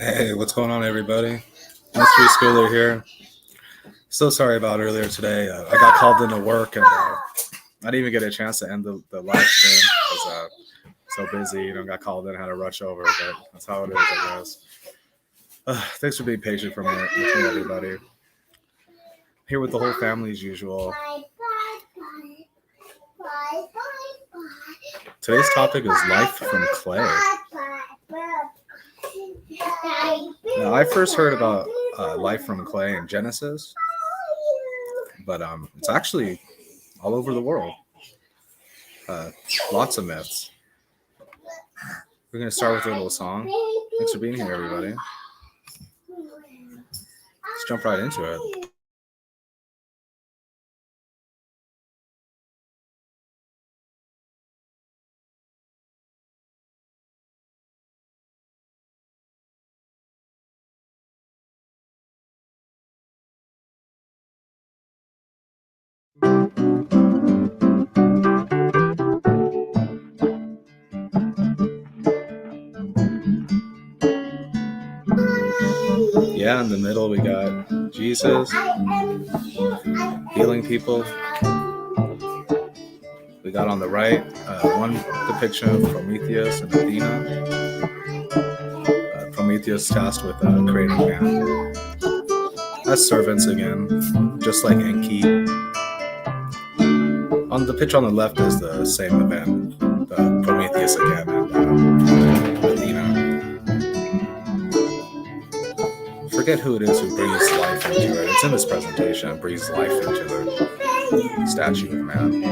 Hey, what's going on, everybody? MysterySchooler here. So sorry about earlier today. I got called into work and I didn't even get a chance to end the live stream because so busy. Got called in, had to rush over, but that's how it is, I guess. Thanks for being patient with me, everybody. Here with the whole family as usual. Today's topic is life from clay. Now, I first heard about life from clay in Genesis, but it's actually all over the world. Lots of myths. We're going to start with a little song. Thanks for being here, everybody. Let's jump right into it. Yeah, in the middle we got Jesus healing people. We got on the right one depiction of Prometheus and Athena. Prometheus tasked with creating man as servants again, just like Enki. On the picture on the left is the same event, Prometheus again and Athena. Forget who it is who breathes life into it. It's in this presentation. It breathes life into the statue of man.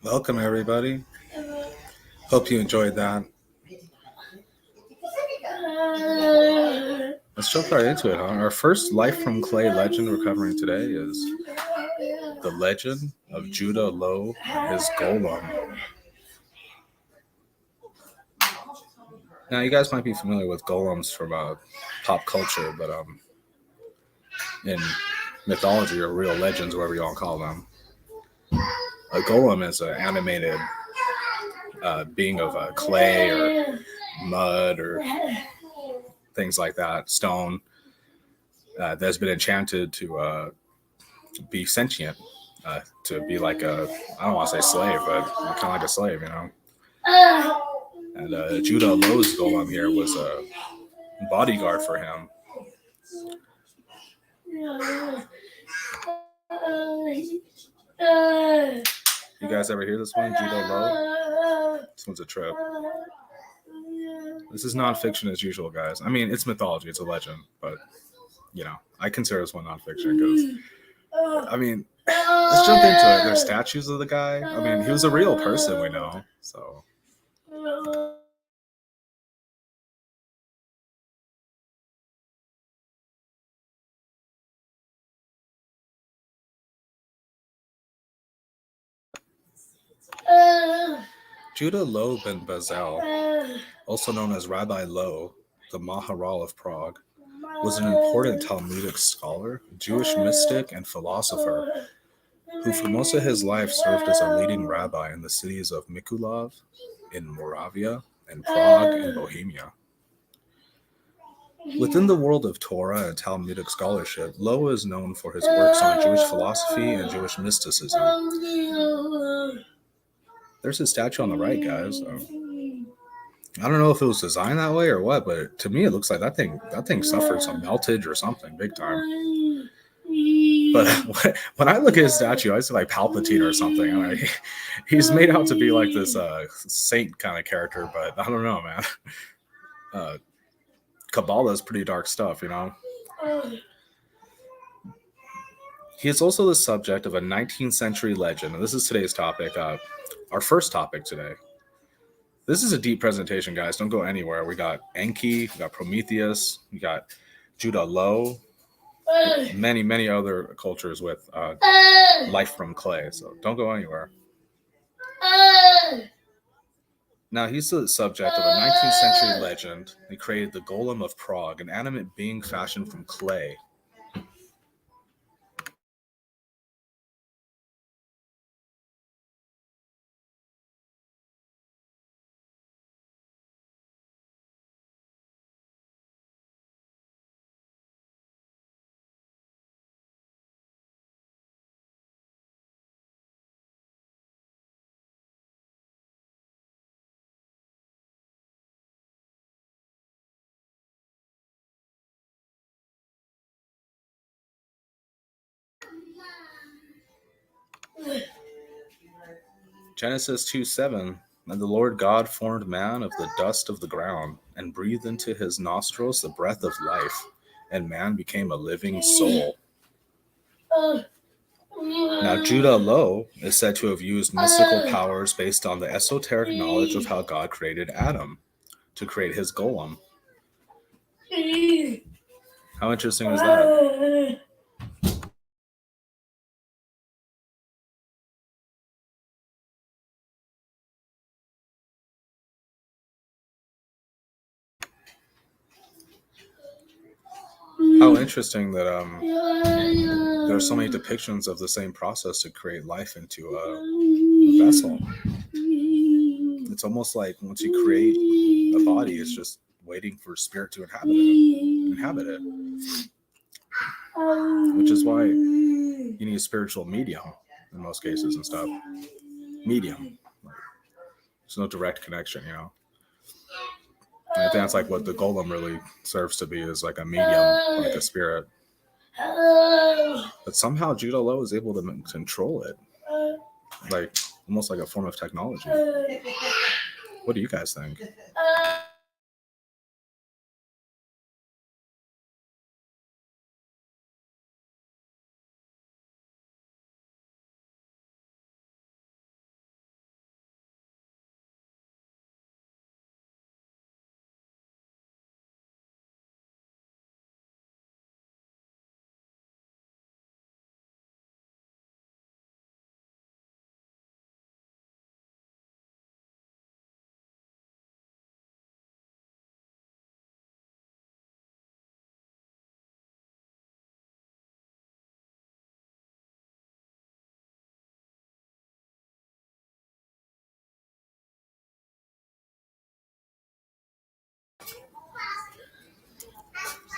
Welcome, everybody. Hope you enjoyed that. Let's jump right into it. Our first life from clay legend we're covering today is the legend of Judah Low and his golem. Now, you guys might be familiar with golems from pop culture, but in mythology or real legends, whatever you all call them, a golem is an animated being of clay or mud or things like that, stone, that's been enchanted to be sentient, to be like I don't want to say slave, but kind of like a slave, And Judah Low's golem here was a bodyguard for him. You guys ever hear this one, Judah Low? This one's a trip. This is nonfiction as usual, guys. I mean, it's mythology, it's a legend, but I consider this one nonfiction because, let's jump into it. There's statues of the guy. He was a real person, we know, so. Judah Loew ben Bazel, also known as Rabbi Loew, the Maharal of Prague, was an important Talmudic scholar, Jewish mystic, and philosopher who for most of his life served as a leading rabbi in the cities of Mykolaiv in Moravia and Prague in Bohemia. Within the world of Torah and Talmudic scholarship, Loew is known for his works on Jewish philosophy and Jewish mysticism. There's his statue on the right, guys. I don't know if it was designed that way or what, but to me it looks like that thing suffered some meltage or something big time. But when I look at his statue, I see like Palpatine or something. I mean, he's made out to be like this saint kind of character, but I don't know, man. Kabbalah is pretty dark stuff, you know. He is also the subject of a 19th century legend, and this is today's topic, our first topic today. This is a deep presentation, guys. Don't go anywhere. We got Enki, we got Prometheus, we got Judah Loew, many, many other cultures with life from clay. So don't go anywhere. Now, he's the subject of a 19th century legend. He created the golem of Prague, an animate being fashioned from clay. Genesis 2:7, and the Lord God formed man of the dust of the ground, and breathed into his nostrils the breath of life, and man became a living soul. Now, Judah Loew is said to have used mystical powers based on the esoteric knowledge of how God created Adam to create his golem. How interesting is that? How interesting that there are so many depictions of the same process to create life into a vessel. It's almost like once you create a body, it's just waiting for spirit to inhabit it. Which is why you need a spiritual medium in most cases and stuff. Medium. There's no direct connection, you know. And I think that's like what the golem really serves to be, is like a medium, like a spirit. But somehow Judah Loew is able to control it, like almost like a form of technology. What do you guys think?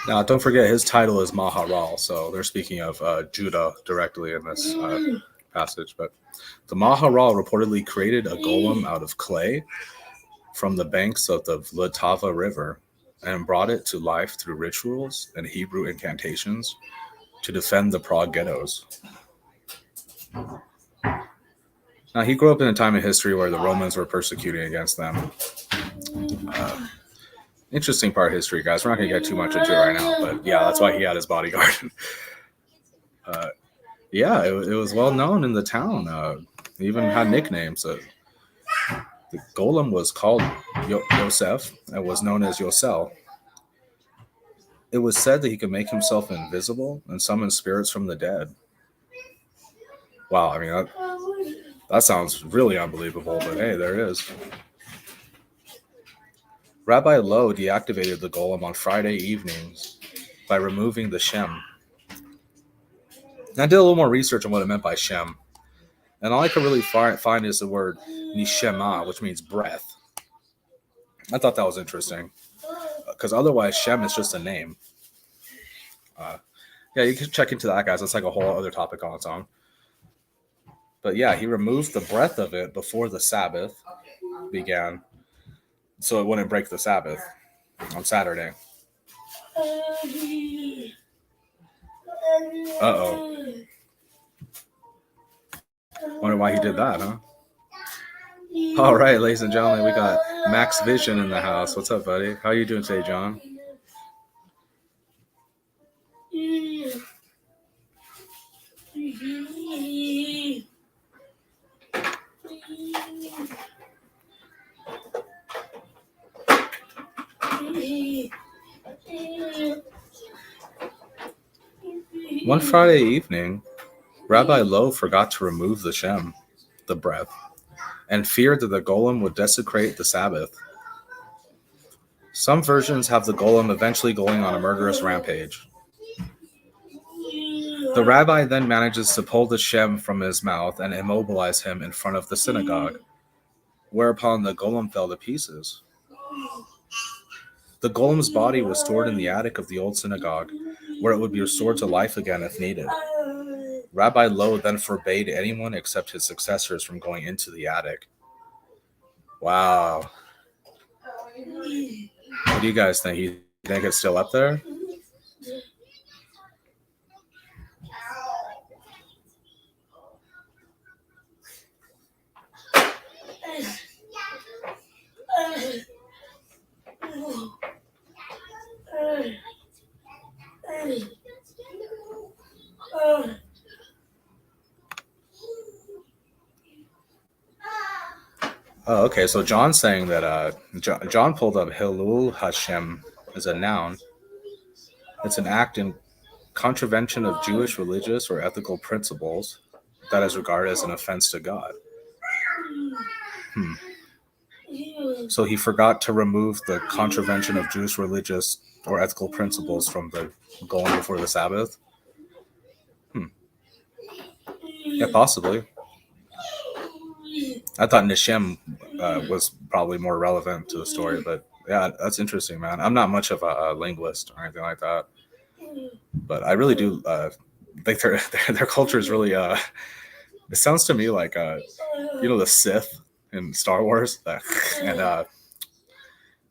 Now, don't forget his title is Maharal, so they're speaking of Judah directly in this passage. But the Maharal reportedly created a golem out of clay from the banks of the Vltava River and brought it to life through rituals and Hebrew incantations to defend the Prague ghettos. Now, he grew up in a time in history where the Romans were persecuting against them. Interesting part of history, guys. We're not going to get too much into it right now, but yeah, that's why he had his bodyguard. Yeah, it was well known in the town. He even had nicknames. The golem was called Yosef and was known as Yosel. It was said that he could make himself invisible and summon spirits from the dead. Wow, I mean, That sounds really unbelievable, but hey, there it is. Rabbi Lowe deactivated the golem on Friday evenings by removing the Shem. And I did a little more research on what it meant by Shem. And all I could really find is the word Nishema, which means breath. I thought that was interesting. Because otherwise, Shem is just a name. Yeah, you can check into that, guys. That's like a whole other topic on its own. But yeah, he removed the breath of it before the Sabbath began, so it wouldn't break the Sabbath on Saturday. Uh-oh. Wonder why he did that, huh? All right, ladies and gentlemen, we got Max Vision in the house. What's up, buddy? How are you doing today, John? One Friday evening, Rabbi Lowe forgot to remove the Shem, the breath, and feared that the golem would desecrate the Sabbath. Some versions have the golem eventually going on a murderous rampage. The rabbi then manages to pull the Shem from his mouth and immobilize him in front of the synagogue, whereupon the golem fell to pieces. The golem's body was stored in the attic of the old synagogue, where it would be restored to life again if needed. Rabbi Lowe then forbade anyone except his successors from going into the attic. Wow. What do you guys think? You think it's still up there? Oh, okay. So John's saying that John pulled up Hilul Hashem as a noun. It's an act in contravention of Jewish religious or ethical principles that is regarded as an offense to God. So he forgot to remove the contravention of Jewish religious or ethical principles from the golem before the Sabbath. Yeah, possibly. I thought Nishem was probably more relevant to the story, but yeah, that's interesting, man. I'm not much of a linguist or anything like that, but I really do think their culture is really. It sounds to me like the Sith in Star Wars,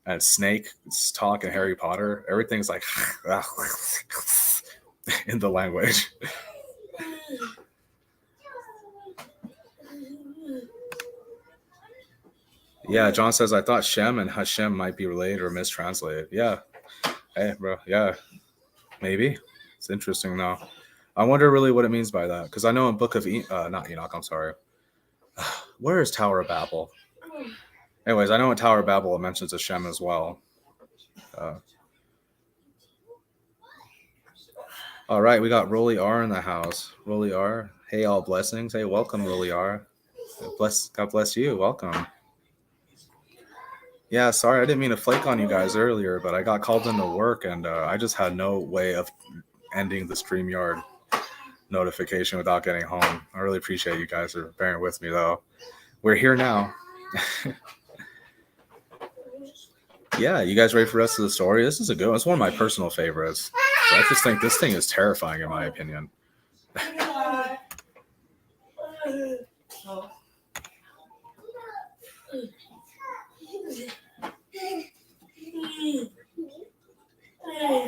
and Snake talk in Harry Potter. Everything's like in the language. Yeah, John says, I thought Shem and Hashem might be related or mistranslated. Yeah. Hey, bro. Yeah. Maybe. It's interesting, though. I wonder really what it means by that. Because I know in Book of not Enoch, I'm sorry. Where is Tower of Babel? Anyways, I know in Tower of Babel it mentions Hashem as well. All right, we got Rolly R in the house. Rolly R. Hey, all blessings. Hey, welcome, Rolly R. God bless you. Welcome. Yeah, sorry, I didn't mean to flake on you guys earlier, but I got called into work, and I just had no way of ending the StreamYard notification without getting home. I really appreciate you guys for bearing with me, though. We're here now. Yeah, you guys ready for the rest of the story? This is a good one. It's one of my personal favorites. So I just think this thing is terrifying, in my opinion.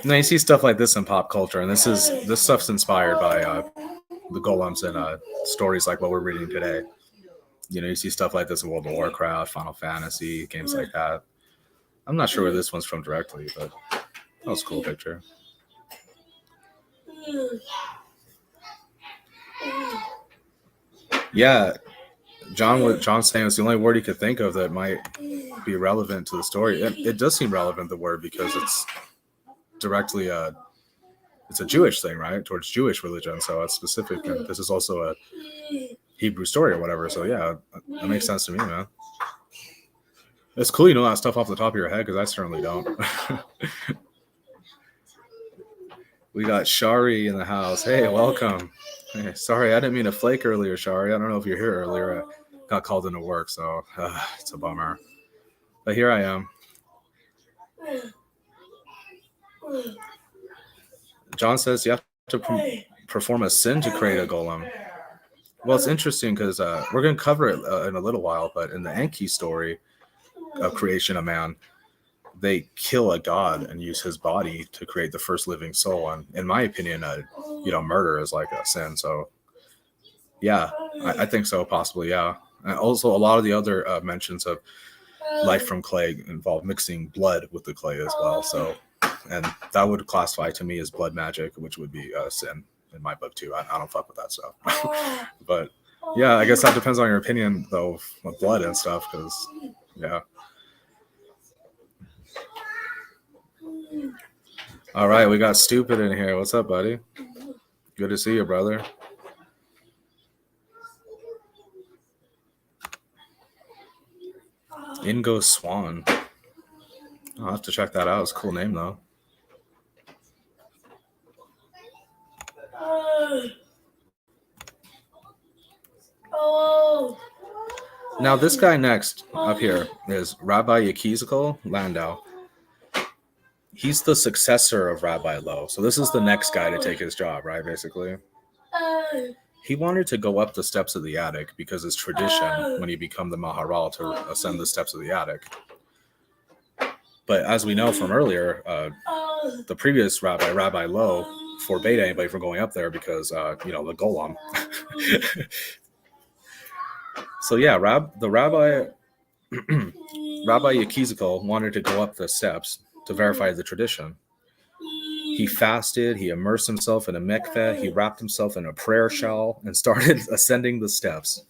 Now you see stuff like this in pop culture, and this stuff's inspired by the golems and stories like what we're reading today. You see stuff like this in World of Warcraft, Final Fantasy, games like that. I'm not sure where this one's from directly, but that was a cool picture. Yeah, John's saying it's the only word he could think of that might be relevant to the story. It does seem relevant, the word, because it's directly it's a Jewish thing, right? Towards Jewish religion, so it's specific. And this is also a Hebrew story or whatever. So yeah, that makes sense to me, man. It's cool you know that stuff off the top of your head, because I certainly don't. We got Shari in the house. Hey, welcome. Hey, sorry, I didn't mean to flake earlier, Shari. I don't know if you're here earlier. I got called into work, so it's a bummer. But here I am. John says you have to perform a sin to create a golem. Well, it's interesting because we're going to cover it in a little while, but in the Enki story of creation of man, they kill a god and use his body to create the first living soul. And in my opinion, murder is like a sin. So yeah, I think so, possibly, yeah. And also a lot of the other mentions of life from clay involve mixing blood with the clay as well. So, and that would classify to me as blood magic, which would be a sin in my book too. I don't fuck with that stuff. But yeah, I guess that depends on your opinion though, with blood and stuff, because yeah. All right, we got Stupid in here. What's up, buddy? Good to see you, brother. Ingo Swan. I'll have to check that out. It's a cool name, though. Now, this guy next up here is Rabbi Yechiel Landau. He's the successor of Rabbi Lowe. So this is the next guy to take his job, right, basically? He wanted to go up the steps of the attic because it's tradition when you become the Maharal to ascend the steps of the attic. But as we know from earlier, the previous Rabbi Lowe, forbade anybody from going up there because, the golem. So yeah, Rabbi Yechiel wanted to go up the steps to verify the tradition. He fasted, he immersed himself in a mikveh, he wrapped himself in a prayer shawl and started ascending the steps.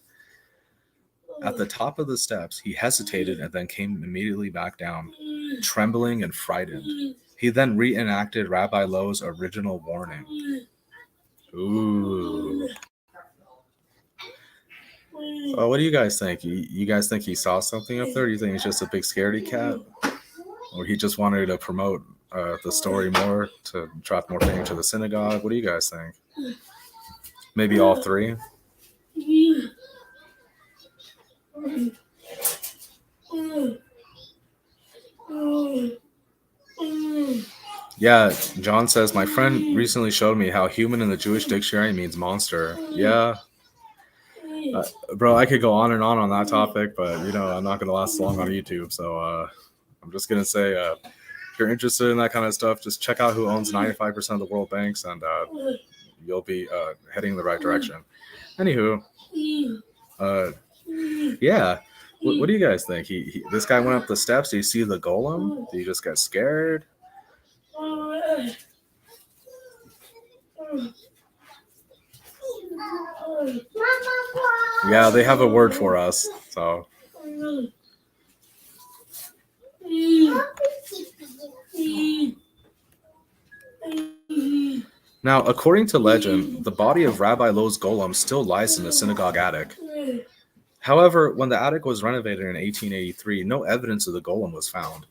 At the top of the steps, he hesitated and then came immediately back down, trembling and frightened. He then reenacted Rabbi Lowe's original warning. Ooh. Oh, what do you guys think? You guys think he saw something up there? Do you think he's just a big scaredy cat? Or he just wanted to promote the story more to attract more fame to the synagogue? What do you guys think? Maybe all three? Yeah, John says, my friend recently showed me how human in the Jewish dictionary means monster. Yeah. Bro, I could go on and on that topic, but, I'm not going to last long on YouTube. So I'm just going to say, if you're interested in that kind of stuff, just check out who owns 95% of the world banks, and you'll be heading in the right direction. Anywho, yeah. What do you guys think? This guy went up the steps. Do you see the golem? Do you just get scared? Yeah, they have a word for us. So. Now, according to legend, the body of Rabbi Lowe's golem still lies in the synagogue attic. However, when the attic was renovated in 1883, no evidence of the golem was found.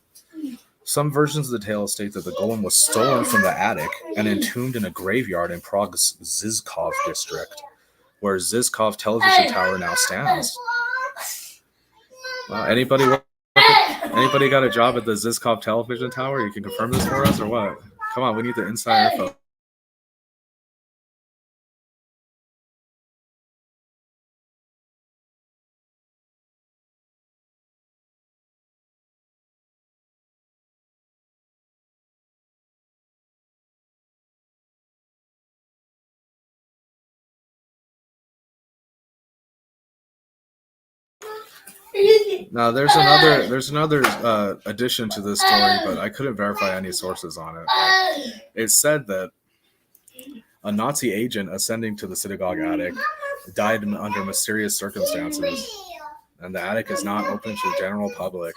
Some versions of the tale state that the golem was stolen from the attic and entombed in a graveyard in Prague's Zizkov district, where Zizkov television tower now stands. Anybody got a job at the Zizkov television tower? You can confirm this for us, or what? Come on, we need the inside info. Now, there's another addition to this story, but I couldn't verify any sources on it. It said that a Nazi agent ascending to the synagogue attic died under mysterious circumstances, and the attic is not open to the general public.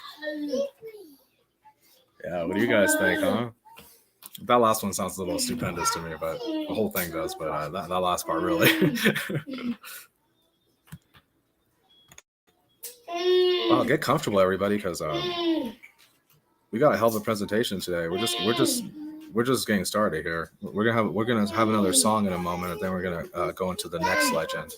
Yeah, what do you guys think, huh? That last one sounds a little stupendous to me, but the whole thing does. But that last part really. Well, get comfortable, everybody, because we got a hell of a presentation today. We're just getting started here. We're gonna have another song in a moment, and then we're gonna go into the next legend.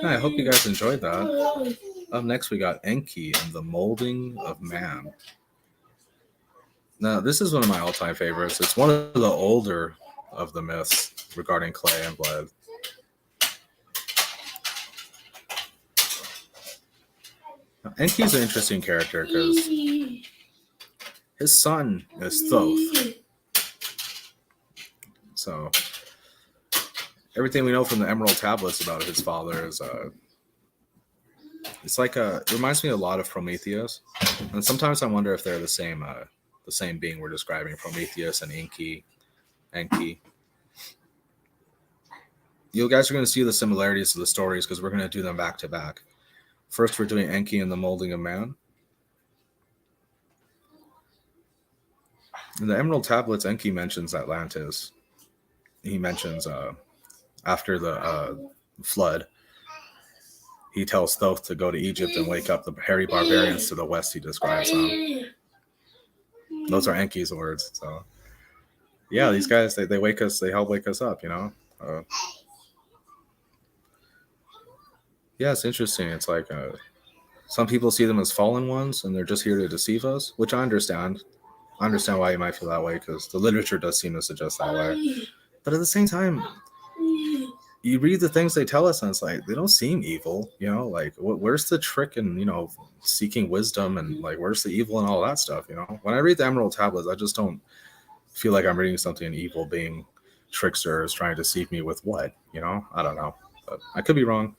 I hope you guys enjoyed that. Up next, we got Enki and the Molding of Man. Now, this is one of my all-time favorites. It's one of the older of the myths regarding clay and blood. Now, Enki's an interesting character because his son is Thoth. So, everything we know from the Emerald Tablets about his father is it's like it reminds me a lot of Prometheus, and sometimes I wonder if they're the same being we're describing, Prometheus and Enki. You guys are going to see the similarities of the stories because we're going to do them back to back. First, we're doing Enki and the Molding of Man. In the Emerald Tablets, Enki mentions Atlantis. He mentions after the flood, he tells Thoth to go to Egypt and wake up the hairy barbarians to the west. He describes them. Those are Enki's words. So, yeah, these guys, they wake us, they help wake us up, you know? Yeah, it's interesting. It's like some people see them as fallen ones and they're just here to deceive us, which I understand. I understand why you might feel that way because the literature does seem to suggest that way. But at the same time, you read the things they tell us and it's like, they don't seem evil, you know? Like, where's the trick in, you know, seeking wisdom and like, where's the evil and all that stuff, you know? When I read the Emerald Tablets, I just don't feel like I'm reading something evil being tricksters trying to deceive me with what, you know? I don't know, but I could be wrong.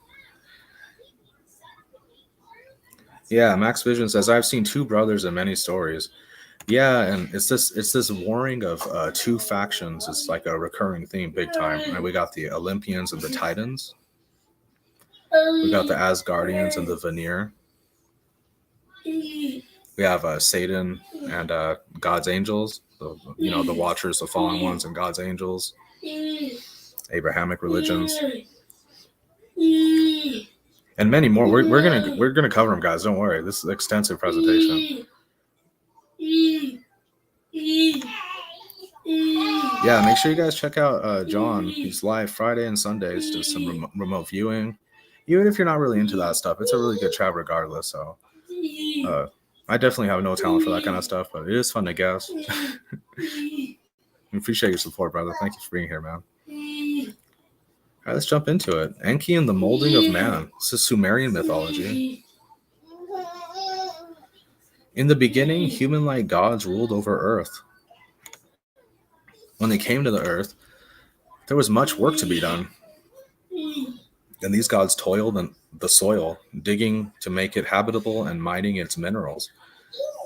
Yeah, Max Vision says, I've seen two brothers in many stories. Yeah, and it's this warring of two factions. It's like a recurring theme big time. And we got the Olympians and the Titans. We got the Asgardians and the Vanir. We have Satan and God's angels. You know, the Watchers, the Fallen Ones, and God's angels. Abrahamic religions. And many more. We're gonna cover them, guys. Don't worry. This is an extensive presentation. Yeah, make sure you guys check out John. He's live Friday and Sundays, does some remote viewing. Even if you're not really into that stuff, it's a really good chat regardless. So I definitely have no talent for that kind of stuff, but it is fun to guess. I appreciate your support, brother. Thank you for being here, man. All right, let's jump into it. Enki and the molding of man. This is Sumerian mythology. In the beginning, human-like gods ruled over Earth. When they came to the Earth, there was much work to be done. And these gods toiled in the soil, digging to make it habitable and mining its minerals.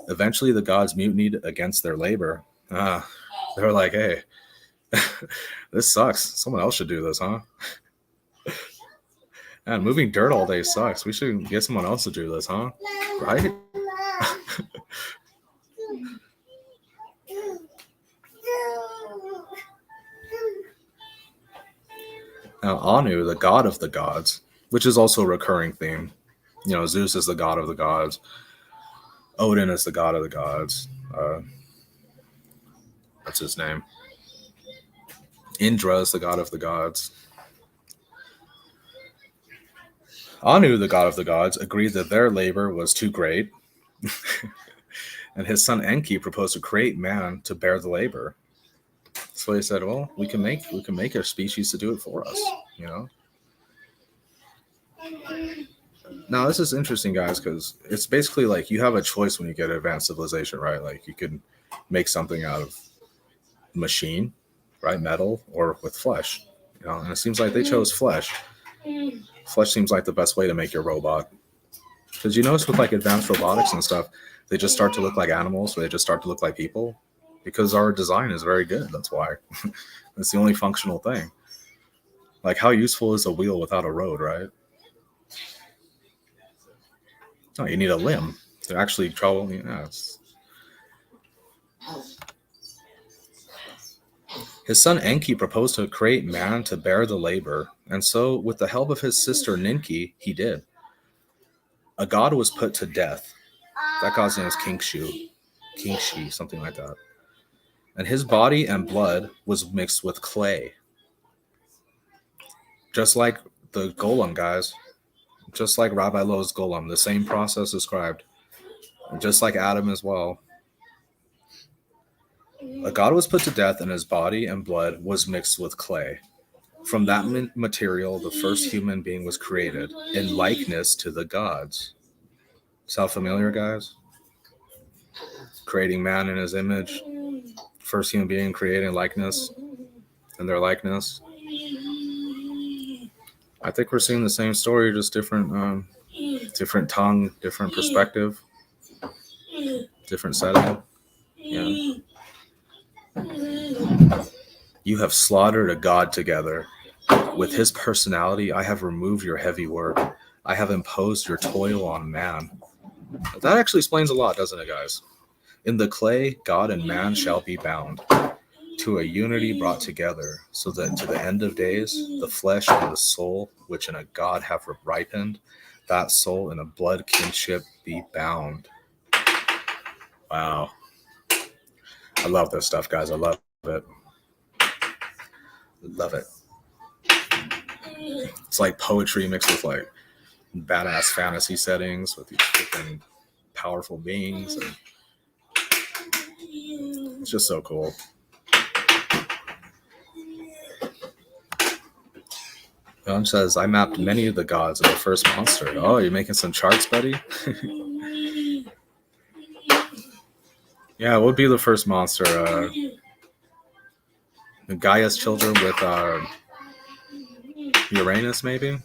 Eventually, the gods mutinied against their labor. They were like, hey, this sucks. Someone else should do this, huh? Man, moving dirt all day sucks. We should get someone else to do this, huh? Right? Now, Anu, the god of the gods, which is also a recurring theme. You know, Zeus is the god of the gods. Odin is the god of the gods. That's his name. Indra is the god of the gods. Anu, the god of the gods, agreed that their labor was too great, and his son Enki proposed to create man to bear the labor. So he said, "Well, we can make a species to do it for us." You know. Now this is interesting, guys, because it's basically like you have a choice when you get advanced civilization, right? Like you can make something out of machine, right, metal, or with flesh. You know, and it seems like they chose flesh. Flesh seems like the best way to make your robot. Because you notice with like advanced robotics and stuff, they just start to look like animals, or they just start to look like people. Because our design is very good. That's why. It's the only functional thing. Like how useful is a wheel without a road, right? No, you need a limb to actually travel. His son Enki proposed to create man to bear the labor, and so, with the help of his sister Ninki, he did. A god was put to death. That god's name is Kingshi, something like that. And his body and blood was mixed with clay. Just like the golem, guys. Just like Rabbi Lowe's golem, the same process described. And just like Adam as well. A god was put to death, and his body and blood was mixed with clay. From that material, the first human being was created in likeness to the gods. Sound familiar, guys? Creating man in his image. First human being creating likeness in their likeness. I think we're seeing the same story, just different tongue, different perspective, different setting. Yeah. You have slaughtered a god together. With his personality, I have removed your heavy work. I have imposed your toil on man. That actually explains a lot, doesn't it, guys? In the clay, God and man shall be bound to a unity brought together, so that to the end of days, the flesh and the soul, which in a god have ripened, that soul in a blood kinship be bound. Wow. I love this stuff, guys. I love it. Love it. It's like poetry mixed with like badass fantasy settings with these freaking powerful beings. And it's just so cool. John says, I mapped many of the gods in the first monster. Oh, you're making some charts, buddy? Yeah, what would be the first monster? Gaia's children with Uranus, maybe?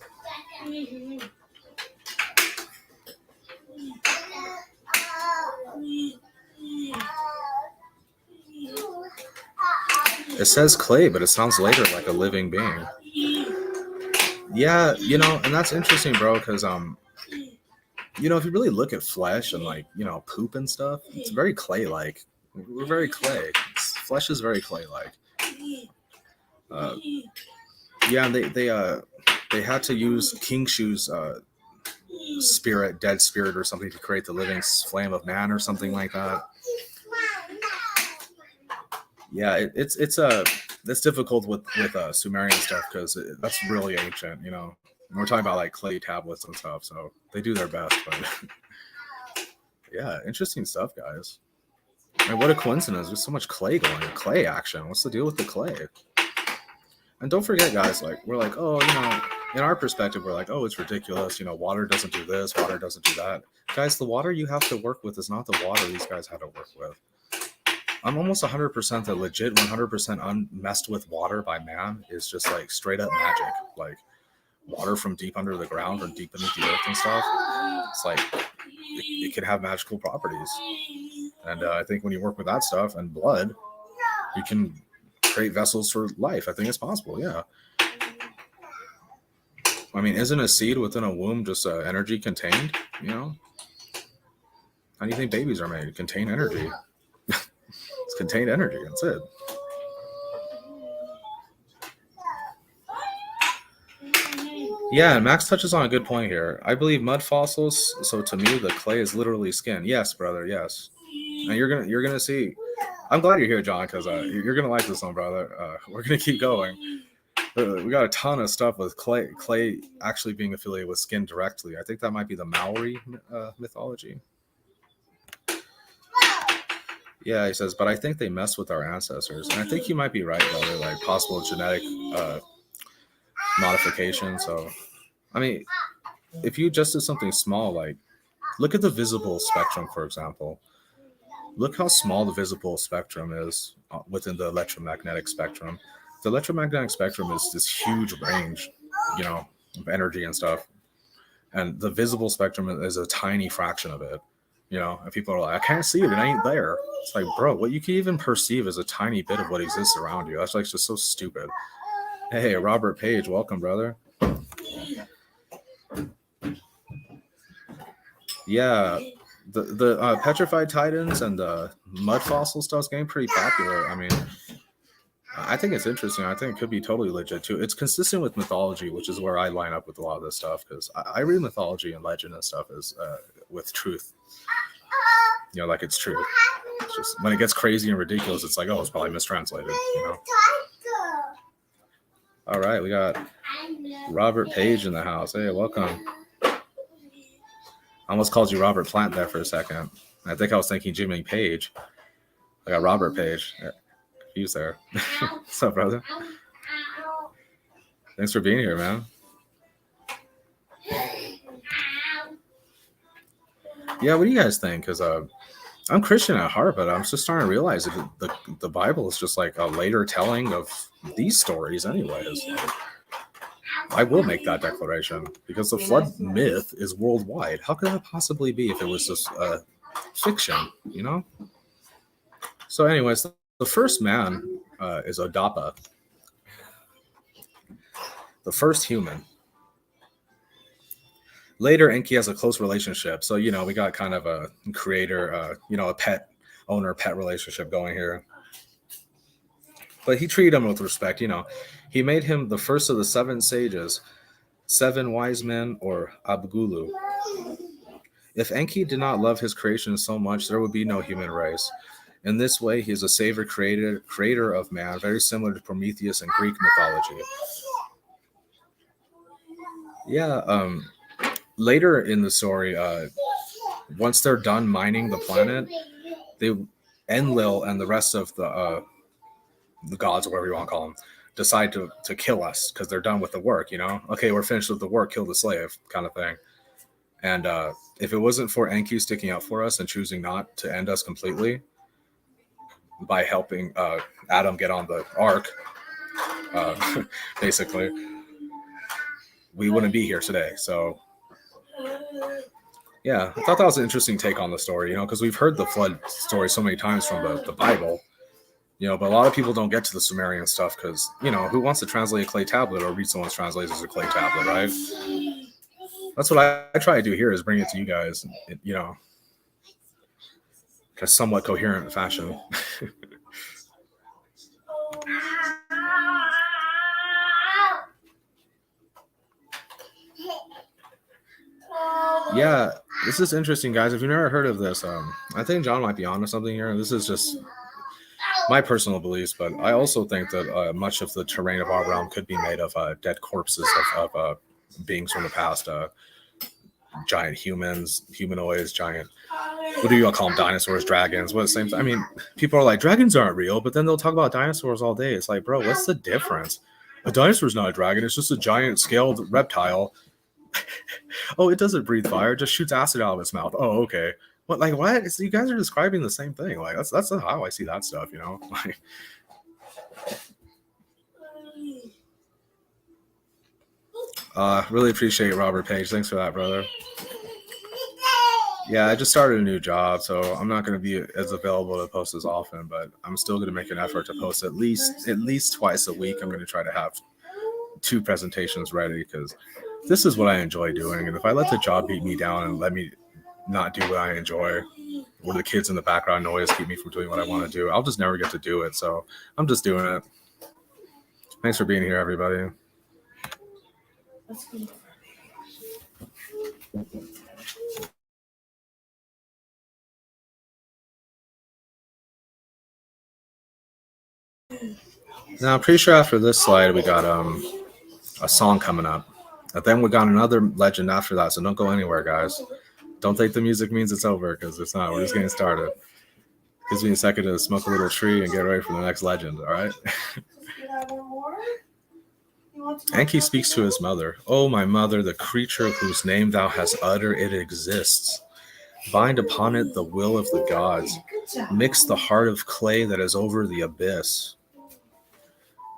It says clay, but it sounds later like a living being. Yeah, you know, and that's interesting, bro, because you know, if you really look at flesh and like, you know, poop and stuff, it's very clay-like. We're very clay. Flesh is very clay-like. Yeah, they had to use King Shu's spirit, dead spirit, or something to create the living flame of man, or something like that. Yeah, it's That's difficult with Sumerian stuff because that's really ancient, you know. And we're talking about like clay tablets and stuff, so they do their best. But yeah, interesting stuff, guys. And what a coincidence! There's so much clay going, clay action. What's the deal with the clay? And don't forget, guys, like we're like, oh, you know, in our perspective, we're like, oh, it's ridiculous. You know, water doesn't do this, water doesn't do that. Guys, the water you have to work with is not the water these guys had to work with. I'm almost 100% that legit 100% unmessed with water by man is just like straight up magic. Like water from deep under the ground or deep beneath the earth and stuff. It's like it can have magical properties. And I think when you work with that stuff and blood, you can create vessels for life. I think it's possible. Yeah. I mean, isn't a seed within a womb just energy contained? You know? How do you think babies are made? Contain energy. It's contained energy. That's it. Yeah, and Max touches on a good point here. I believe mud fossils. So to me, the clay is literally skin. Yes, brother. Yes. And you're gonna see. I'm glad you're here, John, because you're gonna like this one, brother. We're gonna keep going. We got a ton of stuff with clay actually being affiliated with skin directly. I think that might be the Maori mythology. Yeah, he says, but I think they mess with our ancestors. And I think you might be right, brother, like possible genetic modification. So, I mean, if you just did something small, like look at the visible spectrum, for example. Look how small the visible spectrum is within the electromagnetic spectrum. The electromagnetic spectrum is this huge range, you know, of energy and stuff. And the visible spectrum is a tiny fraction of it. You know, and people are like, I can't see it. It ain't there. It's like, bro, what you can even perceive is a tiny bit of what exists around you. That's like just so stupid. Hey, Robert Page, welcome, brother. Yeah, the petrified titans and the mud fossil stuff is getting pretty popular. I mean, I think it's interesting. I think it could be totally legit too. It's consistent with mythology, which is where I line up with a lot of this stuff because I read mythology and legend and stuff as with truth. You know, like it's true. It's just when it gets crazy and ridiculous, it's like, oh, it's probably mistranslated. You know. All right, we got Robert Page in the house. Hey, welcome. I almost called you Robert Plant there for a second. I think I was thinking Jimmy Page. I got Robert Page. Yeah, confused there. What's up, brother? Thanks for being here, man. Yeah, what do you guys think? Because I'm Christian at heart, but I'm just starting to realize that the Bible is just like a later telling of these stories anyways. I will make that declaration because the flood myth is worldwide. How could that possibly be if it was just fiction, you know? So anyways, the first man is Odapa, the first human. Later, Enki has a close relationship. So, you know, we got kind of a creator, you know, a pet owner-pet relationship going here. But he treated him with respect, you know. He made him the first of the 7 sages, 7 wise men, or Abgulu. If Enki did not love his creation so much, there would be no human race. In this way, he is a savior creator of man, very similar to Prometheus in Greek mythology. Yeah, later in the story, once they're done mining the planet, Enlil and the rest of the gods, or whatever you want to call them, decide to kill us because they're done with the work, you know? Okay, we're finished with the work, kill the slave kind of thing. And if it wasn't for Enki sticking up for us and choosing not to end us completely by helping Adam get on the ark, basically, we wouldn't be here today. So yeah, I thought that was an interesting take on the story, you know, because we've heard the flood story so many times from the Bible, you know, but a lot of people don't get to the Sumerian stuff because, you know, who wants to translate a clay tablet or read someone's translations as a clay tablet, right? That's what I try to do here is bring it to you guys, you know, in a somewhat coherent fashion. Yeah, this is interesting, guys. If you've never heard of this, I think John might be onto something here. This is just my personal beliefs, but I also think that much of the terrain of our realm could be made of dead corpses of beings from the past. Giant humans, humanoids, giant. What do you all call them? Dinosaurs, dragons. What the same? I mean, people are like dragons aren't real, but then they'll talk about dinosaurs all day. It's like, bro, what's the difference? A dinosaur's not a dragon. It's just a giant scaled reptile. Oh, it doesn't breathe fire. It just shoots acid out of its mouth. Oh, okay. What? Like what? You guys are describing the same thing. Like that's how I see that stuff. You know. Like, really appreciate Robert Page. Thanks for that, brother. Yeah, I just started a new job, so I'm not going to be as available to post as often, but I'm still going to make an effort to post at least twice a week. I'm going to try to have 2 presentations ready because this is what I enjoy doing. And if I let the job beat me down and let me not do what I enjoy, or the kids in the background noise keep me from doing what I want to do, I'll just never get to do it. So I'm just doing it. Thanks for being here, everybody. Now, I'm pretty sure after this slide, we got a song coming up. And then we got another legend after that, so don't go anywhere, guys. Don't think the music means it's over, because it's not. We're just getting started. Gives me a second to smoke a little tree and get ready for the next legend, all right? Enki speaks to his mother. Oh, my mother, the creature whose name thou hast uttered, it exists. Bind upon it the will of the gods. Mix the heart of clay that is over the abyss.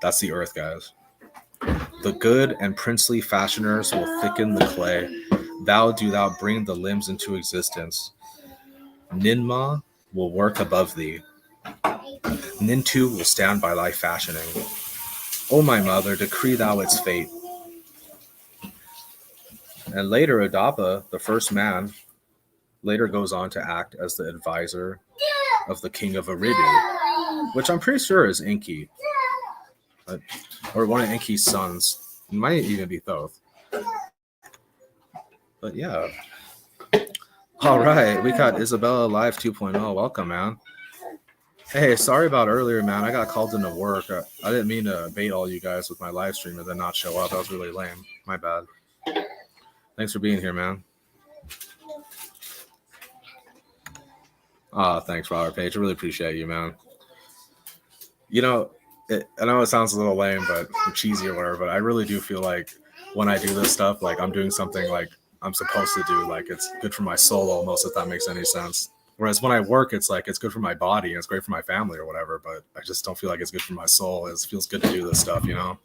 That's the earth, guys. The good and princely fashioners will thicken the clay. Thou bring the limbs into existence. Ninma will work above thee. Nintu will stand by thy fashioning. O my mother, decree thou its fate. And later, Adapa, the first man, later goes on to act as the advisor of the king of Eridu, which I'm pretty sure is Enki, or one of Enki's sons. It might even be Thoth. But yeah. All right, we got Isabella Live 2.0. Welcome, man. Hey, sorry about earlier, man. I got called into work. I didn't mean to bait all you guys with my live stream and then not show up. That was really lame. My bad. Thanks for being here, man. Thanks, Robert Page. I really appreciate you, man. You know, I know it sounds a little lame, but cheesy or whatever, but I really do feel like when I do this stuff, like I'm doing something like I'm supposed to do. Like it's good for my soul almost, if that makes any sense. Whereas when I work, it's like it's good for my body and it's great for my family or whatever, but I just don't feel like it's good for my soul. It feels good to do this stuff, you know?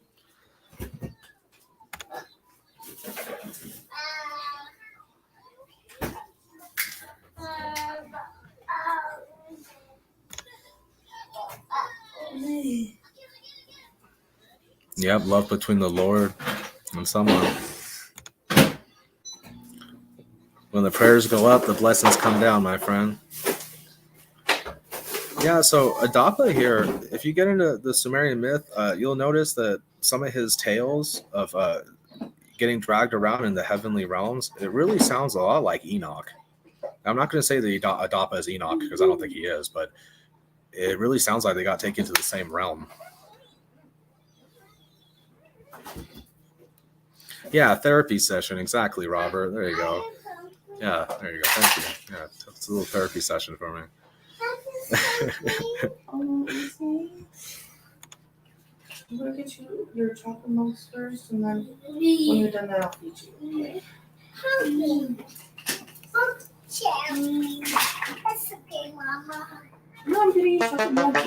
Yep, love between the Lord and someone. When the prayers go up, the blessings come down, my friend. Yeah, so Adapa here, if you get into the Sumerian myth, you'll notice that some of his tales of getting dragged around in the heavenly realms, it really sounds a lot like Enoch. I'm not going to say that Adapa is Enoch, because I don't think he is, but it really sounds like they got taken to the same realm. Yeah, therapy session. Exactly, Robert. There you go. Yeah, there you go. Thank you. Yeah, it's a little therapy session for me. I'm going to get you your chocolate milks first, and then when you're done that, I'll feed you. That's okay, Mama. No, I'm getting you chocolate milk.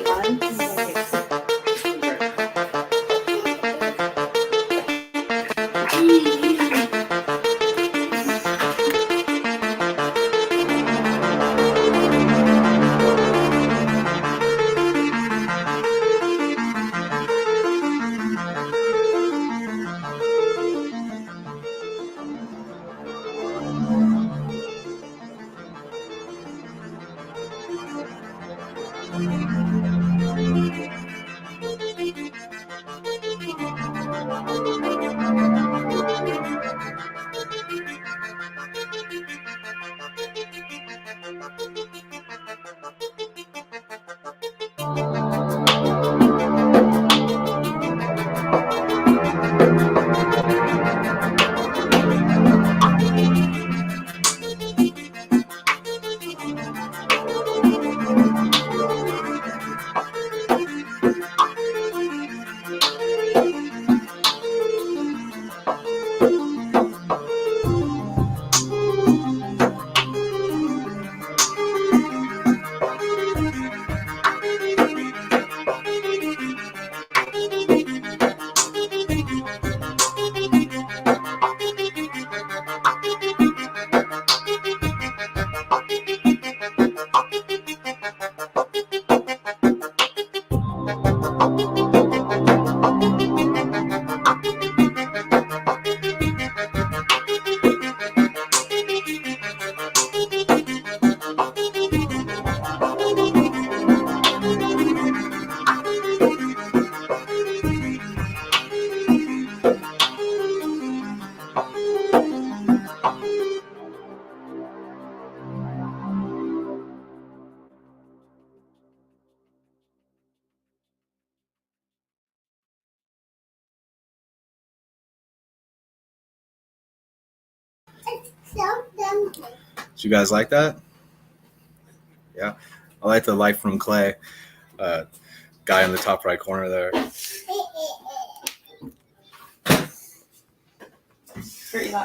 Did you guys like that? Yeah. I like the light from clay. Guy in the top right corner there.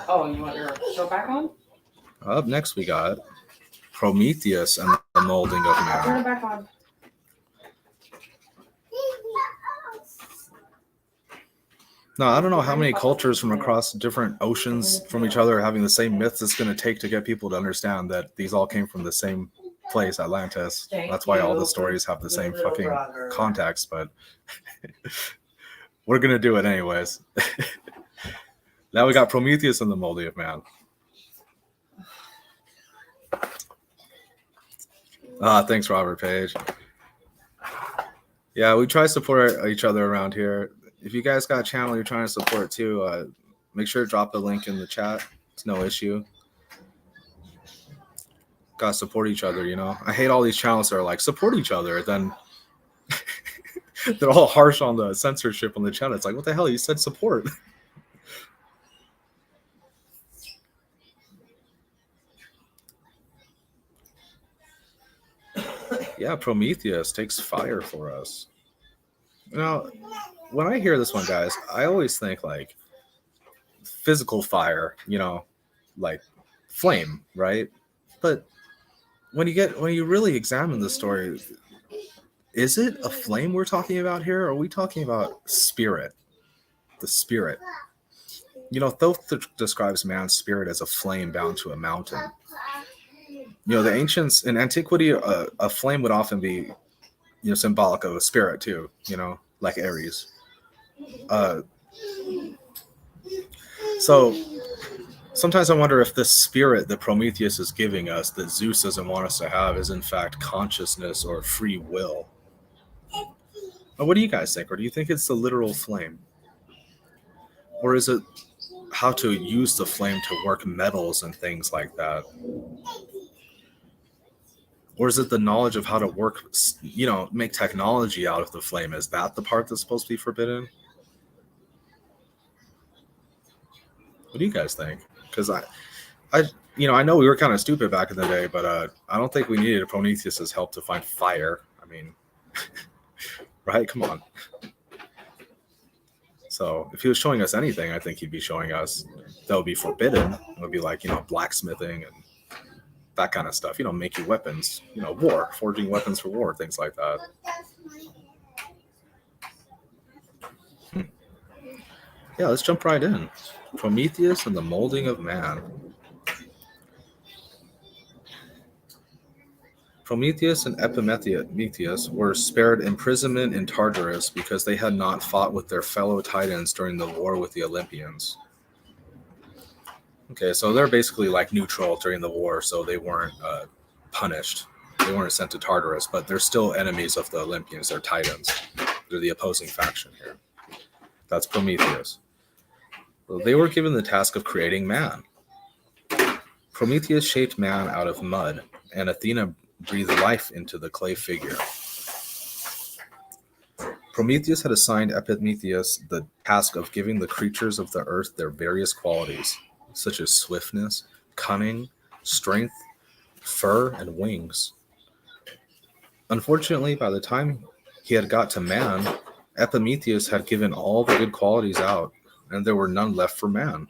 Oh, you want your show back on? Up next, we got Prometheus and the molding of I'll turn man. it back on. Now, I don't know how many cultures from across different oceans from each other are having the same myths it's going to take to get people to understand that these all came from the same place, Atlantis. That's why all the stories have the same fucking context, but we're going to do it anyways. Now we got Prometheus and the molding of man. Thanks, Robert Page. Yeah, we try to support each other around here. If you guys got a channel you're trying to support too, make sure to drop the link in the chat. It's no issue. Gotta support each other, you know. I hate all these channels that are like support each other, then they're all harsh on the censorship on the channel. It's like, what the hell? You said support. Yeah, Prometheus takes fire for us. Now, when I hear this one, guys, I always think like physical fire, you know, like flame, right? But when you really examine the story, is it a flame we're talking about here? Or are we talking about spirit? The spirit. You know, Thoth describes man's spirit as a flame bound to a mountain. You know, the ancients in antiquity, a flame would often be, you know, symbolic of a spirit too. You know, like Ares. So sometimes I wonder if the spirit that Prometheus is giving us, that Zeus doesn't want us to have, is in fact consciousness or free will. Or what do you guys think? Or do you think it's the literal flame? Or is it how to use the flame to work metals and things like that? Or is it the knowledge of how to work, you know, make technology out of the flame? Is that the part that's supposed to be forbidden? What do you guys think? Because I know we were kind of stupid back in the day, but I don't think we needed Prometheus's help to find fire. I mean, right? Come on. So if he was showing us anything, I think he'd be showing us that would be forbidden. It would be like, you know, blacksmithing and that kind of stuff. You know, making weapons, you know, war, forging weapons for war, things like that. Yeah, let's jump right in. Prometheus and the molding of man. Prometheus and Epimetheus were spared imprisonment in Tartarus because they had not fought with their fellow Titans during the war with the Olympians. Okay, so they're basically like neutral during the war, so they weren't punished. They weren't sent to Tartarus, but they're still enemies of the Olympians. They're Titans. They're the opposing faction here. That's Prometheus. So they were given the task of creating man. Prometheus shaped man out of mud, and Athena breathed life into the clay figure. Prometheus had assigned Epimetheus the task of giving the creatures of the earth their various qualities, such as swiftness, cunning, strength, fur, and wings. Unfortunately, by the time he had got to man, Epimetheus had given all the good qualities out, and there were none left for man.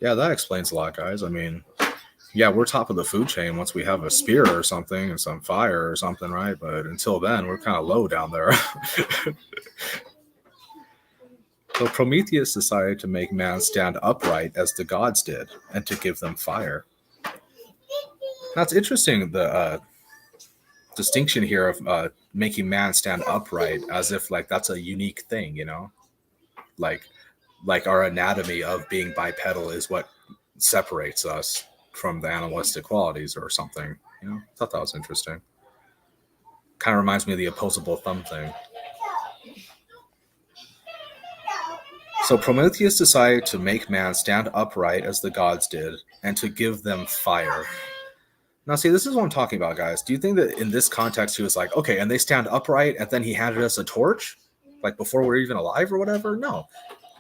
Yeah, that explains a lot, guys. I mean, yeah, we're top of the food chain once we have a spear or something and some fire or something, right? But until then, we're kind of low down there. So Prometheus decided to make man stand upright as the gods did, and to give them fire. That's interesting, the distinction here of making man stand upright, as if like that's a unique thing, you know? Like our anatomy of being bipedal is what separates us from the animalistic qualities or something. You know, I thought that was interesting. Kind of reminds me of the opposable thumb thing. So Prometheus decided to make man stand upright as the gods did, and to give them fire. Now, see, this is what I'm talking about, guys. Do you think that in this context he was like, okay, and they stand upright, and then he handed us a torch, like before we're even alive or whatever? No.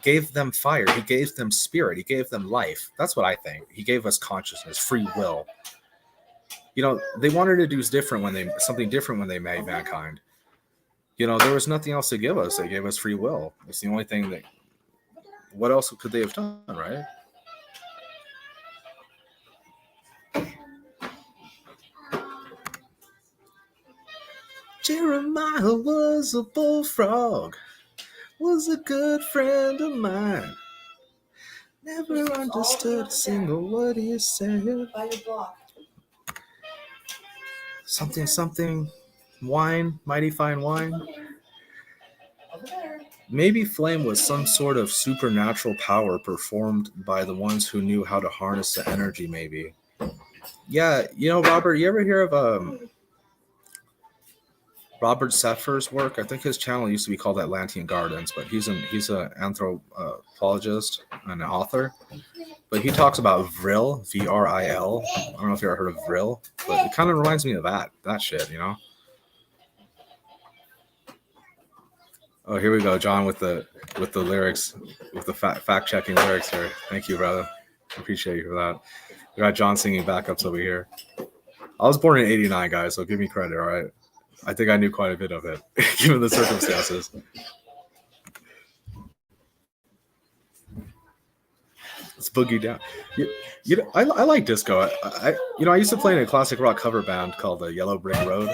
Gave them fire. He gave them spirit. He gave them life. That's what I think. He gave us consciousness, free will. You know, they wanted to do something different when they made mankind. You know, there was nothing else to give us. They gave us free will. It's the only thing that. What else could they have done, right? Jeremiah was a bullfrog. Was a good friend of mine. Never understood a single word he said. By your block. Something, wine, mighty fine wine. Over there. Maybe flame was some sort of supernatural power performed by the ones who knew how to harness the energy, maybe. Yeah, you know, Robert, you ever hear of Robert Seffer's work? I think his channel used to be called Atlantean Gardens, but he's an anthropologist and an author. But he talks about Vril, V-R-I-L. I don't know if you ever heard of Vril, but it kind of reminds me of that shit, you know? Oh, here we go, John, with the lyrics, with the fact checking lyrics here. Thank you, brother. Appreciate you for that. We got John singing backups over here. I was born in '89, guys, so give me credit, all right? I think I knew quite a bit of it, given the circumstances. Let's boogie down. You know, I like disco. I used to play in a classic rock cover band called the Yellow Brick Road.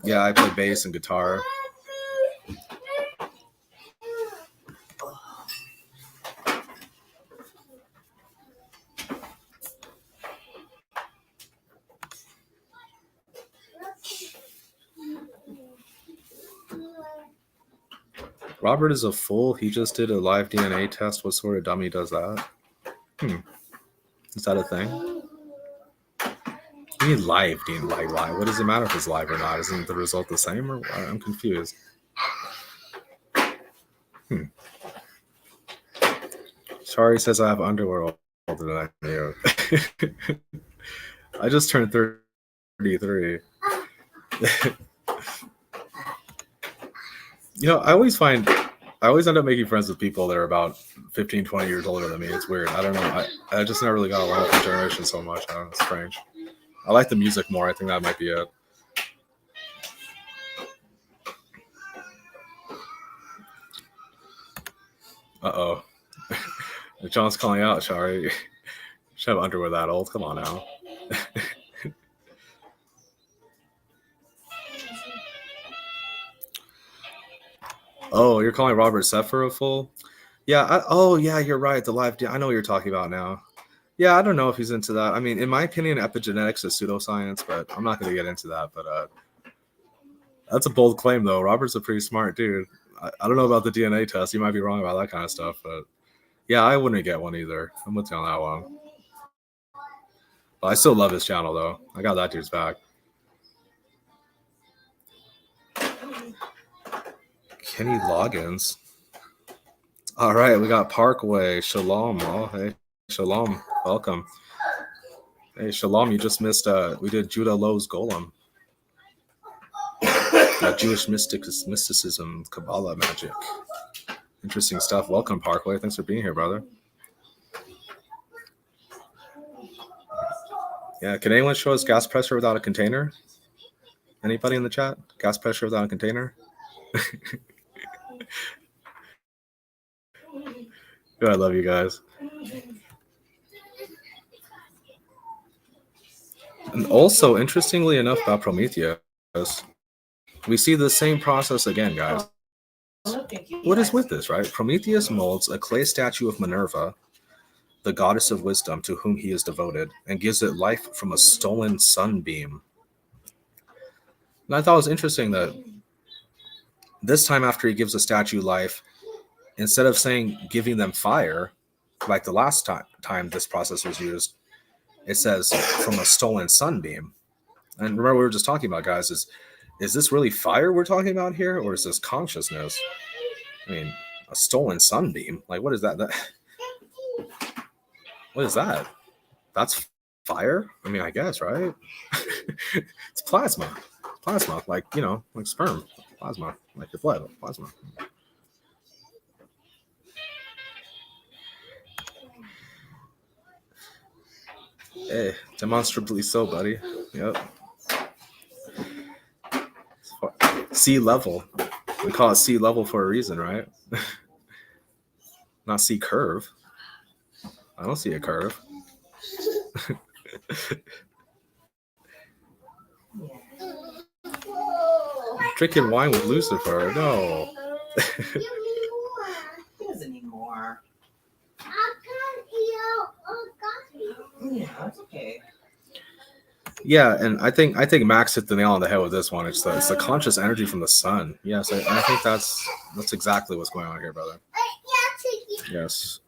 Yeah, I play bass and guitar. Robert is a fool. He just did a live DNA test. What sort of dummy does that? Is that a thing? You mean live DNA? Live. What does it matter if it's live or not? Isn't the result the same? Or I'm confused. Shari says I have underwear older than I knew. I just turned 33. You know, I always end up making friends with people that are about 15, 20 years older than me. It's weird. I don't know. I just never really got along with the generation so much. I don't know. It's strange. I like the music more. I think that might be it. Uh-oh. John's calling out, Shari. You should have underwear that old. Come on now. Oh, you're calling Robert Seffer a fool? Yeah. Yeah, you're right. The live. I know what you're talking about now. Yeah, I don't know if he's into that. I mean, in my opinion, epigenetics is pseudoscience, but I'm not going to get into that. But that's a bold claim, though. Robert's a pretty smart dude. I don't know about the DNA test. You might be wrong about that kind of stuff, but yeah, I wouldn't get one either. I'm with you on that one. But I still love his channel, though. I got that dude's back. Kenny Loggins. All right, we got Parkway. Shalom. Oh, hey. Shalom. Welcome. Hey, Shalom, you just missed, we did Judah Lowe's Golem. Jewish mysticism, Kabbalah magic. Interesting stuff. Welcome, Parkway. Thanks for being here, brother. Yeah, can anyone show us gas pressure without a container? Anybody in the chat? Gas pressure without a container? God, I love you guys. And also, interestingly enough, about Prometheus, we see the same process again, guys. What is with this, right? Prometheus molds a clay statue of Minerva, the goddess of wisdom to whom he is devoted, and gives it life from a stolen sunbeam. And I thought it was interesting that this time after he gives a statue life, instead of saying giving them fire, like the last time this process was used, it says from a stolen sunbeam. And remember, we were just talking about, guys, is this really fire we're talking about here, or is this consciousness? I mean, a stolen sunbeam. Like, what is that? What is that? That's fire? I mean, I guess, right? It's plasma. Plasma, like, you know, like sperm. Plasma, like your blood. Plasma. Hey, demonstrably so, buddy. Yep. Sea level. We call it sea level for a reason, right? Not sea curve. I don't see a curve. Drinking wine with Lucifer. No. He doesn't need more. Yeah, that's okay. Yeah, and I think Max hit the nail on the head with this one. It's the conscious energy from the sun. Yes, I think that's exactly what's going on here, brother. Yes.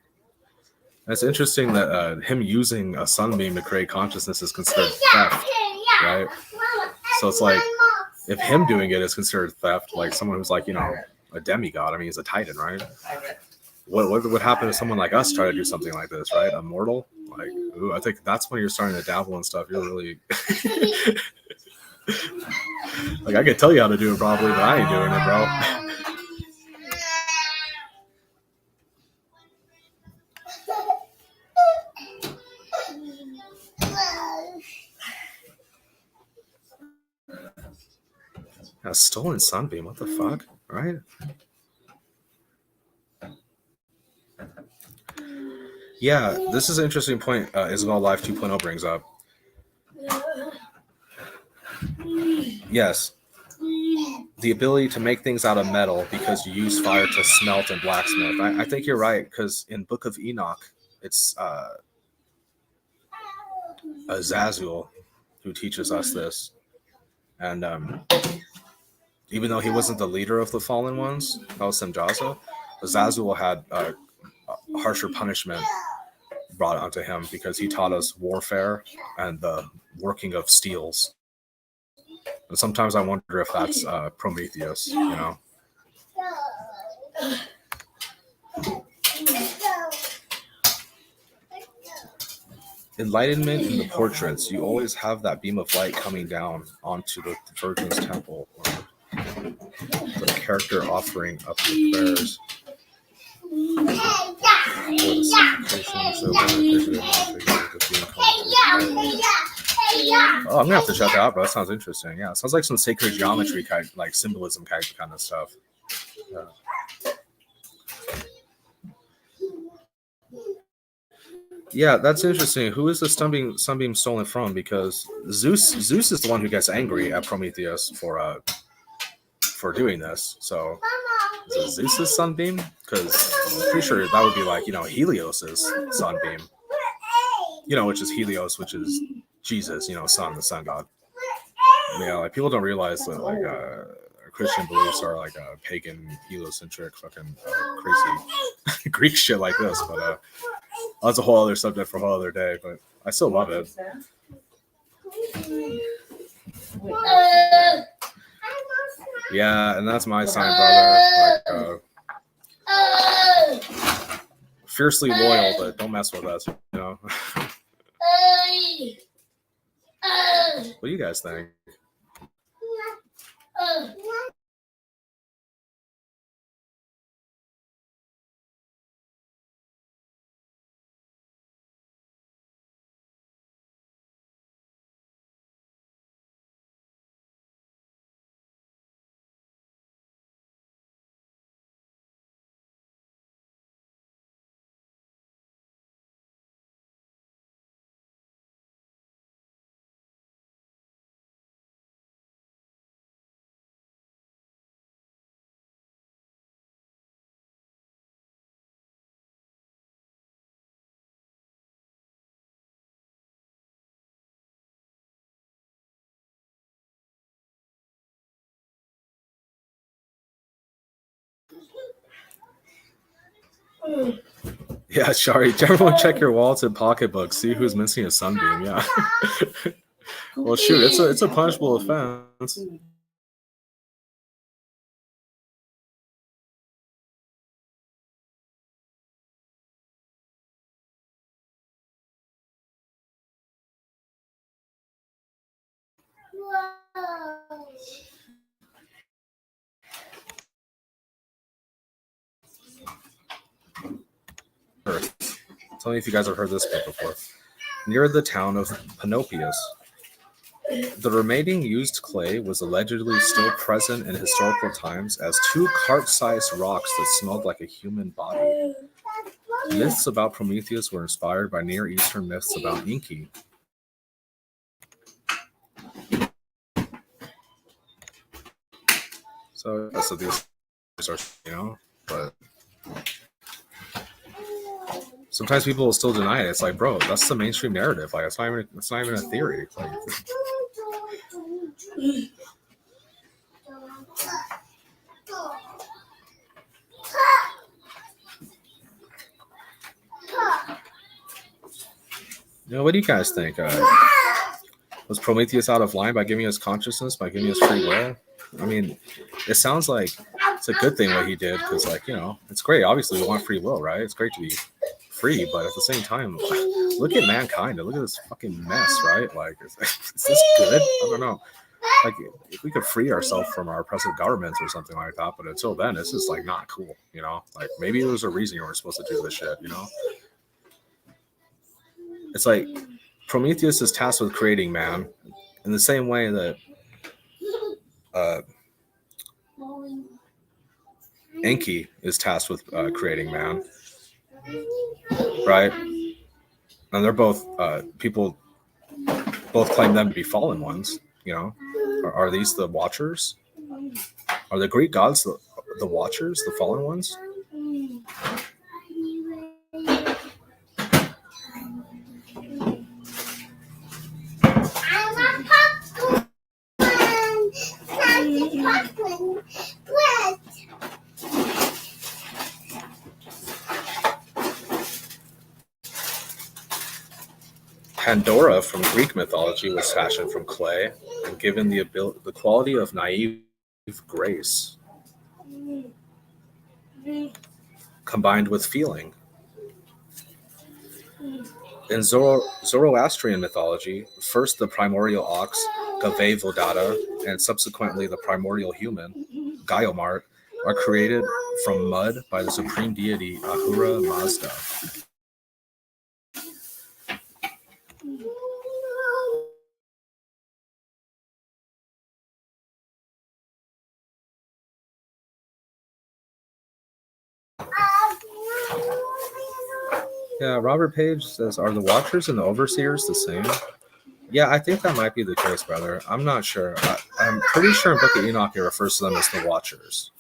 And it's interesting that him using a sunbeam to create consciousness is considered theft, right? So it's like, if him doing it is considered theft, like someone who's like, you know, a demigod. I mean, he's a titan, right? What would happen if someone like us tried to do something like this, right? A mortal? Like, ooh, I think that's when you're starting to dabble and stuff. You're really like, I could tell you how to do it probably, but I ain't doing it, bro. A stolen sunbeam, what the fuck, right? Yeah, this is an interesting point Isabel Live 2.0 brings up. Yes, the ability to make things out of metal because you use fire to smelt and blacksmith. I think you're right, because in Book of Enoch, it's Azazel who teaches us this. And even though he wasn't the leader of the fallen ones, that was Semjaza, Azazel had a harsher punishment brought onto him because he taught us warfare and the working of steels. And sometimes I wonder if that's Prometheus, you know? Enlightenment in the portraits. You always have that beam of light coming down onto the Virgin's temple, or the character offering up the prayers. Oh, I'm gonna have to check that out, bro. That sounds interesting. Yeah, it sounds like some sacred geometry kind, like symbolism kind of stuff. Yeah. Yeah, that's interesting. Who is the sunbeam stolen from? Because Zeus is the one who gets angry at Prometheus for doing this. So is it Zeus's sunbeam? Because I'm pretty sure that would be like, you know, Helios's sunbeam. You know, which is Helios, which is Jesus, you know, the sun god. Yeah, like people don't realize that like Christian beliefs are like a pagan, heliocentric, fucking crazy Greek shit like this. But that's a whole other subject for a whole other day. But I still love it. Yeah, and that's my sign, brother. Like, fiercely loyal, but don't mess with us, you know. What do you guys think? Yeah, Shari, everyone check your wallets and pocketbooks. See who's missing a sunbeam. Yeah. Well, shoot, it's a punishable offense. Tell me if you guys have heard this bit before. Near the town of Panopeus, the remaining used clay was allegedly still present in historical times as two cart-sized rocks that smelled like a human body. Myths about Prometheus were inspired by Near Eastern myths about Enki. So these are, but sometimes people will still deny it. It's like, bro, that's the mainstream narrative. Like, it's not even a theory. Like, what do you guys think? Was Prometheus out of line by giving us consciousness, by giving us free will? I mean, it sounds like it's a good thing what he did because, like, it's great. Obviously, we want free will, right? It's great to be free, but at the same time, look at mankind. Look at this fucking mess, right? Like, is this good? I don't know. Like, if we could free ourselves from our oppressive governments or something like that, but until then, it's just like not cool, Like, maybe there's a reason you were supposed to do this shit, It's like Prometheus is tasked with creating man in the same way that Enki is tasked with creating man, right? And they're both people both claim them to be fallen ones. Are these the Watchers? Are the Greek gods the Watchers, the fallen ones? Pandora from Greek mythology was fashioned from clay and given the quality of naive grace combined with feeling. In Zoroastrian mythology, first the primordial ox, Gave Vodata, and subsequently the primordial human, Gaiomart, are created from mud by the supreme deity Ahura Mazda. Yeah, Robert Page says, are the Watchers and the Overseers the same? Yeah, I think that might be the case, brother. I'm not sure. I'm pretty sure in Book of Enoch it refers to them as the Watchers.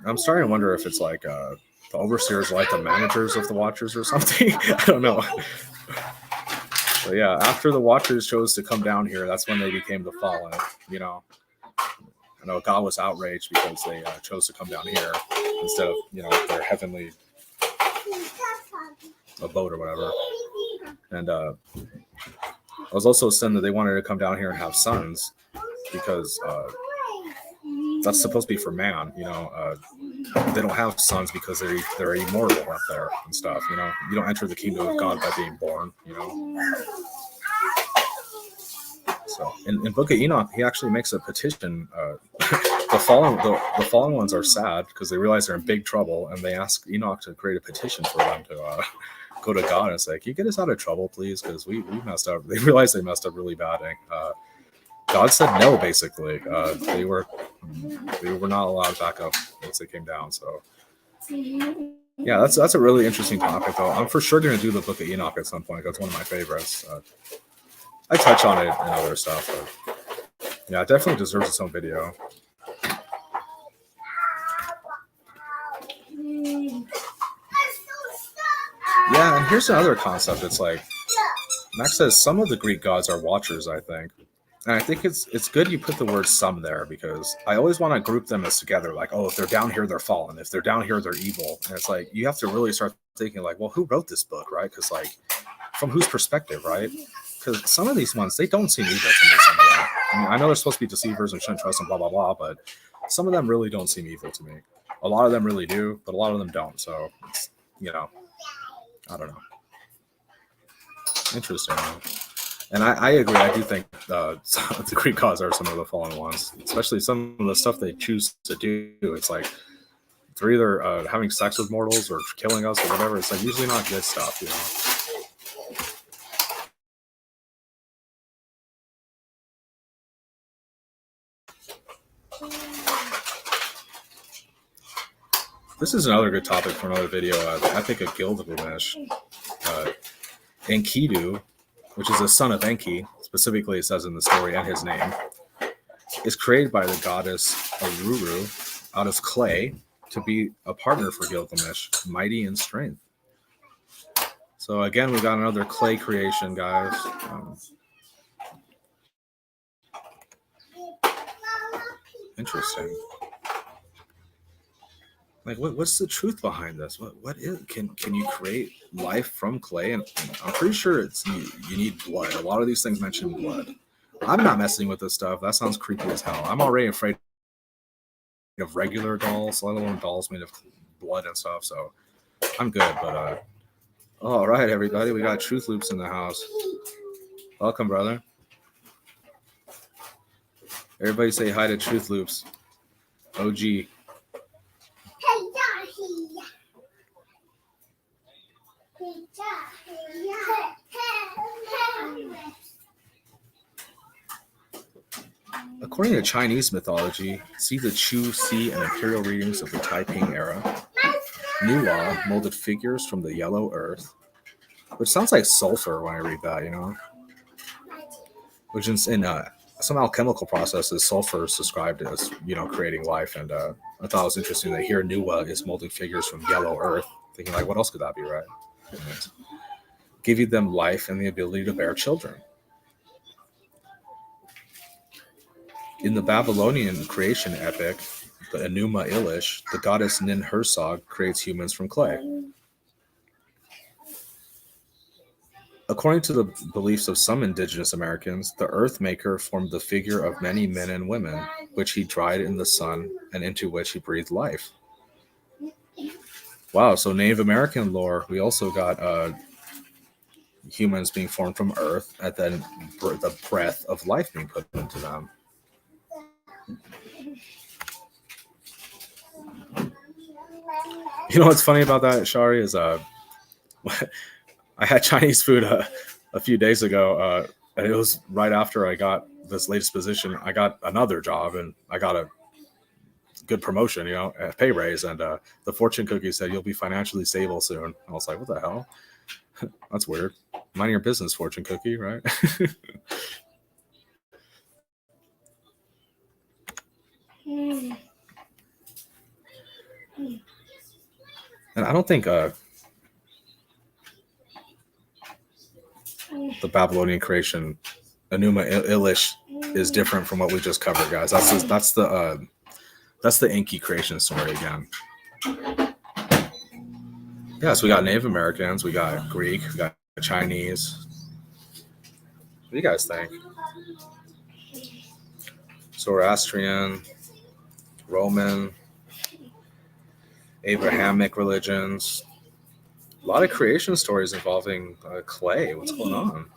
I'm starting to wonder if it's like the Overseers are like the managers of the Watchers or something. I don't know. But yeah, after the Watchers chose to come down here, that's when they became the Fallen, I know God was outraged because they chose to come down here instead of, their heavenly abode or whatever. And it was also said that they wanted to come down here and have sons because that's supposed to be for man. They don't have sons because they're immortal up there and stuff. You don't enter the kingdom of God by being born. So in Book of Enoch, he actually makes a petition. The fallen ones are sad because they realize they're in big trouble, and they ask Enoch to create a petition for them to go to God and say, "Can you get us out of trouble, please? Because we messed up." They realized they messed up really bad. God said no. Basically, they were not allowed back up once they came down. So yeah, that's a really interesting topic, though. I'm for sure going to do the Book of Enoch at some point. That's one of my favorites. I touch on it in other stuff, but yeah, it definitely deserves its own video. Yeah, and here's another concept. It's like Max says some of the Greek gods are watchers, I think. And I think it's good you put the word some there, because I always want to group them as together. Like, oh, if they're down here, they're fallen. If they're down here, they're evil. And it's like, you have to really start thinking like, well, who wrote this book, right? Because like, from whose perspective, right? Because some of these ones, they don't seem evil to me, some of them. I mean, I know they're supposed to be deceivers and shouldn't trust them, blah, blah, blah, but some of them really don't seem evil to me. A lot of them really do, but a lot of them don't. So, it's, I don't know. Interesting. And I agree. I do think the Greek gods are some of the fallen ones, especially some of the stuff they choose to do. It's like they're either having sex with mortals or killing us or whatever. It's like usually not good stuff, This is another good topic for another video. I think of Gilgamesh. Enkidu, which is the son of Enki, specifically it says in the story, and his name, is created by the goddess Aruru out of clay to be a partner for Gilgamesh, mighty in strength. So again, we got another clay creation, guys. Interesting. Like, what's the truth behind this? What is can you create life from clay? And I'm pretty sure it's you need blood. A lot of these things mention blood. I'm not messing with this stuff. That sounds creepy as hell. I'm already afraid of regular dolls, let alone dolls made of blood and stuff. So I'm good. But all right, everybody, we got Truth Loops in the house. Welcome, brother. Everybody say hi to Truth Loops. OG. According to Chinese mythology, see the Chu, Si, and imperial readings of the Taiping era. Nuwa molded figures from the yellow earth, which sounds like sulfur when I read that, Which is in some alchemical processes, sulfur is described as, creating life. And I thought it was interesting that here Nuwa is molding figures from yellow earth, thinking like, what else could that be, right? And giving them life and the ability to bear children. In the Babylonian creation epic, the Enuma Elish, the goddess Nin-Hersog creates humans from clay. According to the beliefs of some indigenous Americans, the Earth Maker formed the figure of many men and women, which he dried in the sun and into which he breathed life. Wow, so Native American lore, we also got humans being formed from Earth, and then the breath of life being put into them. You know what's funny about that, Shari, is I had Chinese food a few days ago, and it was right after I got this latest position. I got another job, and I got a good promotion, a pay raise, and the fortune cookie said, you'll be financially stable soon. I was like, what the hell? That's weird. Mind your business, fortune cookie, right? And I don't think the Babylonian creation, Enuma Elish, is different from what we just covered, guys. That's the Enki creation story again. Yeah, so we got Native Americans, we got Greek, we got Chinese. What do you guys think? Zoroastrian, Roman, Abrahamic religions. A lot of creation stories involving clay. What's going on?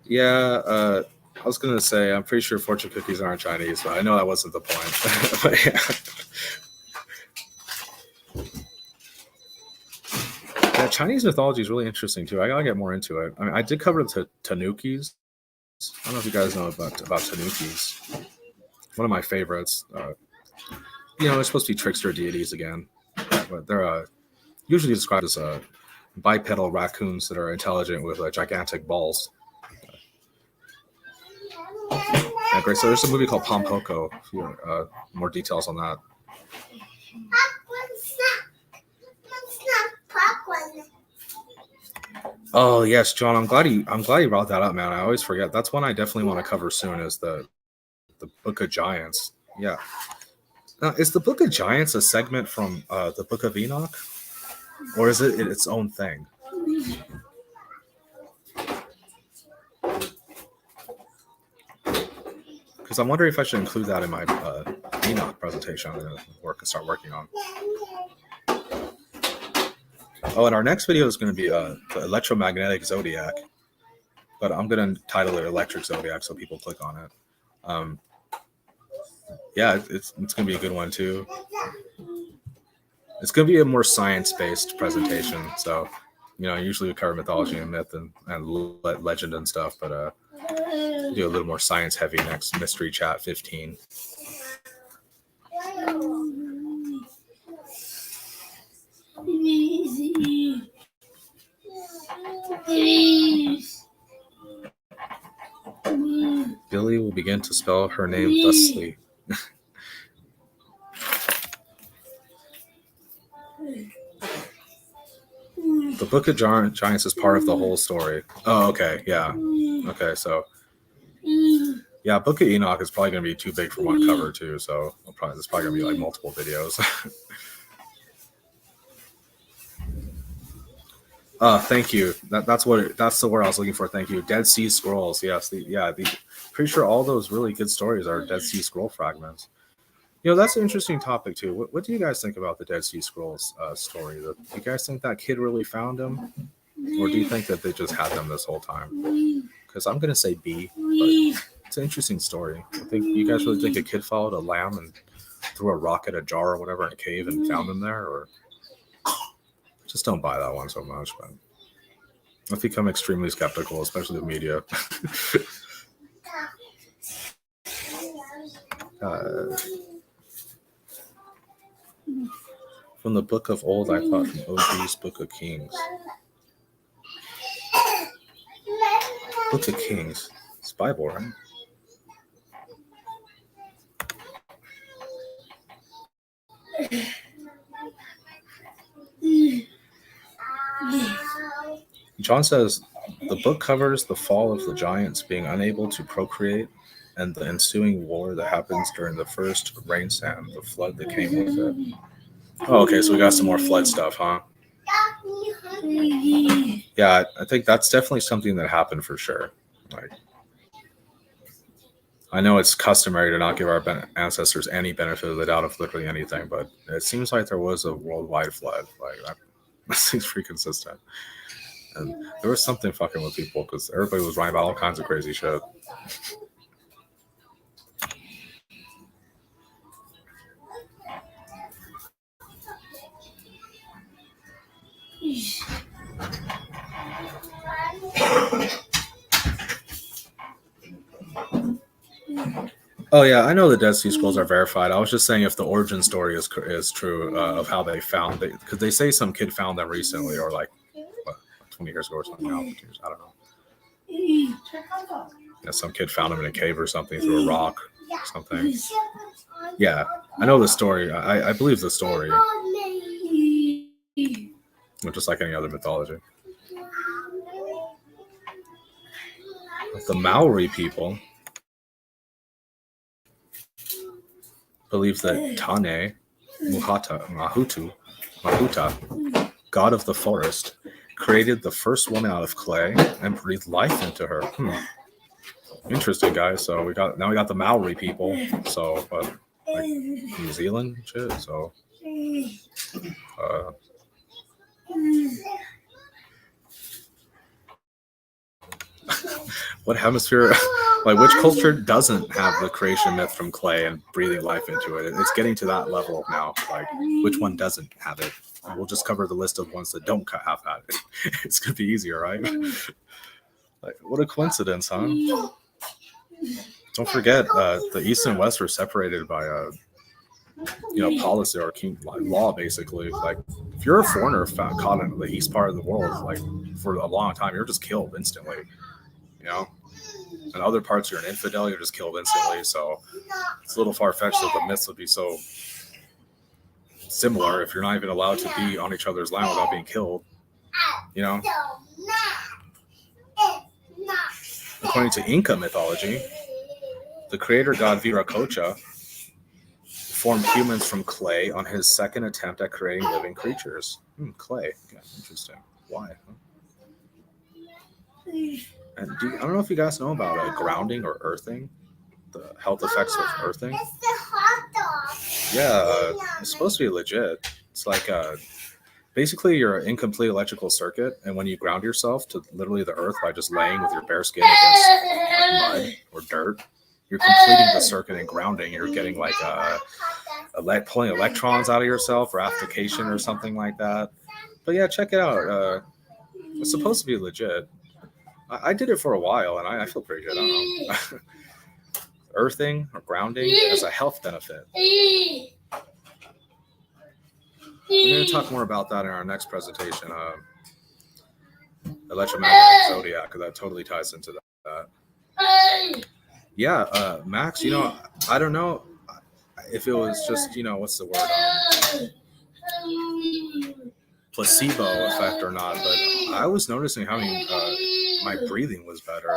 Yeah, I was gonna say I'm pretty sure fortune cookies aren't Chinese, but I know that wasn't the point. But yeah. Yeah, Chinese mythology is really interesting too. I gotta get more into it. I mean, I did cover the tanukis. I don't know if you guys know about tanukis. One of my favorites. They're supposed to be trickster deities again, but they're usually described as bipedal raccoons that are intelligent with gigantic balls. Yeah, great. So there's a movie called Pompoko. If you want more details on that. Oh yes, John. I'm glad you brought that up, man. I always forget. That's one I definitely want to cover soon. Is the Book of Giants? Yeah. Now, is the Book of Giants a segment from the Book of Enoch, or is it its own thing? Because I'm wondering if I should include that in my Enoch presentation I'm going to start working on. Oh, and our next video is going to be the electromagnetic zodiac, but I'm going to title it Electric Zodiac so people click on it. Yeah, it's going to be a good one too. It's going to be a more science-based presentation. So, usually we cover mythology and myth and legend and stuff, but do a little more science-heavy next Mystery Chat 15. Billy will begin to spell her name thusly. The Book of Giants is part of the whole story. Oh, okay, yeah. Okay, so yeah, Book of Enoch is probably going to be too big for one cover too. So it's probably going to be like multiple videos. Thank you. That's the word I was looking for. Thank you. Dead Sea Scrolls. Yes. Pretty sure all those really good stories are Dead Sea Scroll fragments. That's an interesting topic too. What do you guys think about the Dead Sea Scrolls story? Do you guys think that kid really found them, or do you think that they just had them this whole time? Because I'm gonna say B, but it's an interesting story. I think you guys really think a kid followed a lamb and threw a rock at a jar or whatever in a cave and found them there, or just don't buy that one so much. But I've become extremely skeptical, especially the media. From the Book of Old, I thought from OG's Book of Kings. Book of Kings. It's Bible, right? John says the book covers the fall of the giants being unable to procreate and the ensuing war that happens during the first rain sand, the flood that came with it. Oh, okay, so we got some more flood stuff, huh? Yeah, I think that's definitely something that happened for sure. Like, I know it's customary to not give our ancestors any benefit of the doubt of literally anything, but it seems like there was a worldwide flood. Like that seems pretty consistent. And there was something fucking with people because everybody was writing about all kinds of crazy shit. Oh yeah, I know the Dead Sea Scrolls are verified. I was just saying if the origin story is true of how they found it, because they say some kid found them recently, or like 20 years ago or something. I don't know. Yeah, some kid found them in a cave or something through a rock or something. Yeah, I know the story. I believe the story. Just like any other mythology. The Maori people believe that Tane, Mahuta, god of the forest, created the first woman out of clay and breathed life into her. Interesting, guys. So we got the Maori people. So, but like New Zealand shit. So, What hemisphere, like which culture doesn't have the creation myth from clay and breathing life into it? It's getting to that level now. Like which one doesn't have it? And we'll just cover the list of ones that don't have that. It's gonna be easier, right? Like what a coincidence, huh? Don't forget, the East and West were separated by policy or law, basically. Like if you're a foreigner caught in the east part of the world, like for a long time, you're just killed instantly. In other parts, you're an infidel, you're just killed instantly. So it's a little far-fetched that the myths would be so similar if you're not even allowed to be on each other's land without being killed. According to Inca mythology, the creator god Viracocha formed humans from clay on his second attempt at creating living creatures. Clay. Okay, interesting. Why? And I don't know if you guys know about grounding or earthing, the health effects of earthing. Yeah, it's supposed to be legit. It's like basically you're an incomplete electrical circuit, and when you ground yourself to literally the earth by just laying with your bare skin against mud or dirt, you're completing the circuit and grounding. You're getting like pulling electrons out of yourself or application or something like that. But yeah, check it out. It's supposed to be legit. I did it for a while, and I feel pretty good. I don't know. Earthing or grounding as a health benefit. We're going to talk more about that in our next presentation, electromagnetic zodiac, because that totally ties into that. Yeah, Max, I don't know if it was just, what's the word? Placebo effect or not, but I was noticing how my breathing was better.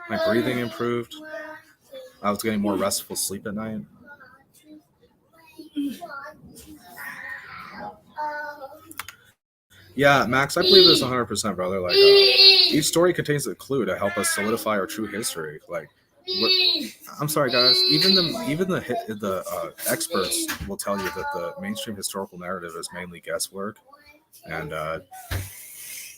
My breathing improved. I was getting more restful sleep at night. Yeah, Max, I believe this 100%, brother. Like, each story contains a clue to help us solidify our true history. Like, I'm sorry, guys. Even the experts will tell you that the mainstream historical narrative is mainly guesswork, and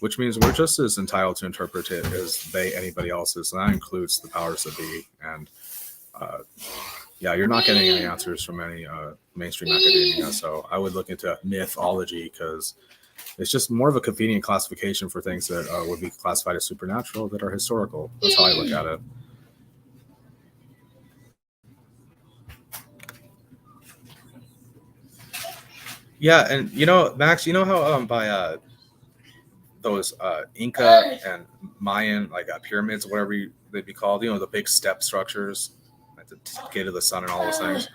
which means we're just as entitled to interpret it as anybody else is, and that includes the powers that be. And you're not getting any answers from any mainstream academia. So I would look into mythology because it's just more of a convenient classification for things that would be classified as supernatural that are historical. That's how I look at it. Yeah, and Max, how by those Inca and Mayan pyramids, whatever they'd be called, the big step structures, like the gate of the sun and all those things.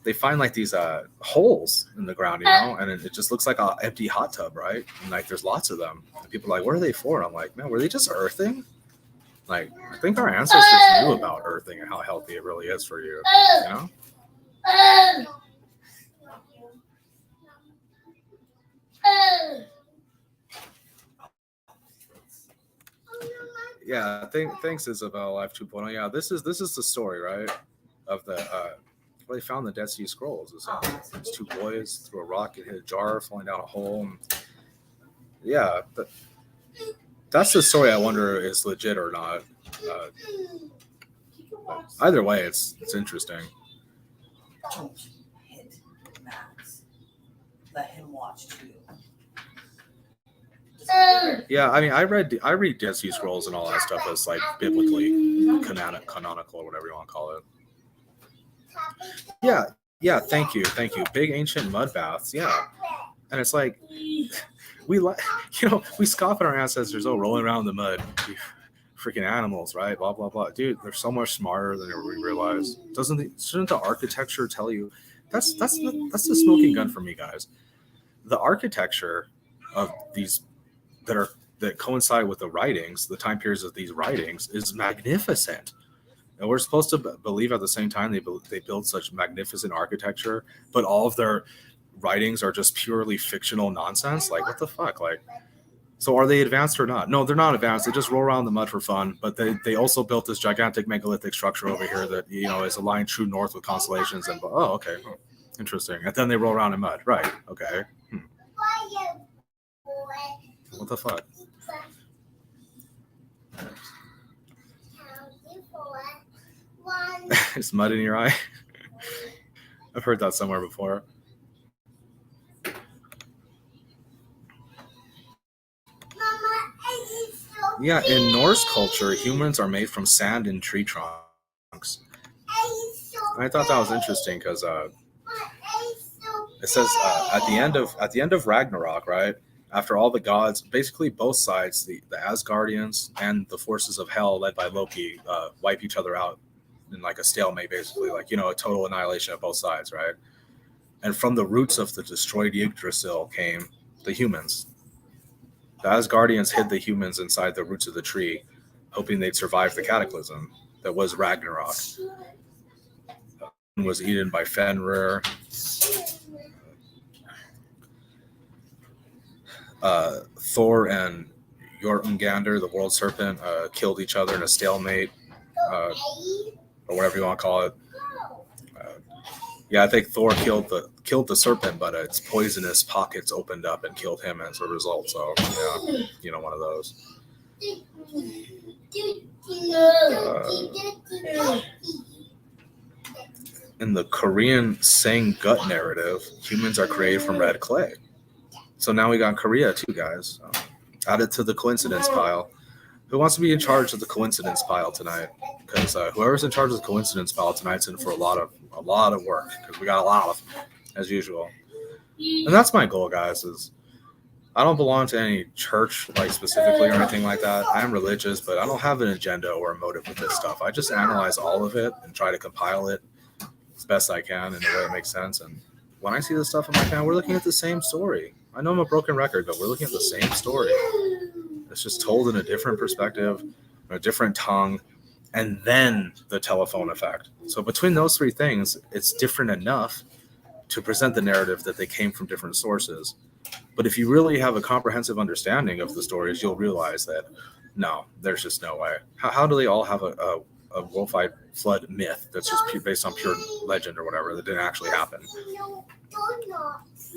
They find these holes in the ground, and it just looks like an empty hot tub, right? And there's lots of them. And people are like, what are they for? And I'm like, man, were they just earthing? I think our ancestors knew about earthing and how healthy it really is for you, Yeah, thanks, Isabel. Life 2.0. Yeah, this is the story, right? Of the where they found the Dead Sea Scrolls. These two boys threw a rock and hit a jar, falling down a hole. And yeah, that's the story. I wonder is legit or not. Either way, it's interesting. Don't hit Max. Let him watch too. Yeah, I mean, I read Dead Sea Scrolls and all that stuff as biblically canonical or whatever you want to call it. Yeah, thank you. Big ancient mud baths, yeah, and it's we scoff at our ancestors, rolling around in the mud, freaking animals, right? Blah blah blah, dude. They're so much smarter than we realize. Shouldn't the architecture tell you? That's the smoking gun for me, guys. The architecture of these that coincide with the writings, the time periods of these writings, is magnificent. And we're supposed to believe at the same time they build such magnificent architecture, but all of their writings are just purely fictional nonsense. What the fuck? So are they advanced or not? No, they're not advanced. They just roll around in the mud for fun. But they also built this gigantic megalithic structure over here that is aligned true north with constellations. And interesting. And then they roll around in mud, right? Okay. What the fuck? Is mud in your eye? I've heard that somewhere before. Yeah, in Norse culture, humans are made from sand and tree trunks. I thought that was interesting because it says at the end of Ragnarok, right? After all the gods, basically both sides, the Asgardians and the forces of hell led by Loki, wipe each other out in like a stalemate, basically, like, you know, a total annihilation of both sides, right? And from the roots of the destroyed Yggdrasil came the humans. The Asgardians hid the humans inside the roots of the tree, hoping they'd survive the cataclysm that was Ragnarok. Was eaten by Fenrir. Thor and Jormungandr, the world serpent, killed each other in a stalemate, or whatever you want to call it. Yeah, I think Thor killed the serpent, but its poisonous pockets opened up and killed him as a result. So yeah, you know, one of those. In the Korean Sang gut narrative, humans are created from red clay. So now we got Korea too, guys. Add it to the coincidence pile. Who wants to be in charge of the coincidence pile tonight? Because whoever's in charge of the coincidence pile tonight's in for a lot of work, because we got a lot of them, as usual. And that's my goal, guys. Is I don't belong to any church, like, specifically or anything like that. I am religious, but I don't have an agenda or a motive with this stuff. I just analyze all of it and try to compile it as best I can in a way that makes sense. And when I see this stuff, I'm like, man, we're looking at the same story. I know I'm a broken record, but we're looking at the same story. It's just told in a different perspective, a different tongue, and then the telephone effect. So between those three things, it's different enough to present the narrative that they came from different sources. But if you really have a comprehensive understanding of the stories, you'll realize that, no, there's just no way. How do they all have a worldwide flood myth that's just based on pure legend or whatever that didn't actually happen?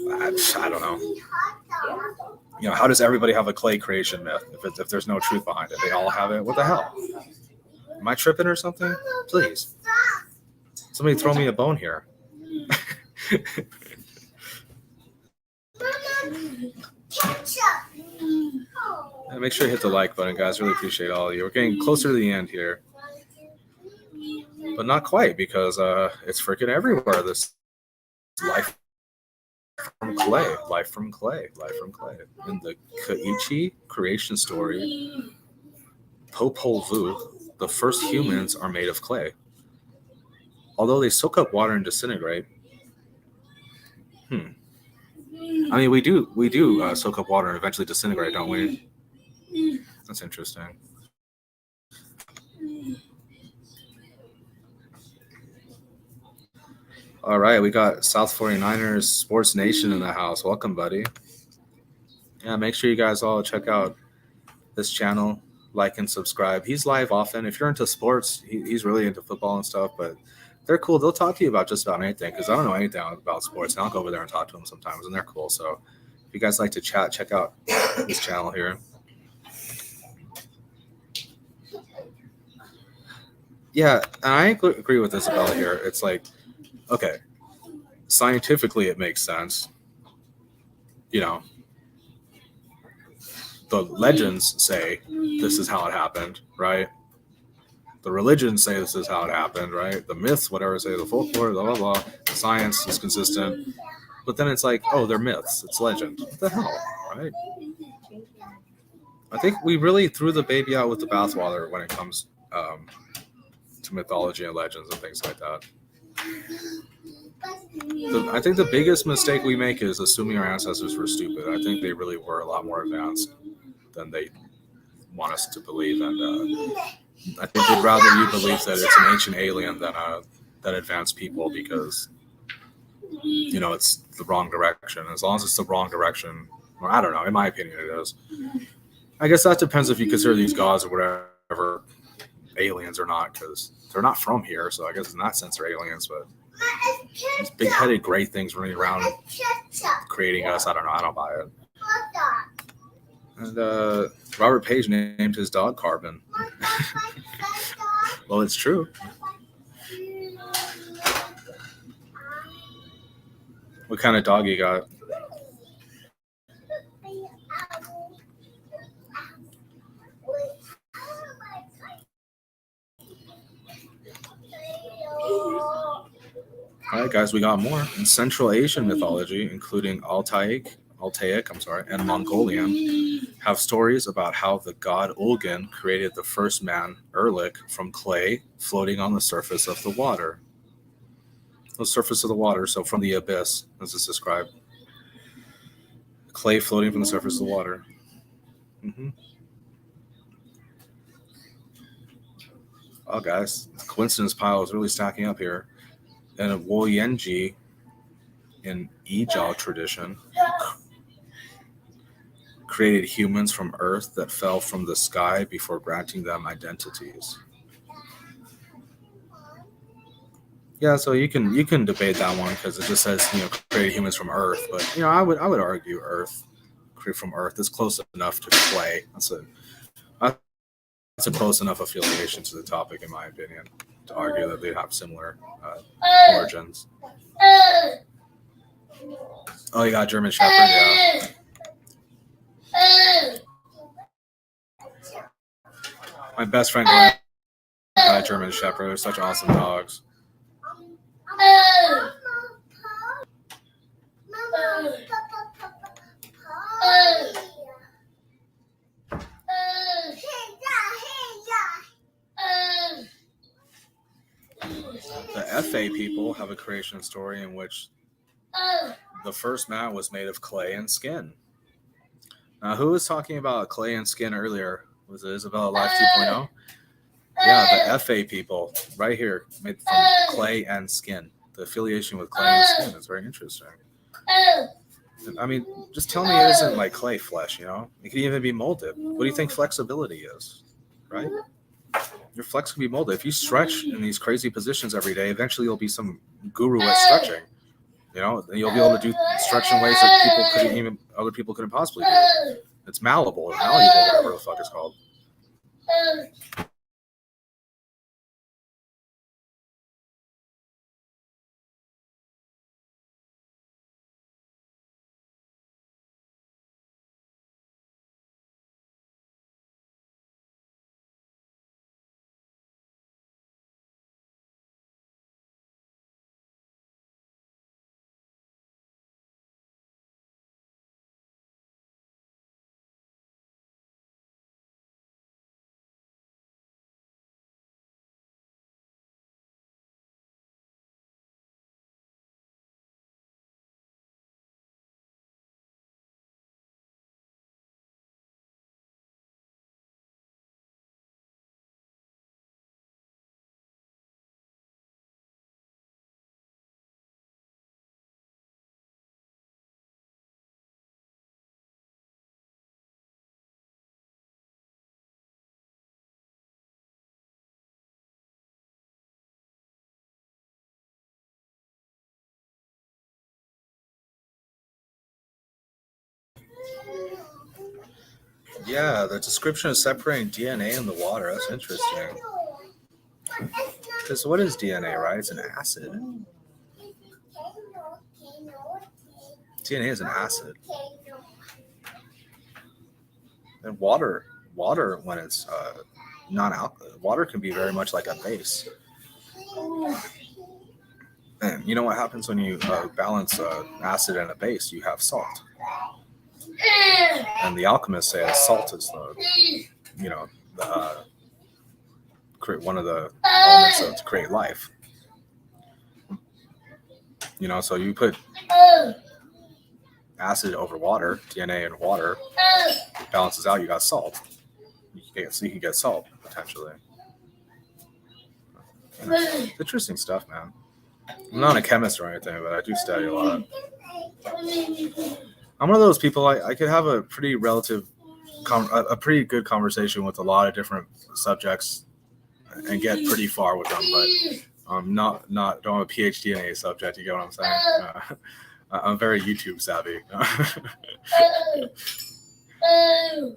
I don't know. You know, how does everybody have a clay creation myth if there's no truth behind it? They all have it. What the hell? Am I tripping or something? Please. Somebody throw me a bone here. Yeah, make sure you hit the like button, guys. Really appreciate all of you. We're getting closer to the end here. But not quite, because it's freaking everywhere. This life from clay, life from clay, life from clay. In the Keiichi creation story, Popol Vuh, the first humans are made of clay. Although they soak up water and disintegrate. I mean, we do soak up water and eventually disintegrate, don't we? That's interesting. All right, we got South 49ers Sports Nation in the house. Welcome, buddy. Yeah, make sure you guys all check out this channel, like and subscribe. He's live often. If you're into sports, he's really into football and stuff, but they're cool. They'll talk to you about just about anything, because I don't know anything about sports, and I'll go over there and talk to them sometimes, and they're cool. So if you guys like to chat, check out this channel here. Yeah, and I agree with Isabella here. It's like, okay, scientifically it makes sense. You know, the legends say this is how it happened, right? The religions say this is how it happened, right? The myths, whatever, say the folklore, blah, blah, blah. The science is consistent. But then it's like, oh, they're myths. It's legend. What the hell, right? I think we really threw the baby out with the bathwater when it comes to mythology and legends and things like that. I think the biggest mistake we make is assuming our ancestors were stupid. I think they really were a lot more advanced than they want us to believe. And I think they'd rather you believe that it's an ancient alien than advanced people, because, you know, it's the wrong direction. As long as it's the wrong direction, or I don't know, in my opinion it is. I guess that depends if you consider these gods or whatever aliens or not, because they're not from here, so I guess in that sense they're aliens, but these big-headed gray things running around creating us, I don't know, I don't buy it. And Robert Page named his dog Carbon. Well, it's true. What kind of dog you got? All right, guys, we got more. In Central Asian mythology, including Altaic, and Mongolian, have stories about how the god Ulgan created the first man, Erlik, from clay floating on the surface of the water. The surface of the water, so from the abyss, as it's described. Clay floating from the surface of the water. Mm-hmm. Oh, guys, the coincidence pile is really stacking up here. And a Woyenji in Ijiao tradition created humans from earth that fell from the sky before granting them identities. Yeah, so you can debate that one because it just says created humans from earth, but I would argue earth, created from earth is close enough to clay. That's a close enough affiliation to the topic, in my opinion, to argue that they have similar origins. Oh, you got German Shepherd, yeah. My best friend got a German Shepherd. They're such awesome dogs. The FA people have a creation story in which the first man was made of clay and skin. Now, who was talking about clay and skin earlier? Was it Isabella Life 2.0? Yeah, the FA people, right here, made from clay and skin. The affiliation with clay and skin is very interesting. I mean, just tell me it isn't like clay flesh, It can even be molded. What do you think flexibility is, right? Your flex can be molded. If you stretch in these crazy positions every day, eventually you'll be some guru at stretching. You'll be able to do stretch in ways that other people couldn't possibly do. It's malleable or malleable, whatever the fuck it's called. Yeah, the description of separating DNA in the water, that's interesting. Because what is DNA, right? It's an acid. DNA is an acid. And water when it's non-alcoholic, water can be very much like a base. And you know what happens when you balance acid and a base? You have salt. And the alchemists say that salt is one of the elements to create life. So you put acid over water, DNA and water, balances out, you got salt. You can get salt, potentially. Interesting stuff, man. I'm not a chemist or anything, but I do study a lot. I'm one of those people, I could have a pretty pretty good conversation with a lot of different subjects and get pretty far with them, but I'm don't have a PhD in any subject, you get what I'm saying? I'm very YouTube savvy.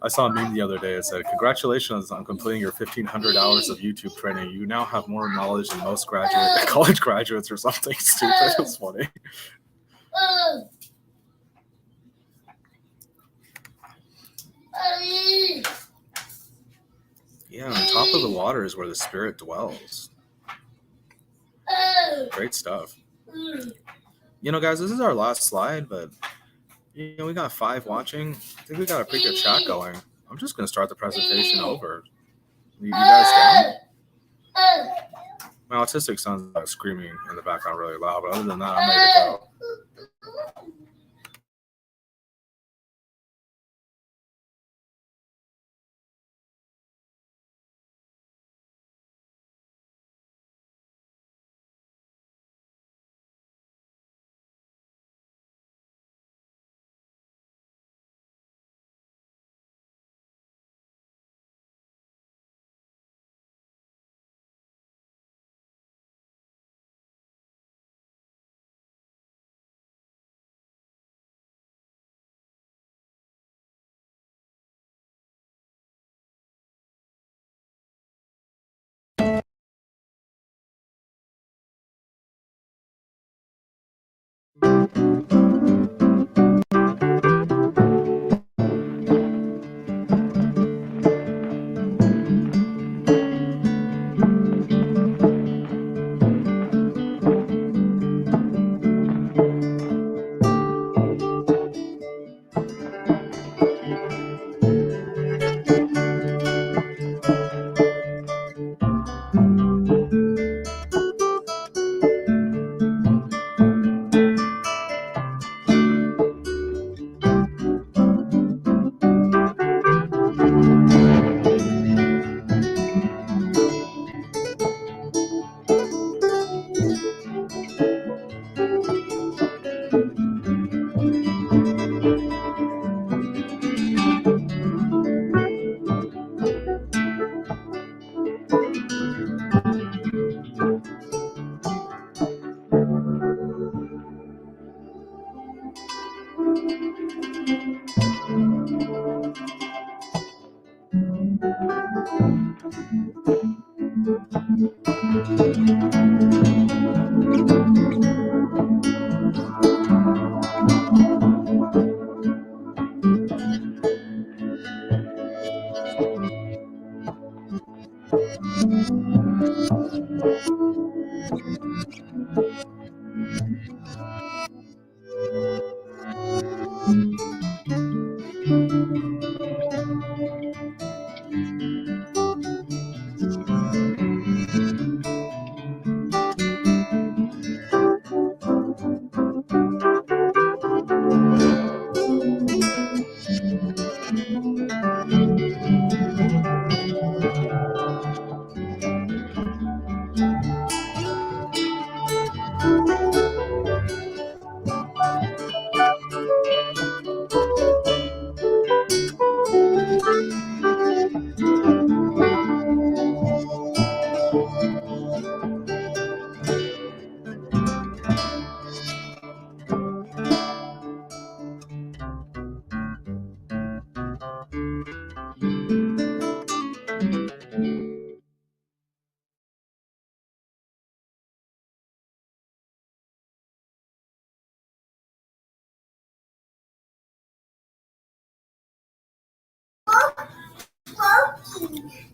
I saw a meme the other day. It said, "Congratulations on completing your 1,500 hours of YouTube training. You now have more knowledge than most college graduates," or something stupid. It was funny. Yeah, on top of the water is where the spirit dwells. Great stuff. You know, guys, this is our last slide, but you know, we got 5 watching. I think we got a pretty good chat going. I'm just going to start the presentation over. You guys down? My autistic son's screaming in the background really loud, but other than that, I'm ready to go.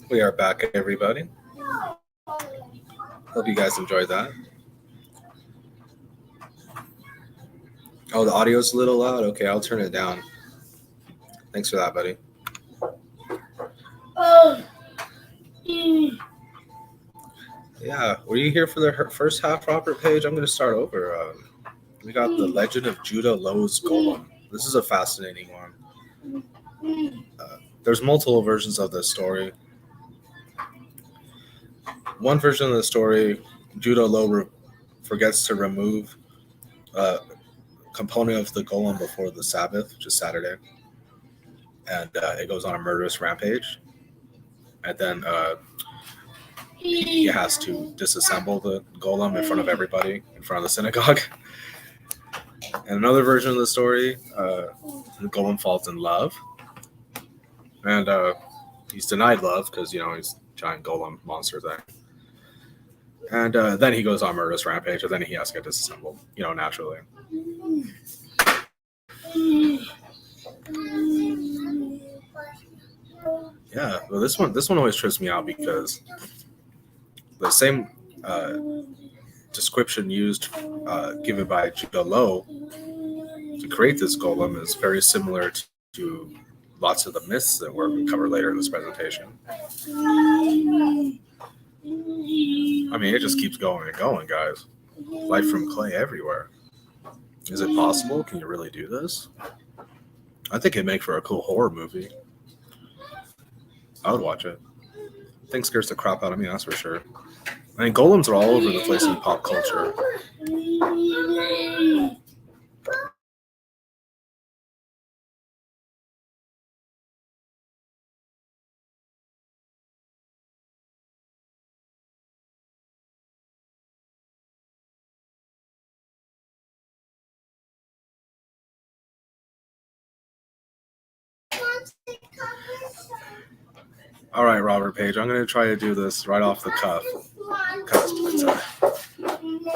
We are back, everybody. Hope you guys enjoyed that. Oh, the audio's a little loud? Okay, I'll turn it down. Thanks for that, buddy. Yeah, were you here for the first half, Robert Page? I'm going to start over. We got the Legend of Judah Lowe's Golem. This is a fascinating one. There's multiple versions of this story. One version of the story, Judah Lowe forgets to remove a component of the golem before the Sabbath, which is Saturday. And it goes on a murderous rampage. And then he has to disassemble the golem in front of everybody, in front of the synagogue. And another version of the story, the golem falls in love. and he's denied love because he's a giant golem monster thing. And then he goes on a murderous rampage, and then he has to get disassembled, naturally. Yeah, well, this one always trips me out because the same description used given by Judah Lowe to create this golem is very similar to lots of the myths that we're going to cover later in this presentation. I mean, it just keeps going and going, guys. Life from clay everywhere. Is it possible? Can you really do this? I think it'd make for a cool horror movie. I would watch it. Thing scares the crap out of me, that's for sure. I mean, golems are all over the place in pop culture. All right, Robert Page, I'm going to try to do this right off the cuff.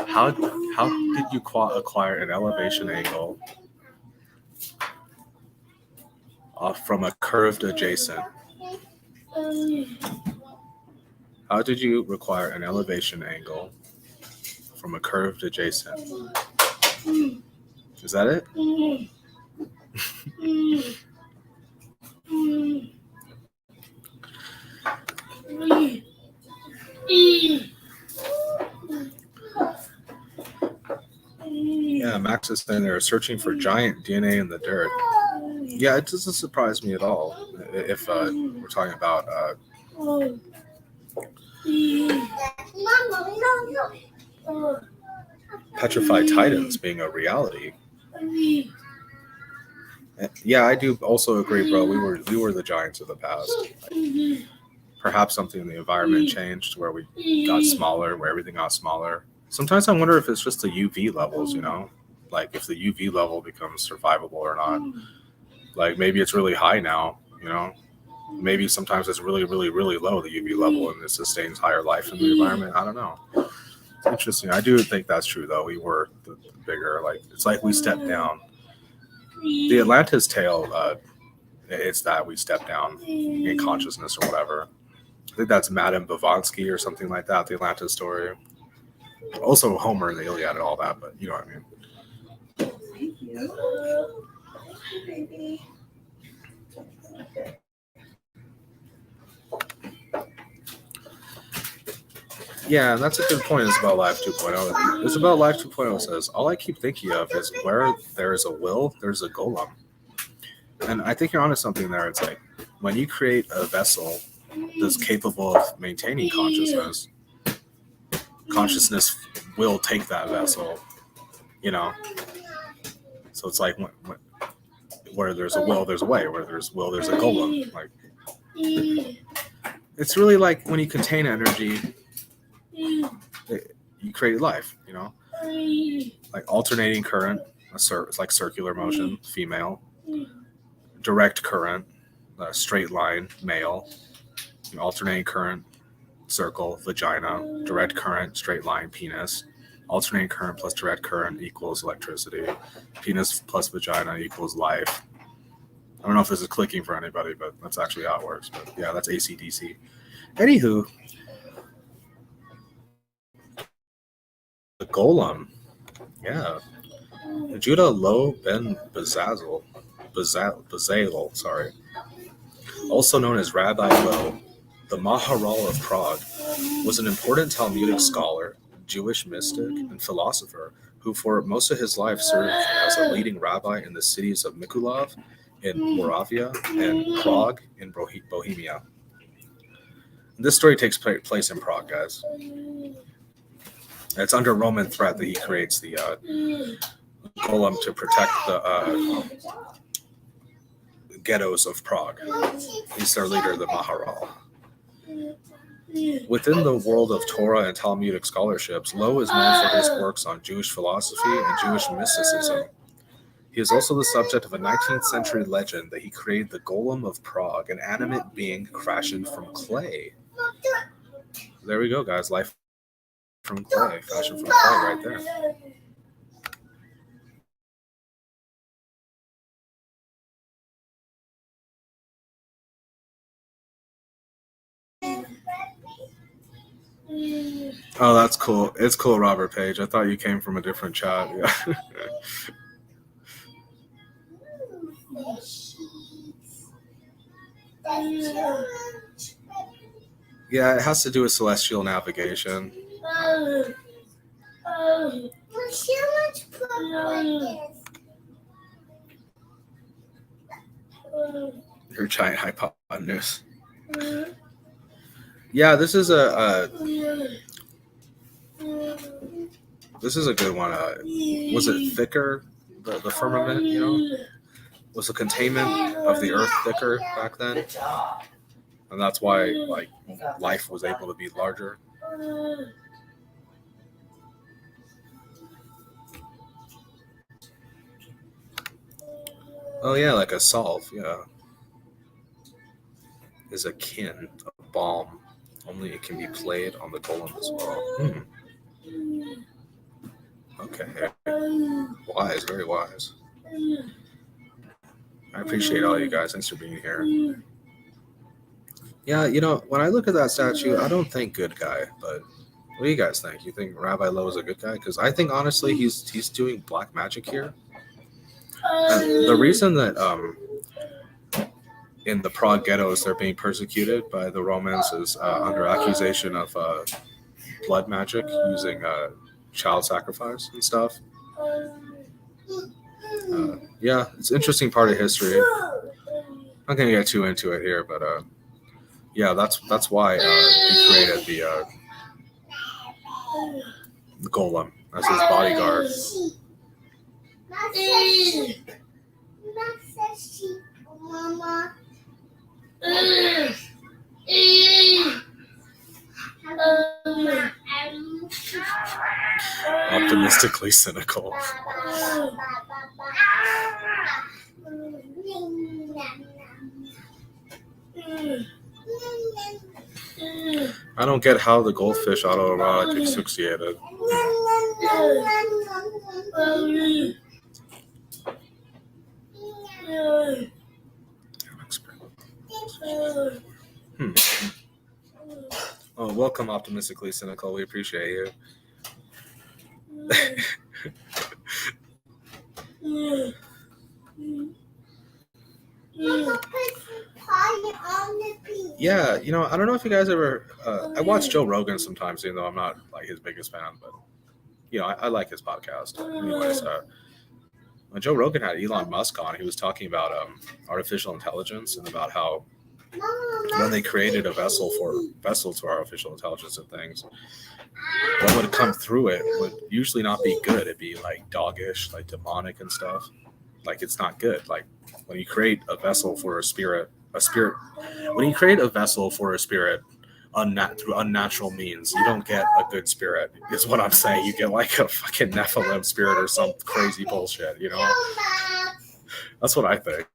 How did you acquire an elevation angle from a curved adjacent? How did you require an elevation angle from a curved adjacent? Is that it? Yeah, Max is saying they're searching for giant DNA in the dirt. Yeah, it doesn't surprise me at all if we're talking about petrified titans being a reality. Yeah, I do also agree, bro. We were the giants of the past. Perhaps something in the environment changed where we got smaller, where everything got smaller. Sometimes I wonder if it's just the UV levels, like if the UV level becomes survivable or not. Like maybe it's really high now, Maybe sometimes it's really, really, really low, the UV level, and it sustains higher life in the environment. I don't know. It's interesting. I do think that's true, though. We were the bigger, it's like we stepped down. The Atlantis tale, it's that we stepped down in consciousness or whatever. I think that's Madame Blavatsky or something like that, the Atlantis story. Also Homer and the Iliad and all that, but you know what I mean. Thank you. Baby. Yeah, and that's a good point. It's about Life 2.0. It's about Life 2.0 says, all I keep thinking of is where there is a will, there's a golem. And I think you're onto something there. It's like when you create a vessel that's capable of maintaining consciousness, consciousness will take that vessel, So it's like where there's a will, there's a way. Where there's will, there's a golem. Like it's really like when you contain energy, you create life, like alternating current, it's like circular motion, female, direct current, straight line, male, alternating current, circle, vagina, direct current, straight line, penis, alternating current plus direct current equals electricity, penis plus vagina equals life. I don't know if this is clicking for anybody, but that's actually how it works. But yeah, that's AC/DC. Anywho, the golem, yeah, Judah Lowe ben Bezalel, also known as Rabbi Lowe, the Maharal of Prague, was an important Talmudic scholar, Jewish mystic, and philosopher who for most of his life served as a leading rabbi in the cities of Mykolaiv in Moravia and Prague in Bohemia. This story takes place in Prague, guys. It's under Roman threat that he creates the golem to protect the ghettos of Prague. He's their leader, the Maharal. Within the world of Torah and Talmudic scholarships, Lowe is known for his works on Jewish philosophy and Jewish mysticism. He is also the subject of a 19th century legend that he created the golem of Prague, an animate being fashioned from clay. There we go, guys. Life from clay, fashioned from clay right there. Oh, that's cool. It's cool, Robert Page. I thought you came from a different chat. Yeah. Yeah, it has to do with celestial navigation. Your giant hypotenuse. Yeah, this is a good one. Was it thicker? The firmament, you know, was the containment of the earth thicker back then, Good job. and that's why like life was able to be larger. Oh yeah, like a salve, yeah, is akin a balm. Only it can be played on the golem as well. Okay, wise, very wise. I appreciate all you guys. Thanks for being here. Yeah, you know, when I look at that statue, I don't think good guy, but what do you guys think? You think Rabbi Lowe is a good guy? Because I think honestly, he's doing black magic here. And the reason that in the Prague ghettos they're being persecuted by the Romans is under accusation of blood magic using child sacrifice and stuff. Yeah, it's an interesting part of history. I'm not gonna get too into it here, but yeah, that's why he created the golem as his bodyguard. Mama. Optimistically cynical. I don't get how the goldfish autoerotic asphyxiated. Oh, welcome, optimistically cynical. We appreciate you. Yeah, you know, I don't know if you guys ever. I watch Joe Rogan sometimes, even though I'm not like his biggest fan, but you know, I like his podcast. Anyways, when Joe Rogan had Elon Musk on, he was talking about artificial intelligence and about how when they created a vessel to artificial intelligence and things, what would come through it would usually not be good. It'd be like doggish, like demonic and stuff. Like it's not good. Like when you create a vessel for a spirit, when you create a vessel for a spirit through unnatural means, you don't get a good spirit, is what I'm saying. You get like a fucking Nephilim spirit or some crazy bullshit, you know? That's what I think.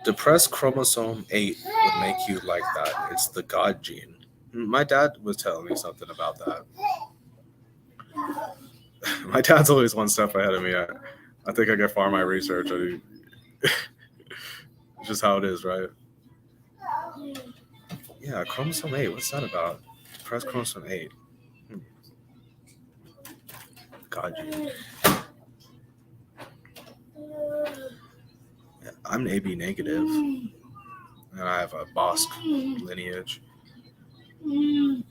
Depressed chromosome 8 would make you like that. It's the God gene. My dad was telling me something about that. My dad's always one step ahead of me. I think I get far in my research. It's just how it is, right? Yeah, chromosome 8. What's that about? Depressed chromosome 8. God gene. I'm an AB negative, and I have a Bosk lineage. I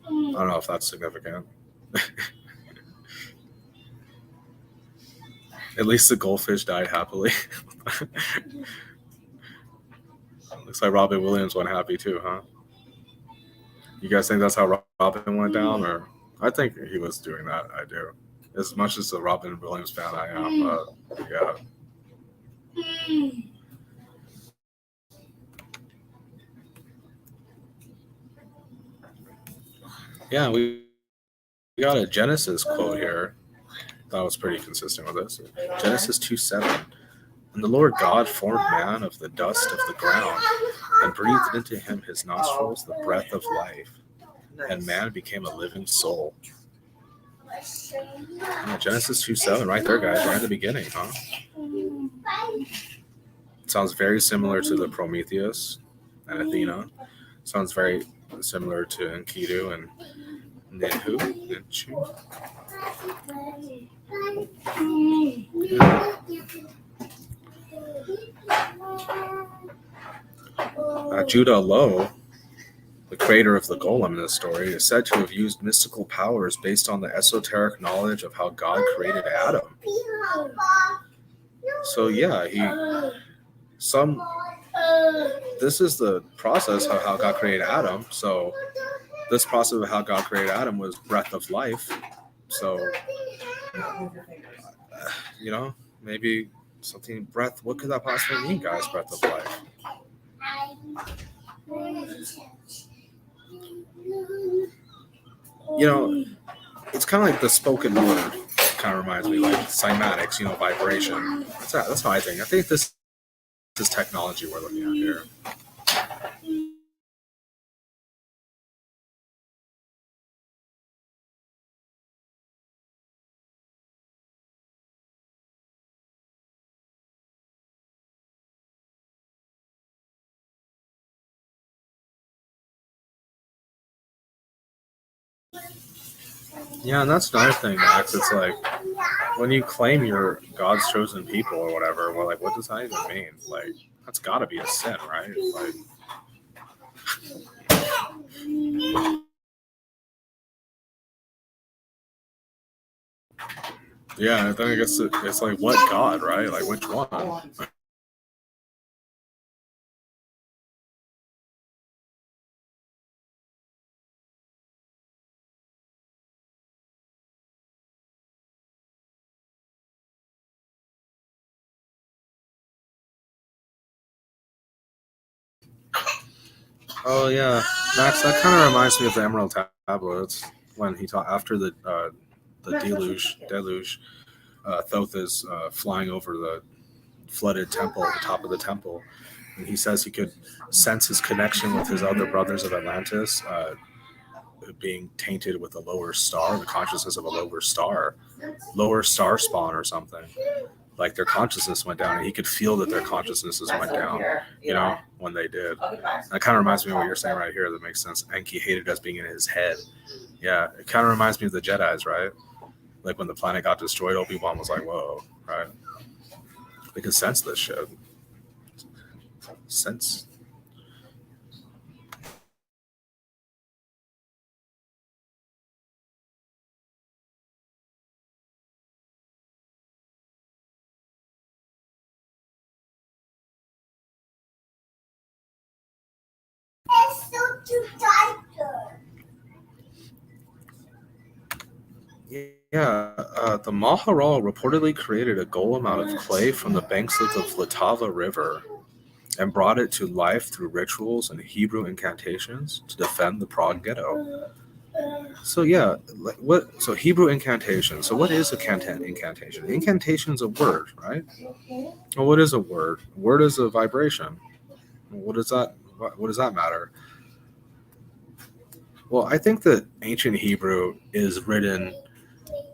don't know if that's significant. At least the goldfish died happily. Looks like Robin Williams went happy too, huh? You guys think that's how Robin went down? Or I think he was doing that. I do. As much as the Robin Williams fan I am, yeah. Yeah, we got a Genesis quote here. That was pretty consistent with this. Genesis 2:7. And the Lord God formed man of the dust of the ground and breathed into him his nostrils the breath of life. And man became a living soul. Yeah, Genesis 2:7, right there, guys, right at the beginning, huh? Sounds very similar to the Prometheus and Athena. Sounds very similar to Enkidu and Ninhu. Judah Lowe, the creator of the golem in this story, is said to have used mystical powers based on the esoteric knowledge of how God created Adam. So yeah, this is the process of how God created Adam. So this process of how God created Adam was breath of life. So maybe something breath. What could that possibly mean, guys? Breath of life. It's kind of like the spoken word. Kind of reminds me like cymatics, vibration. That's how I think. I think this is technology we're looking at here. Yeah, and that's another thing, Max. It's like when you claim you're God's chosen people or whatever, well, like, what does that even mean? Like, that's got to be a sin, right? Like, yeah, I think it's like what God, right? Like, which one? Oh yeah, Max. That kind of reminds me of the Emerald Tablets when he taught after the deluge. Thoth is flying over the flooded temple, the top of the temple, and he says he could sense his connection with his other brothers of Atlantis being tainted with a lower star, the consciousness of a lower star spawn or something. Like their consciousness went down, and he could feel that their consciousnesses went down, when they did. That kind of reminds me of what you're saying right here. That makes sense. Enki hated us being in his head. Yeah, it kind of reminds me of the Jedis, right? Like when the planet got destroyed, Obi-Wan was like, whoa, right? They can sense this shit. Sense. Yeah, the Maharal reportedly created a golem out of clay from the banks of the Vltava River and brought it to life through rituals and Hebrew incantations to defend the Prague ghetto. So yeah, So Hebrew incantation. So what is a incantation? Incantation is a word, right? Well, what is a word? A word is a vibration. What does that matter? Well, I think that ancient Hebrew is written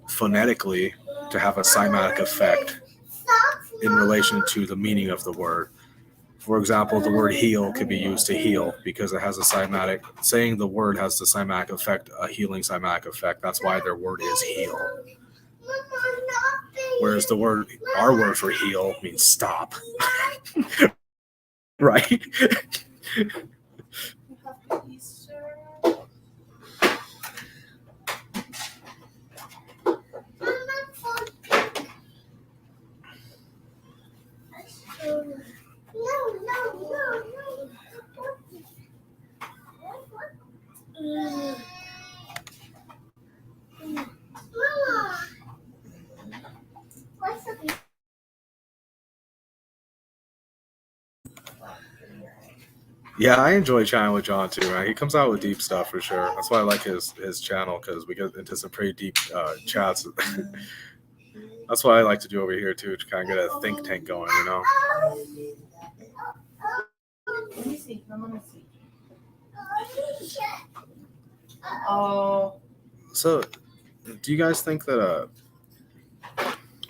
phonetically to have a cymatic effect in relation to the meaning of the word. For example, the word heal could be used to heal because it has a cymatic. Saying the word has the cymatic effect, a healing cymatic effect. That's why their word is heal. Whereas our word for heal means stop. Right? Yeah, I enjoy chatting with John too, man. He comes out with deep stuff for sure. That's why I like his channel, because we get into some pretty deep chats. That's what I like to do over here too, to kind of get a think tank going, you know. Let me see. Let me see. Oh. So, do you guys think that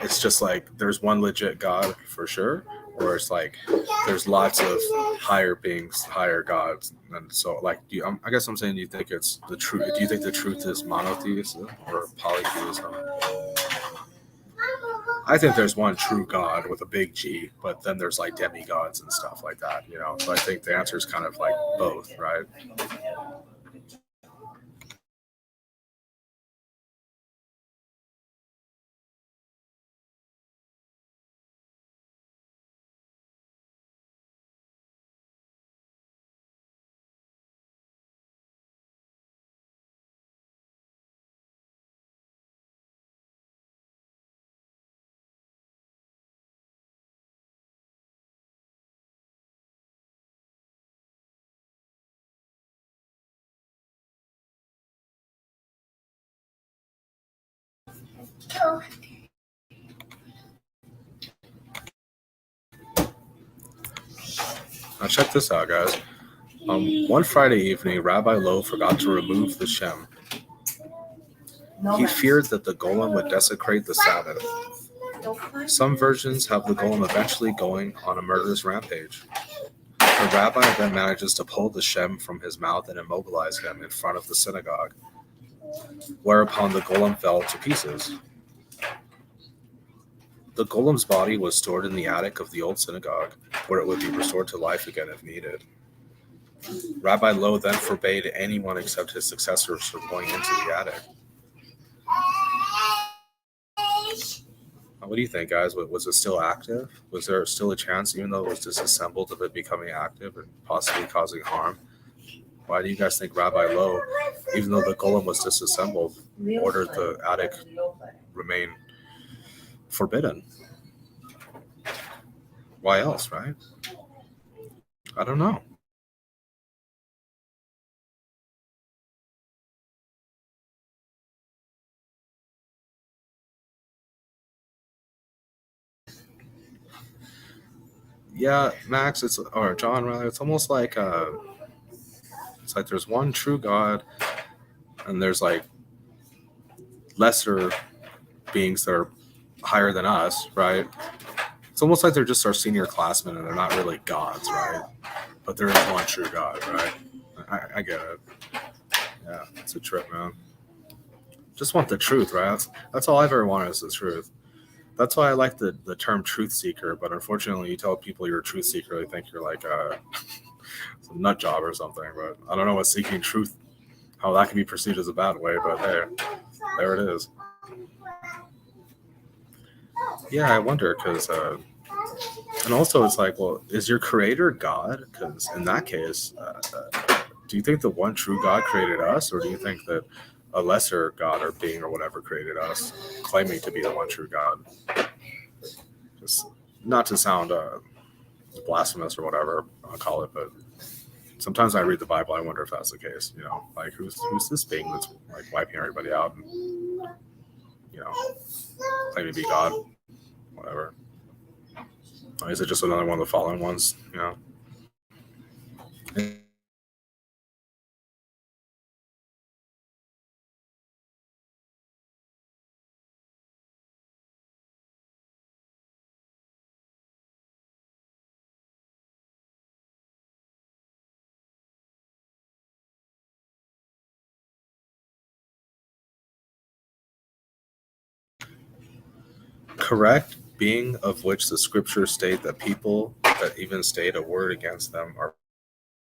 it's just like there's one legit God for sure, or it's like there's lots of higher beings, higher gods, and so like, I guess I'm saying, do you think it's the truth? Do you think the truth is monotheism or polytheism? I think there's one true God with a big G, but then there's like demigods and stuff like that, you know. So I think the answer is kind of like both, right? Now check this out, guys. One Friday evening, Rabbi Lowe forgot to remove the Shem. He feared that the golem would desecrate the Sabbath. Some versions have the golem eventually going on a murderous rampage. The rabbi then manages to pull the Shem from his mouth and immobilize him in front of the synagogue, whereupon the golem fell to pieces. The golem's body was stored in the attic of the old synagogue, where it would be restored to life again if needed. Rabbi Lowe then forbade anyone except his successors from going into the attic. What do you think, guys? Was it still active? Was there still a chance, even though it was disassembled, of it becoming active and possibly causing harm? Why do you guys think Rabbi Lowe, even though the golem was disassembled, ordered the attic remain forbidden? Why else, right? I don't know. Yeah, Max, or John rather, it's almost like it's like there's one true God, and there's like lesser beings that are higher than us, right? It's almost like they're just our senior classmen, and they're not really gods, right? But there is one true God, right? I get it. Yeah, it's a trip, man. Just want the truth, right? That's all I've ever wanted is the truth. That's why I like the term truth seeker, but unfortunately, you tell people you're a truth seeker, they think you're like some nut job or something. But I don't know what seeking truth, how that can be perceived as a bad way, but hey, there it is. Yeah, I wonder, because, and also it's like, well, is your creator God? Because in that case, do you think the one true God created us, or do you think that a lesser God or being or whatever created us, claiming to be the one true God? Just not to sound blasphemous or whatever I'll call it, but sometimes I read the Bible, I wonder if that's the case. You know, like who's this being that's like wiping everybody out and, you know, claiming to be God, whatever. Or is it just another one of the fallen ones? You know. Correct being of which the scriptures state that people that even state a word against them are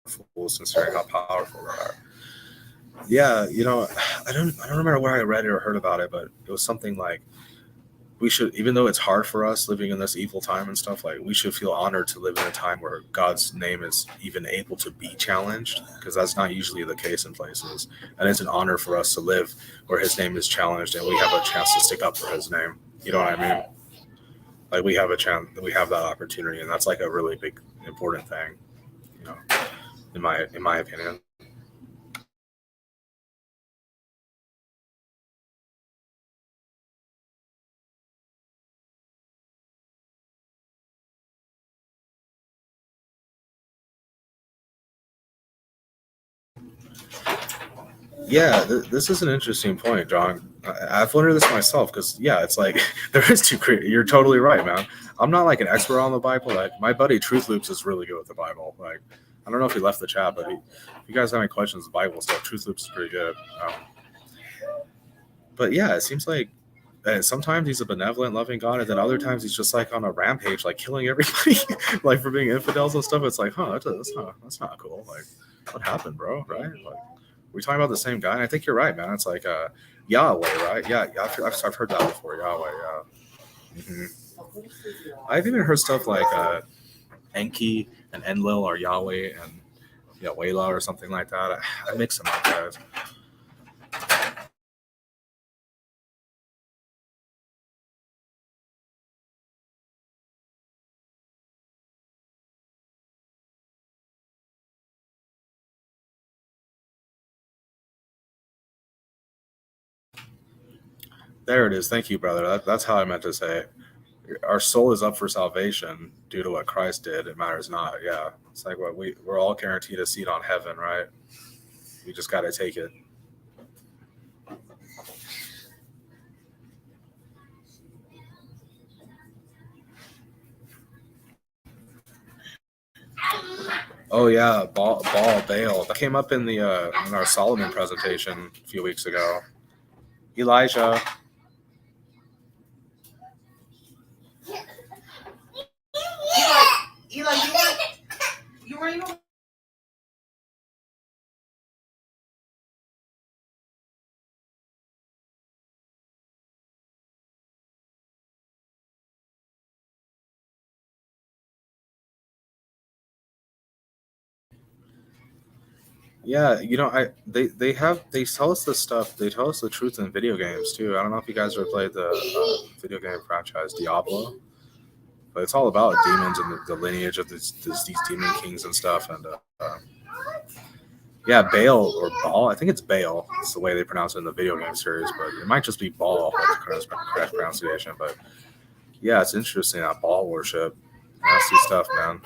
fools, considering how powerful they are. Yeah, you know, I don't remember where I read it or heard about it, but it was something like we should, even though it's hard for us living in this evil time and stuff, like we should feel honored to live in a time where God's name is even able to be challenged, because that's not usually the case in places. And it's an honor for us to live where his name is challenged and we have a chance to stick up for his name. You know what I mean? Like we have a chance, we have that opportunity, and that's like a really big, important thing, you know. in my opinion. Yeah, this is an interesting point, John. I've wondered this myself because, yeah, it's like there is two. You're totally right, man. I'm not like an expert on the Bible. Like my buddy Truth Loops is really good with the Bible. Like I don't know if he left the chat, but if you guys have any questions of Bible stuff, Truth Loops is pretty good. But yeah, it seems like sometimes he's a benevolent, loving God, and then other times he's just like on a rampage, like killing everybody, like for being infidels and stuff. It's like, huh, that's not cool. Like, what happened, bro? Right? Like, we're talking about the same guy. And I think you're right, man. It's like Yahweh, right? Yeah, I've heard that before. Yahweh, yeah. I've even heard stuff like Enki and Enlil are Yahweh and Yahweh or something like that. I mix them up, guys. There it is. Thank you, brother. That's how I meant to say it. Our soul is up for salvation due to what Christ did. It matters not. Yeah, it's like what we're all guaranteed a seat on heaven, right? We just got to take it. Oh yeah, Baal, Baal. That came up in our Solomon presentation a few weeks ago. Elijah. Eli, you weren't even. Yeah, they tell us this stuff. They tell us the truth in video games too. I don't know if you guys ever played the video game franchise Diablo, but it's all about demons and the lineage of these demon kings and stuff. And yeah, Baal or Baal. I think it's Baal. It's the way they pronounce it in the video game series, but it might just be Baal. That's the correct pronunciation. But yeah, it's interesting that Baal worship. Nasty stuff, man.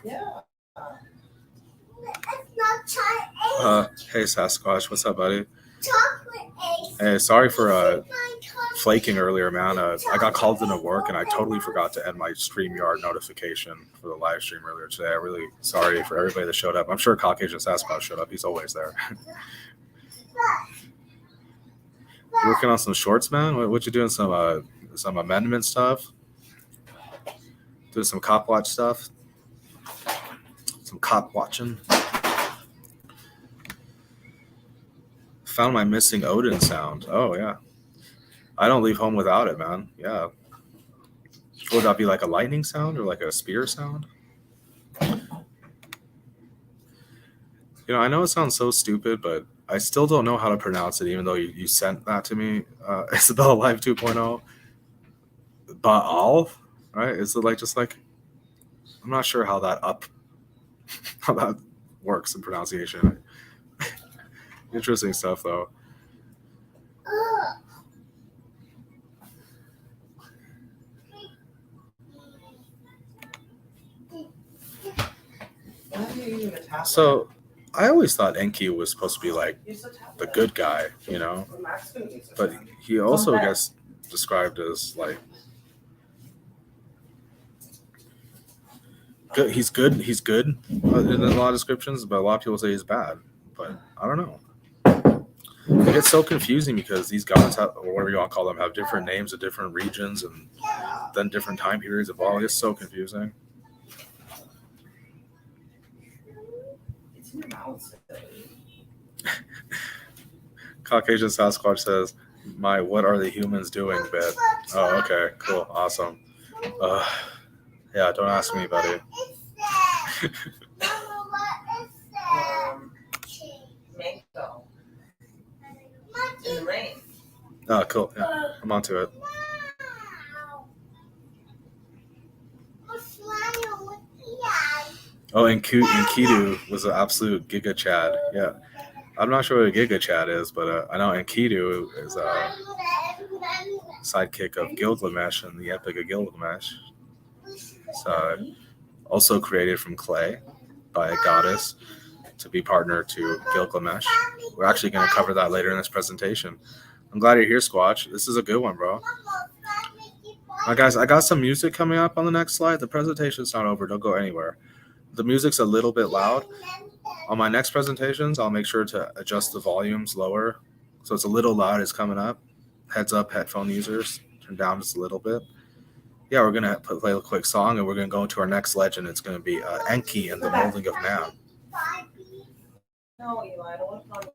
Yeah. Hey Sasquatch, what's up, buddy? Hey, sorry for flaking earlier, man. I got called into work and I totally forgot to end my StreamYard notification for the live stream earlier today. I'm really sorry for everybody that showed up. I'm sure Caucasian Sasquatch showed up. He's always there. You working on some shorts, man? What you doing? Some amendment stuff? Doing some cop watch stuff? Some cop watching? Found my missing Odin sound. Oh yeah. I don't leave home without it, man. Yeah. Would that be like a lightning sound or like a spear sound? I know it sounds so stupid, but I still don't know how to pronounce it, even though you sent that to me. Isabella Live 2.0. Baal, right? Is it just like I'm not sure how that works in pronunciation. Interesting stuff though. So I always thought Enki was supposed to be like the good guy, but he also gets described as like good. He's good in a lot of descriptions, but a lot of people say he's bad. But I don't know. It gets so confusing because these gods have, or whatever you want to call them, have different names of different regions and then different time periods of all. It's so confusing. It's in your mouth. Caucasian Sasquatch says, what are the humans doing bit? Oh, okay, cool, awesome. Yeah, don't ask me, buddy. Mango. In the rain. Oh, cool. Yeah, I'm onto it. Oh, and Enkidu was an absolute Giga Chad. Yeah. I'm not sure what a Giga Chad is, but I know Enkidu is a sidekick of Gilgamesh in the Epic of Gilgamesh. So also created from clay by a goddess to be partner to Gilgamesh. We're actually going to cover that later in this presentation. I'm glad you're here, Squatch. This is a good one, bro. Guys, I got some music coming up on the next slide. The presentation's not over. Don't go anywhere. The music's a little bit loud. On my next presentations, I'll make sure to adjust the volumes lower. So it's a little loud. It's coming up. Heads up, headphone users. Turn down just a little bit. Yeah, we're going to play a quick song, and we're going to go into our next legend. It's going to be Enki and the Molding of Man. No, Eli, I don't want to talk.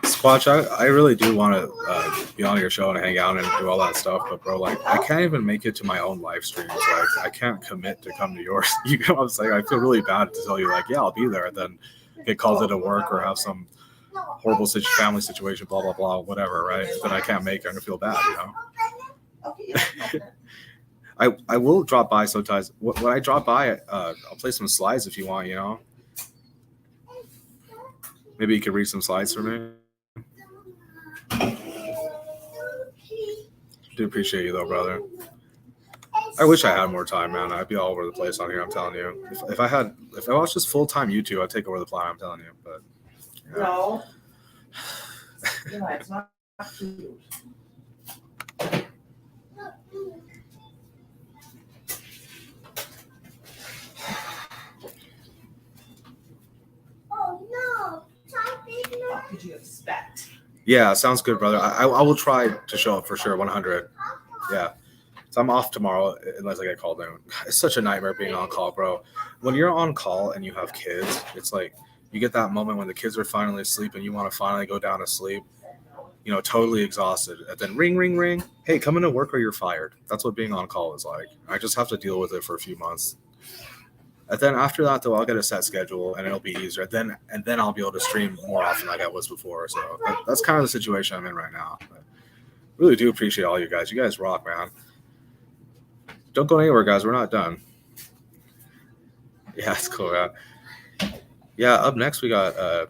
Squatch, I really do want to be on your show and hang out and do all that stuff, but bro, like I can't even make it to my own live streams. Like I can't commit to come to yours. You know what I'm saying? I feel really bad to tell you like, yeah, I'll be there, and then get called into work or have some horrible family situation, blah blah blah, whatever, right? Then I can't make it. I'm gonna feel bad, you know. I will drop by sometimes. When I drop by, I'll play some slides if you want, you know. Maybe you could read some slides for me. Do appreciate you though, brother. I wish I had more time, man. I'd be all over the place on here. I'm telling you. If I was just full time YouTube, I'd take over the planet. I'm telling you. But yeah. No. Yeah, it's not cute. Oh no! What could you expect? Yeah, sounds good, brother. I will try to show up for sure. 100. Yeah. So I'm off tomorrow unless I get called in. It's such a nightmare being on call, bro. When you're on call and you have kids, it's like you get that moment when the kids are finally asleep and you want to finally go down to sleep, you know, totally exhausted. And then ring, ring, ring. Hey, come into work or you're fired. That's what being on call is like. I just have to deal with it for a few months. And then after that, though, I'll get a set schedule and it'll be easier. And then I'll be able to stream more often like I was before. So that's kind of the situation I'm in right now. But Really do appreciate all you guys. You guys rock, man. Don't go anywhere, guys. We're not done. Yeah, it's cool, man. Yeah, up next we got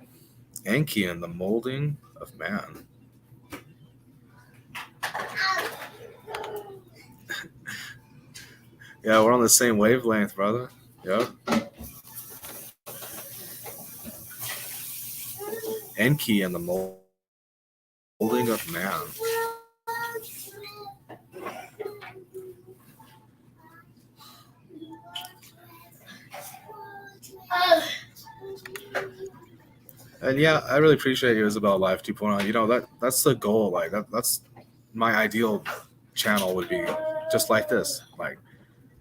Enki and the Molding of Man. Yeah, we're on the same wavelength, brother. Yep. Enki and the Molding of Man. And yeah, I really appreciate you, Isabel Live 2.0. You know, that's the goal. Like that's my ideal channel would be just like this. Like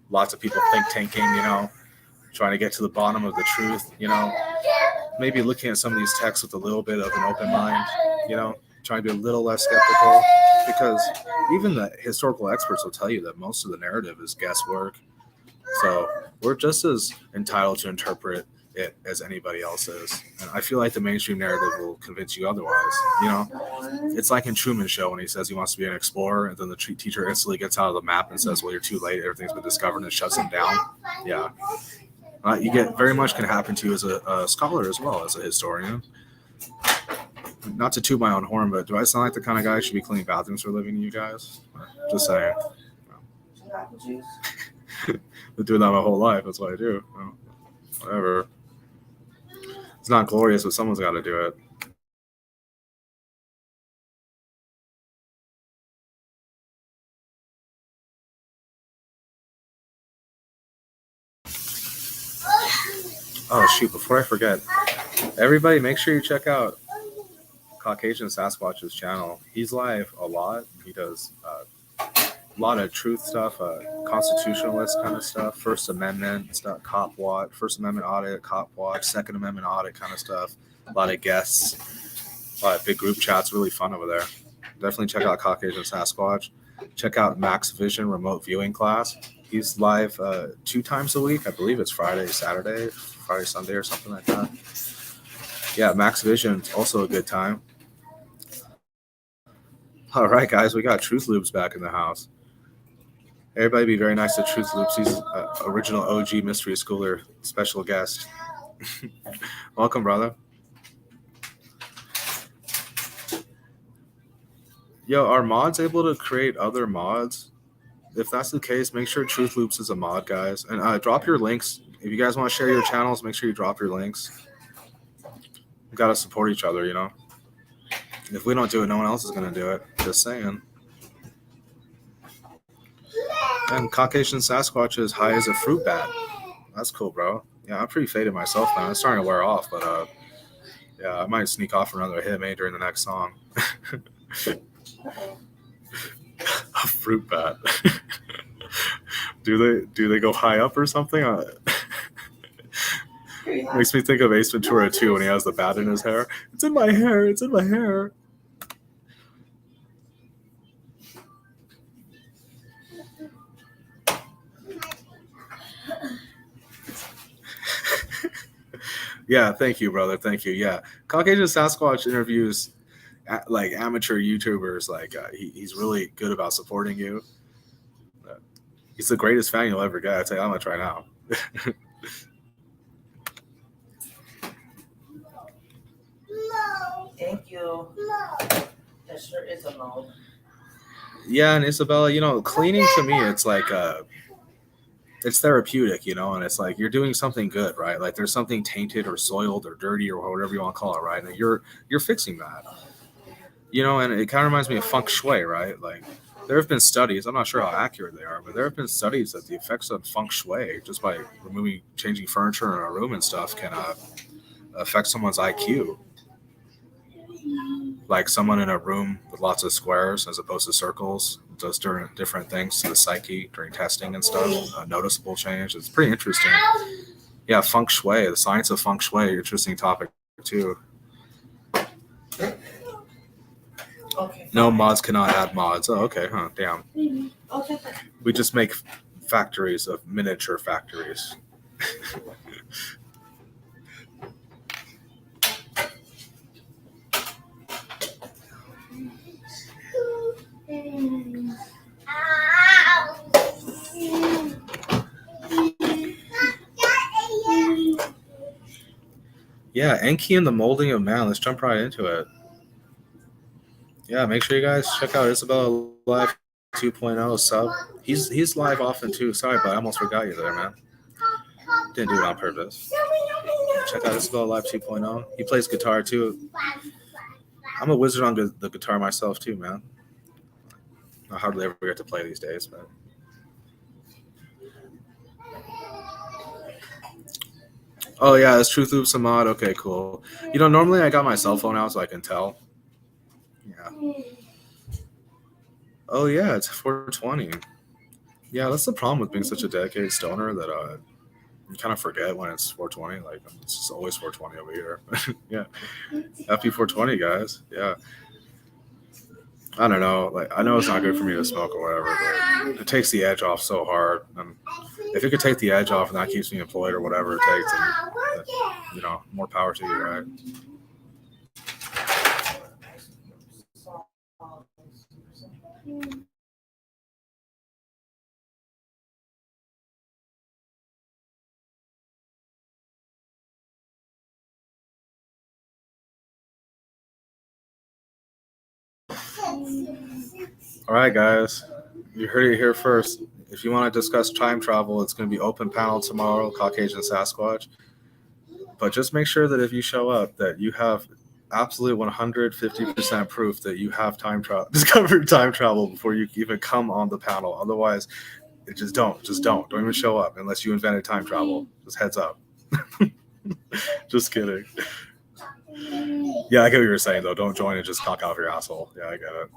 lots of people think tanking, you know, trying to get to the bottom of the truth, you know, maybe looking at some of these texts with a little bit of an open mind, you know, trying to be a little less skeptical, because even the historical experts will tell you that most of the narrative is guesswork. So we're just as entitled to interpret it as anybody else is. And I feel like the mainstream narrative will convince you otherwise. You know, it's like in Truman Show when he says he wants to be an explorer, and then the teacher instantly gets out of the map and says, well, you're too late, everything's been discovered, and shuts him down. Yeah. You get very much can happen to you as a scholar as well as a historian. Not to toot my own horn, but do I sound like the kind of guy who should be cleaning bathrooms for a living to you guys? Just saying. Apple juice. Been doing that my whole life. That's what I do. Well, whatever. It's not glorious, but someone's got to do it. Oh, shoot. Before I forget, everybody make sure you check out Caucasian Sasquatch's channel. He's live a lot. He does a lot of truth stuff, constitutionalist kind of stuff, First Amendment stuff, cop watch, First Amendment audit, cop watch, Second Amendment audit kind of stuff. A lot of guests, a lot of big group chats. Really fun over there. Definitely check out Caucasian Sasquatch. Check out Max Vision remote viewing class. He's live 2 times a week. I believe it's Friday, Saturday, Friday, Sunday, or something like that. Yeah, Max Vision, also a good time. All right, guys, we got Truth Loops back in the house. Everybody be very nice to Truth Loops. He's original OG Mystery Schooler special guest. Welcome, brother. Yo, are mods able to create other mods? If that's the case, make sure Truth Loops is a mod, guys. And drop your links. If you guys want to share your channels, make sure you drop your links. We got to support each other, you know? If we don't do it, no one else is going to do it. Just saying. And Caucasian Sasquatch is high as a fruit bat. That's cool, bro. Yeah, I'm pretty faded myself, man. It's starting to wear off, but yeah, I might sneak off for another hit maybe during the next song. A fruit bat. Do they go high up or something? Makes me think of Ace Ventura 2 when he has the bat in his hair. It's in my hair. It's in my hair. Yeah, thank you, brother. Thank you. Yeah, Caucasian Sasquatch interviews like amateur YouTubers. Like he's really good about supporting you. He's the greatest fan you'll ever get. I tell you how much right now. Thank you. That sure is a mode. Yeah, and Isabella, you know, cleaning to me, it's like it's therapeutic, you know, and it's like you're doing something good, right? Like there's something tainted or soiled or dirty or whatever you want to call it, right? And you're fixing that, you know. And it kind of reminds me of feng shui, right? Like there have been studies, I'm not sure how accurate they are, but there have been studies that the effects of feng shui just by changing furniture in a room and stuff can affect someone's IQ. Like someone in a room with lots of squares as opposed to circles does different things to the psyche during testing and stuff. A noticeable change. It's pretty interesting. Yeah, feng shui, the science of feng shui, interesting topic too. Okay. No, mods cannot add mods. Oh, okay. Huh, damn. Okay. We just make factories of miniature factories. Yeah, Enki and the Molding of Man. Let's jump right into it. Yeah, make sure you guys check out Isabella Live 2.0 sub. He's live often too. Sorry, but I almost forgot you there, man. Didn't do it on purpose. Check out Isabella Live 2.0. He plays guitar too. I'm a wizard on the guitar myself too, man. I hardly ever get to play these days, but. Oh yeah, it's Truth Loops a mod. Okay, cool. You know, normally I got my cell phone out so I can tell. Yeah. Oh yeah, it's 420. Yeah, that's the problem with being such a dedicated stoner that you kind of forget when it's 420. Like it's just always 420 over here. Yeah. Happy 420, guys. Yeah. I don't know. Like I know it's not good for me to smoke or whatever, but it takes the edge off so hard. And if it could take the edge off and that keeps me employed or whatever it takes, then, you know, more power to you, right? All right, guys. You heard it here first. If you want to discuss time travel, it's going to be open panel tomorrow, Caucasian Sasquatch. But just make sure that if you show up, that you have absolute 150% proof that you have discovered time travel before you even come on the panel. Otherwise, just don't even show up unless you invented time travel. Just heads up. Just kidding. Yeah, I get what you were saying though. Don't join and just cock out your asshole. Yeah, I get it.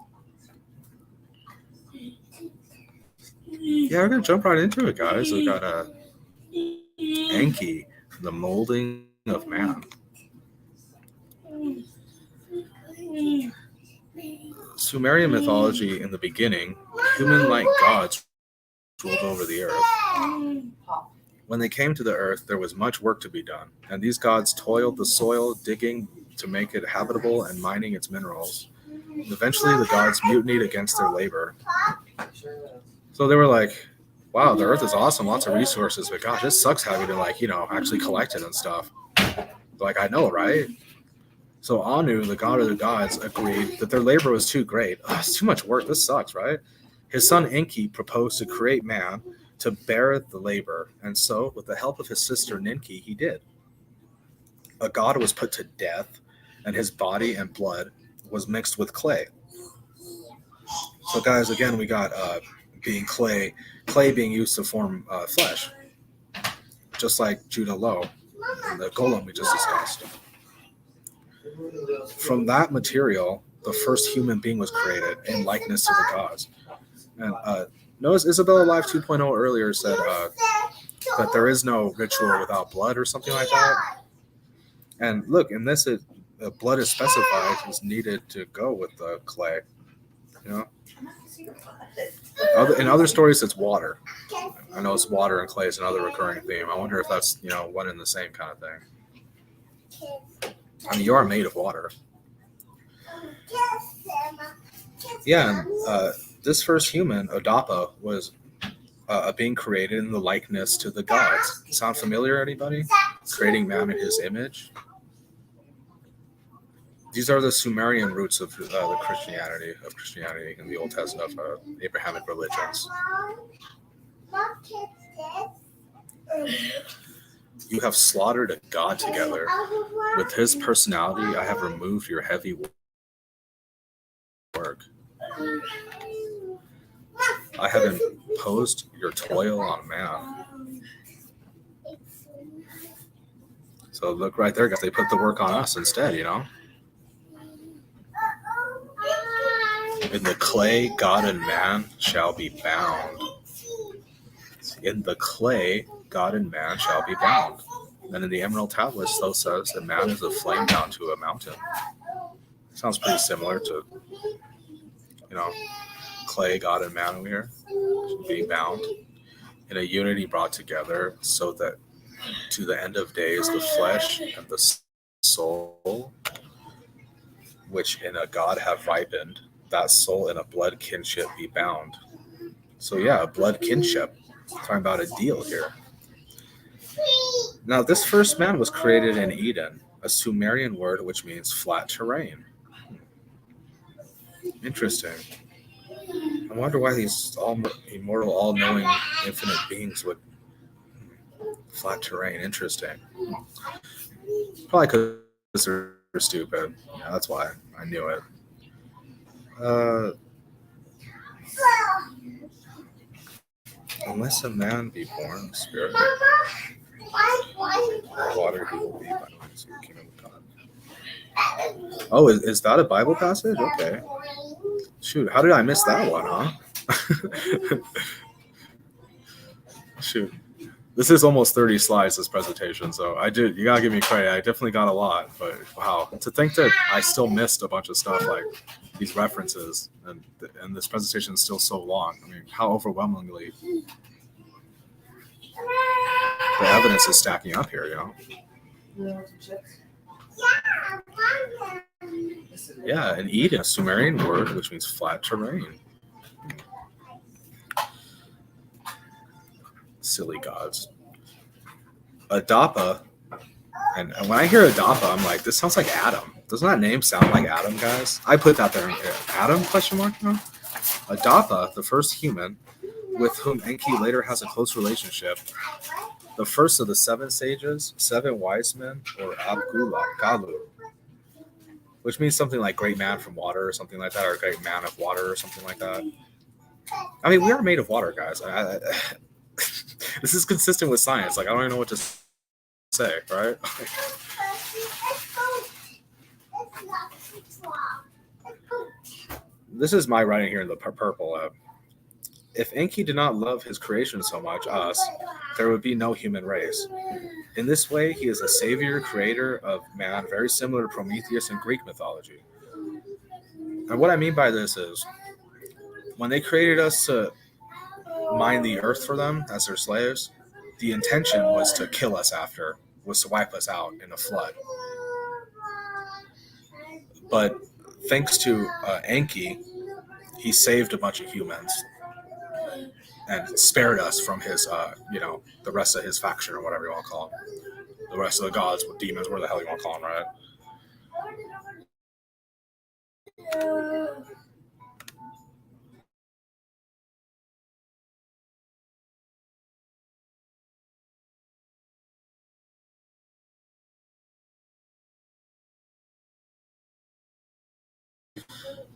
Yeah, we're gonna jump right into it, guys. We got Enki, the Molding of Man. Sumerian mythology, in the beginning, human-like gods ruled over the earth. When they came to the earth, there was much work to be done, and these gods toiled the soil, digging to make it habitable and mining its minerals. Eventually, the gods mutinied against their labor. So they were like, wow, the earth is awesome, lots of resources, but gosh, it sucks having to, like, you know, actually collect it and stuff. Like, I know, right? So Anu, the god of the gods, agreed that their labor was too great. It's too much work. This sucks, right? His son Enki proposed to create man to bear the labor, and so, with the help of his sister Ninki, he did. A god was put to death, and his body and blood was mixed with clay. So, guys, again, we got being clay being used to form flesh, just like Judah Low and the golem we just discussed. From that material, the first human being was created in likeness to the gods. And notice Isabella Live 2.0 earlier said that there is no ritual without blood or something like that. And look, in this, blood is specified as needed to go with the clay. You know, in other stories, it's water. I know it's water and clay is another recurring theme. I wonder if that's, you know, one and the same kind of thing. I mean, you are made of water. Yeah, and this first human, Odapa, was being created in the likeness to the gods. Sound familiar, anybody? Creating man in his image. These are the Sumerian roots of the Christianity in the Old Testament of Abrahamic religions. You have slaughtered a god together. With his personality, I have removed your heavy work. I have imposed your toil on man. So look right there, guys. They put the work on us instead, you know? In the clay, God and man shall be bound. In the clay, God and man shall be bound. And in the Emerald Tablets, though, says that man is a flame bound to a mountain. Sounds pretty similar to, you know, clay, God, and man over here being bound in a unity brought together, so that to the end of days, the flesh and the soul, which in a God have ripened, that soul in a blood kinship be bound. So yeah, a blood kinship. Talking about a deal here. Now, this first man was created in Eden, a Sumerian word which means flat terrain. Interesting. I wonder why these all immortal, all-knowing, infinite beings would flat terrain. Interesting. Probably because they're stupid. Yeah, that's why I knew it. Unless a man be born of spirit, water he will be by the kingdom of God. Oh, is that a Bible passage? Okay. Shoot, how did I miss that one, huh? Shoot. This is almost 30 slides, this presentation, so you gotta give me credit. I definitely got a lot, but wow. To think that I still missed a bunch of stuff, like these references, and this presentation is still so long. I mean, how overwhelmingly the evidence is stacking up here, Yeah, and Eden, a Sumerian word which means flat terrain. Silly gods. Adapa, and when I hear Adapa, I'm like, this sounds like Adam. Doesn't that name sound like Adam, guys? I put that there. Adam, question mark? No? Adapa, the first human, with whom Enki later has a close relationship, the first of the 7 sages, 7 wise men, or Galu, which means something like great man from water or something like that, or great man of water or something like that. I mean, we are made of water, guys. This is consistent with science. Like, I don't even know what to say, right? This is my writing here in the purple. If Enki did not love his creation so much, us, there would be no human race. In this way, he is a savior, creator of man, very similar to Prometheus in Greek mythology. And what I mean by this is, when they created us to mine the earth for them as their slaves, the intention was to kill us after, was to wipe us out in a flood. But thanks to Enki, he saved a bunch of humans and spared us from his, the rest of his faction or whatever you want to call them. The rest of the gods, demons, whatever the hell you want to call them, right?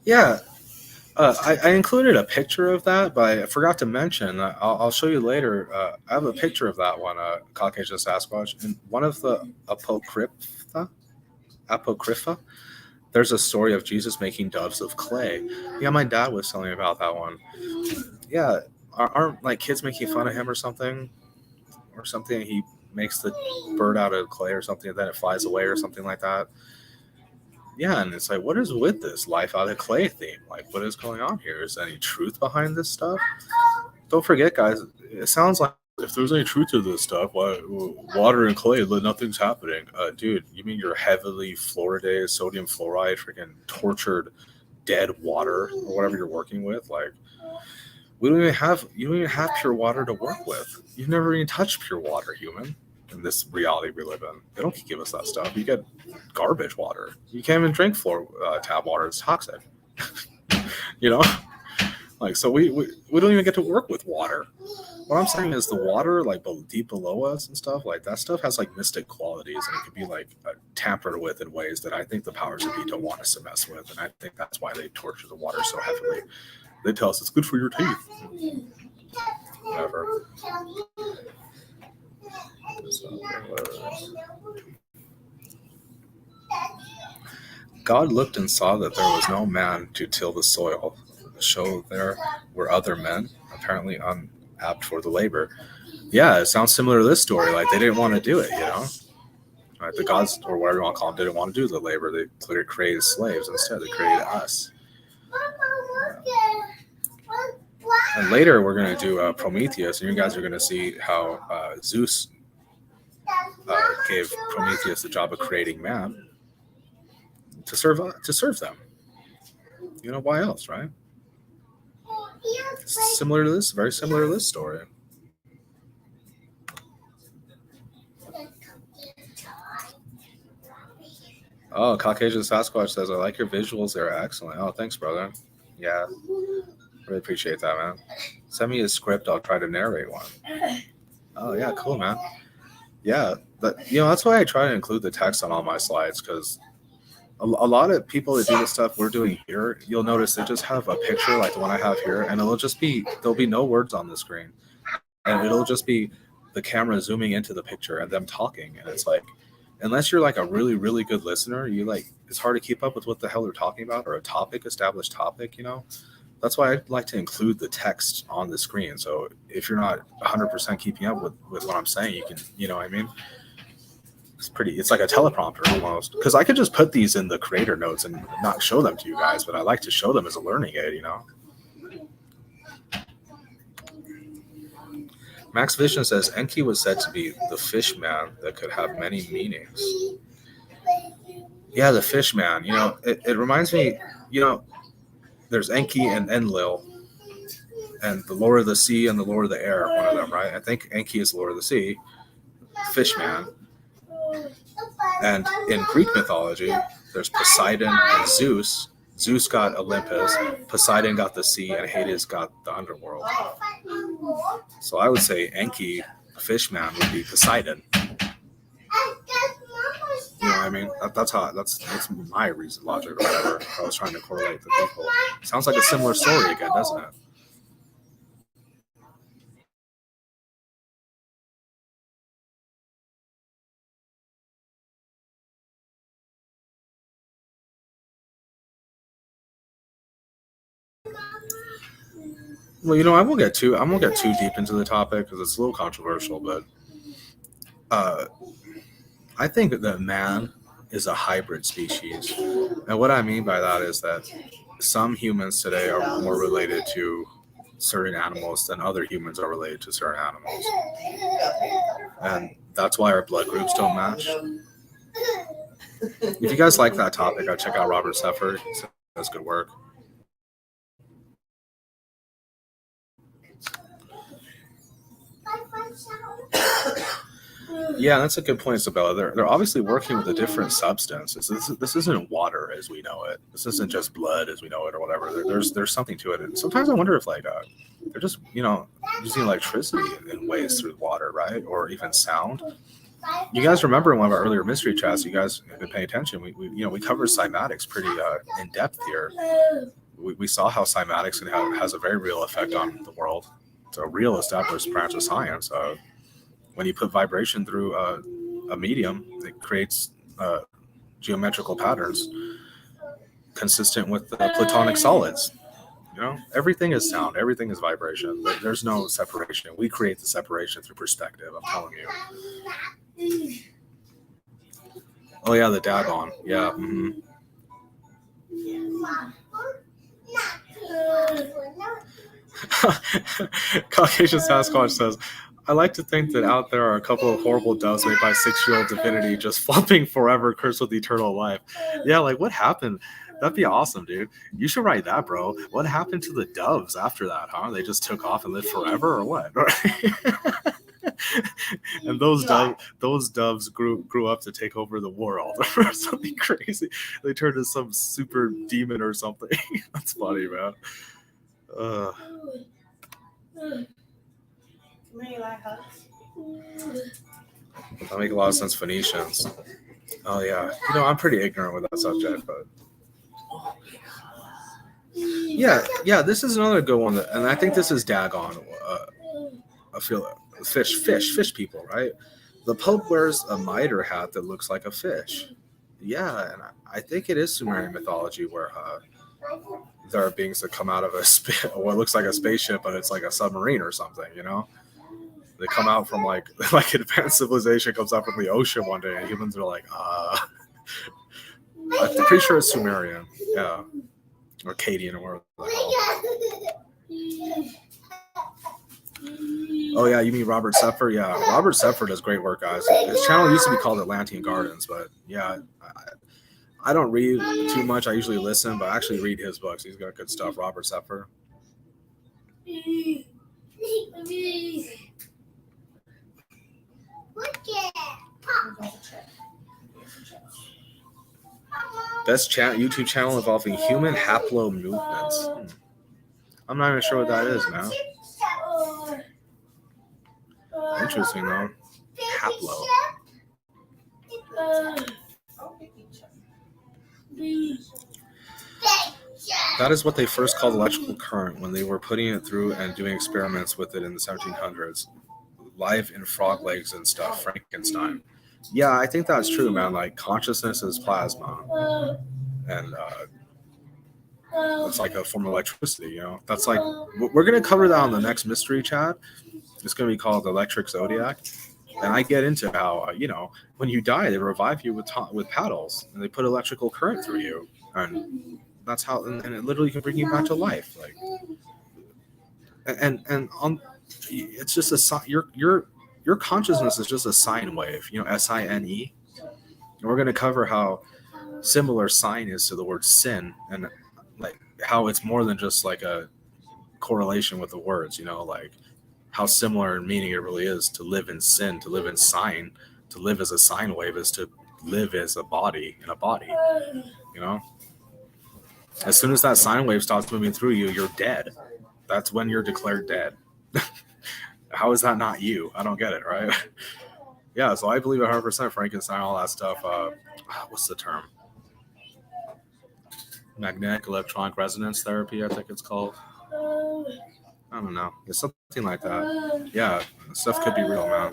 Yeah, I included a picture of that, but I forgot to mention. I'll show you later. I have a picture of that one, Caucasian Sasquatch, in one of the Apocrypha. There's a story of Jesus making doves of clay. Yeah, my dad was telling me about that one. Yeah, aren't like kids making fun of him or something? He makes the bird out of clay or something, and then it flies away or something like that. Yeah, and it's like, what is with this life out of clay theme? Like, what is going on here? Is there any truth behind this stuff? Don't forget, guys, it sounds like if there's any truth to this stuff, why water and clay, nothing's happening. Dude, you mean your heavily fluoridated, sodium fluoride, freaking tortured, dead water or whatever you're working with? Like, you don't even have pure water to work with. You've never even touched pure water, human. In this reality we live in, they don't give us that stuff. You get garbage water. You can't even drink tap water. It's toxic. Like, so we don't even get to work with water. What I'm saying is the water, like deep below us and stuff, like that stuff has like mystic qualities, and it can be like tampered with in ways that I think the powers that be don't want us to mess with, and I think that's why they torture the water so heavily. They tell us it's good for your teeth. Whatever. God looked and saw that there was no man to till the soil. So there were other men, apparently unapt for the labor. Yeah, it sounds similar to this story. Like, they didn't want to do it, Right, the gods, or whatever you want to call them, didn't want to do the labor. They created slaves instead. They created us. And later we're going to do Prometheus, and you guys are going to see how Zeus gave Prometheus the job of creating man to serve them. You know, why else, right? Similar to this, very similar to this story. Oh, Caucasian Sasquatch says, I like your visuals. They're excellent. Oh, thanks, brother. Yeah, really appreciate that, man. Send me a script. I'll try to narrate one. Oh, yeah, cool, man. Yeah, but, you know, that's why I try to include the text on all my slides, because a lot of people that do the stuff we're doing here, you'll notice they just have a picture like the one I have here, and there'll be no words on the screen. And it'll just be the camera zooming into the picture and them talking. And it's like, unless you're like a really, really good listener, it's hard to keep up with what the hell they're talking about, or a established topic, you know? That's why I like to include the text on the screen. So if you're not 100% keeping up with what I'm saying, you can, you know what I mean? It's like a teleprompter almost. Because I could just put these in the creator notes and not show them to you guys, but I like to show them as a learning aid, you know? Max Vision says Enki was said to be the fish man that could have many meanings. Yeah, the fish man. You know, it reminds me, you know, there's Enki and Enlil, and the Lord of the Sea and the Lord of the Air, one of them, right? I think Enki is the Lord of the Sea, fish man. And in Greek mythology, there's Poseidon and Zeus. Zeus got Olympus, Poseidon got the sea, and Hades got the underworld. So I would say Enki, fish man, would be Poseidon. You know what I mean? That's my logic or whatever. I was trying to correlate the people. Sounds like a similar story again, doesn't it? Well, you know, I won't get too deep into the topic because it's a little controversial, but I think that man is a hybrid species. And what I mean by that is that some humans today are more related to certain animals than other humans are related to certain animals. And that's why our blood groups don't match. If you guys like that topic, I'd check out Robert Sefford. He does good work. Yeah, that's a good point, Isabella. They're obviously working with a different substance. This isn't water as we know it. This isn't just blood as we know it, or whatever. There's something to it. And sometimes I wonder if they're just, you know, using electricity in ways through water, right? Or even sound. You guys remember in one of our earlier mystery chats, you guys have been paying attention. We covered cymatics pretty in depth here. We saw how cymatics has a very real effect on the world. It's a real established branch of science. When you put vibration through a medium, it creates geometrical patterns consistent with the Platonic solids. You know, everything is sound, everything is vibration. There's no separation. We create the separation through perspective, I'm telling you. Oh yeah, the dagon. Yeah. Mm-hmm. Caucasian Sasquatch says, I like to think that out there are a couple of horrible doves made by 6-year-old divinity just flopping forever, cursed with eternal life. Yeah, like what happened? That'd be awesome, dude. You should write that, bro. What happened to the doves after that, huh? They just took off and lived forever, or what? And those doves grew up to take over the world or something crazy. They turned into some super demon or something. That's funny, man. That make a lot of sense. Phoenicians. Oh yeah, you know, I'm pretty ignorant with that subject, but yeah. This is another good one, and I think this is Dagon. I feel fish people, right? The Pope wears a mitre hat that looks like a fish. Yeah, and I think it is Sumerian mythology where there are beings that come out of what looks like a spaceship, but it's like a submarine or something, you know? They come out from like advanced civilization comes out from the ocean one day, and humans are like, I'm pretty sure it's Sumerian, yeah, or Akkadian or whatever. Oh yeah, you mean Robert Sefford? Yeah, Robert Sefford does great work, guys. His channel used to be called Atlantean Gardens, but yeah, I don't read too much. I usually listen, but I actually read his books. He's got good stuff. Robert Sepher. Best YouTube channel involving human haplo movements. I'm not even sure what that is, man. Interesting though. Haplo. That is what they first called electrical current when they were putting it through and doing experiments with it in the 1700s. Live in frog legs and stuff. Frankenstein. Yeah, I think that's true, man. Like consciousness is plasma, and it's like a form of electricity. You know, that's like we're gonna cover that on the next mystery chat. It's gonna be called Electric Zodiac, and I get into how when you die, they revive you with paddles, and they put electrical current through you, and that's how, and it literally can bring you back to life. Like, and on, it's just a your consciousness is just a sine wave, SINE. And we're going to cover how similar sine is to the word sin, and like how it's more than just like a correlation with the words, like how similar in meaning it really is to live in sin, to live in sine, to live as a sine wave is to live as a body in a body, As soon as that sine wave stops moving through you, you're dead. That's when you're declared dead. How is that not you? I don't get it, right? Yeah, so I believe 100% Frankenstein, all that stuff. What's the term? Magnetic electronic resonance therapy, I think it's called. I don't know. It's something like that. Yeah, stuff could be real, man.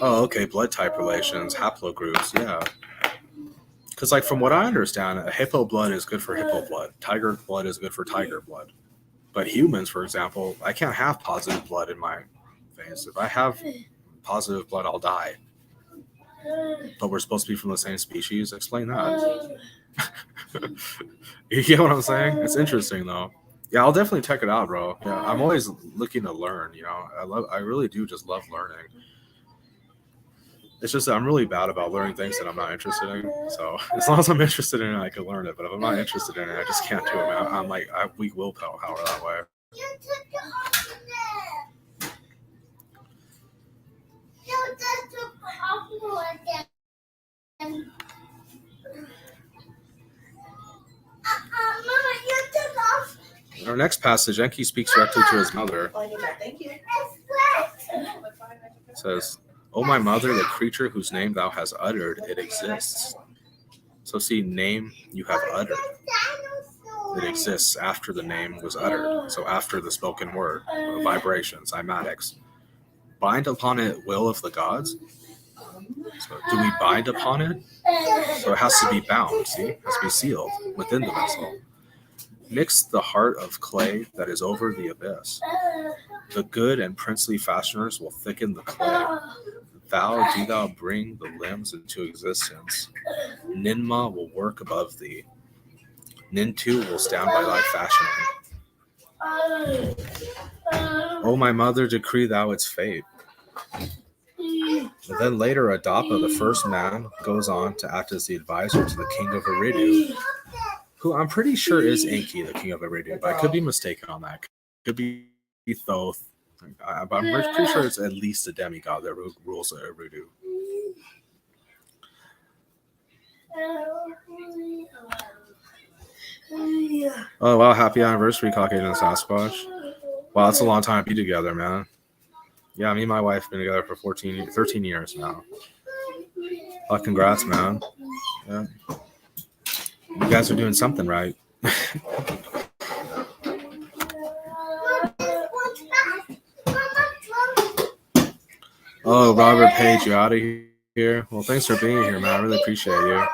Oh, okay, blood type relations, haplogroups, yeah. Because, like, from what I understand, hippo blood is good for hippo blood. Tiger blood is good for tiger blood. But humans, for example, I can't have positive blood in my veins. If I have positive blood, I'll die. But we're supposed to be from the same species. Explain that. You get what I'm saying? It's interesting, though. Yeah, I'll definitely check it out, bro. Yeah, I'm always looking to learn. I really do just love learning. It's just that I'm really bad about learning things that I'm not interested in. So as long as I'm interested in it, I can learn it. But if I'm not interested in it, I just can't do it, man. I'm like, I have weak willpower that way. In our next passage, Enki speaks directly to his mother. Thank you. It says, "O my mother, the creature whose name thou hast uttered, it exists." So see, name you have uttered. It exists after the name was uttered. So after the spoken word, vibrations, cymatics. Bind upon it will of the gods. So do we bind upon it? So it has to be bound, see? It has to be sealed within the vessel. Mix the heart of clay that is over the abyss. The good and princely fashioners will thicken the clay. Do thou bring the limbs into existence. Ninma will work above thee. Nintu will stand by thy fashioning. O my mother, decree thou its fate. And then later, Adapa, the first man, goes on to act as the advisor to the king of Eridu, who I'm pretty sure is Enki, the king of Eridu, but I could be mistaken on that. Could be Thoth. But I'm pretty sure it's at least a demigod that rules Eridu. Oh, wow. Happy anniversary, Caucasian Sasquatch. Wow, that's a long time to be together, man. Yeah, me and my wife have been together for 13 years now. Congrats, man. Yeah. You guys are doing something right. Oh, Robert Page, you out of here? Well, thanks for being here, man. I really appreciate you.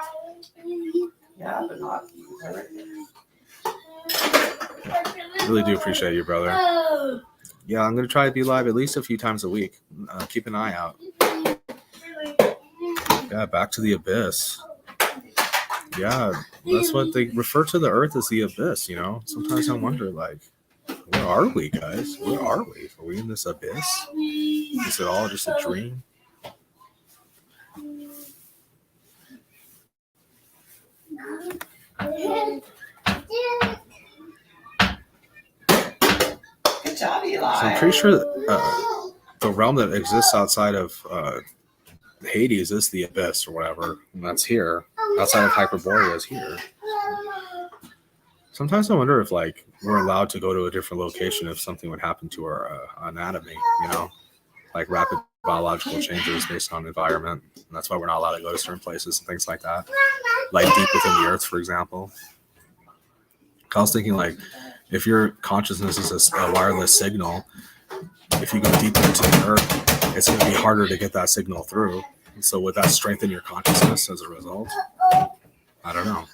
Yeah, but not Really do appreciate you, brother. Yeah, I'm going to try to be live at least a few times a week. Keep an eye out. Yeah, back to the abyss. Yeah, that's what they refer to the earth as, the abyss, Sometimes I wonder, like, where are we, guys? Where are we? Are we in this abyss? Is it all just a dream? Good job, Eli. So I'm pretty sure the realm that exists outside of Hades is the abyss or whatever, and that's here. Outside of Hyperborea is here. Sometimes I wonder if like we're allowed to go to a different location if something would happen to our anatomy, you know, like rapid biological changes based on environment. And that's why we're not allowed to go to certain places and things like that. Like deep within the earth, for example. I was thinking like if your consciousness is a wireless signal, if you go deeper into the earth, it's going to be harder to get that signal through. And so would that strengthen your consciousness as a result? I don't know.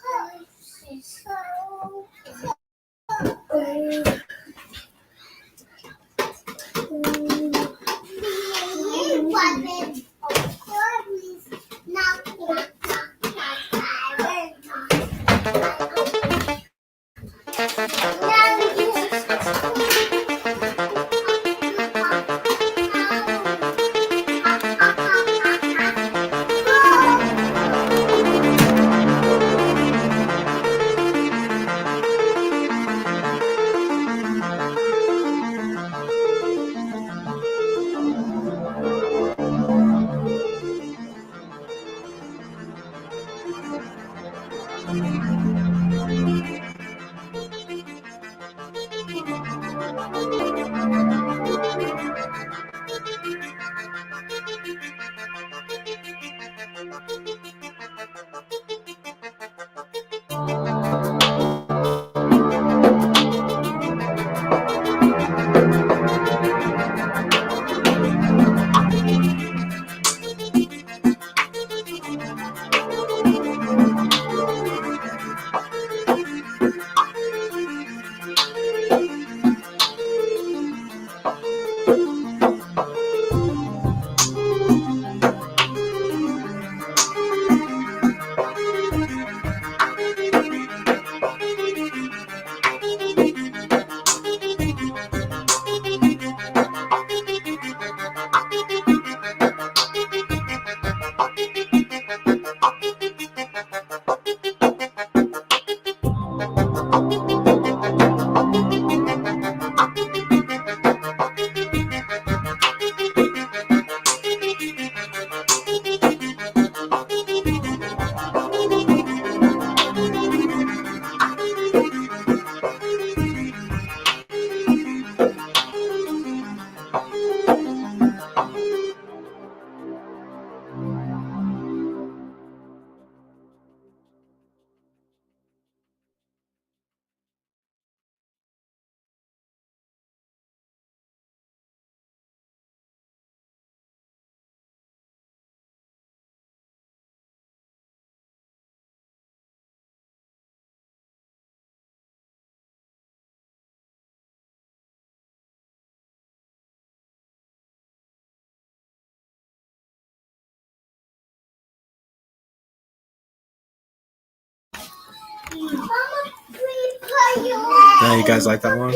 Yeah, you guys like that one?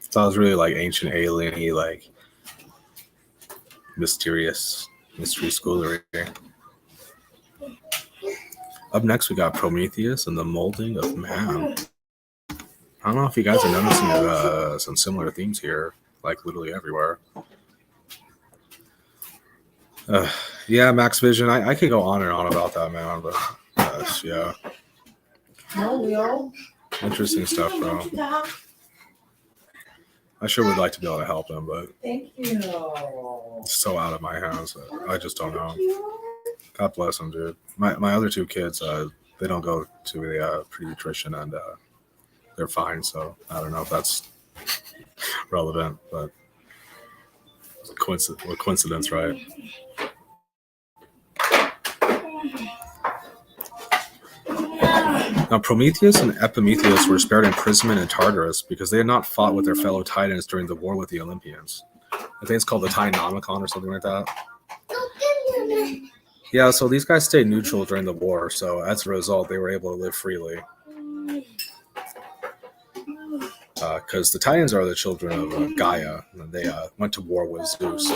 So I was really like ancient alien-y, like mysterious mystery schooler here. Up next, we got Prometheus and the Molding of Man. I don't know if you guys are noticing some similar themes here, like literally everywhere. Yeah, Max Vision. I could go on and on about that, man. But yeah, interesting stuff, bro. I sure would like to be able to help him, but Thank you. it's so out of my hands. I just don't know. God bless him, dude. My other two kids, they don't go to the pediatrician, and they're fine. So I don't know if that's relevant, but coincidence, right? Now, Prometheus and Epimetheus were spared imprisonment in Tartarus because they had not fought with their fellow Titans during the war with the Olympians. I think it's called the Titanomicon or something like that. Yeah, so these guys stayed neutral during the war, so as a result, they were able to live freely. Because the Titans are the children of Gaia, and they went to war with Zeus.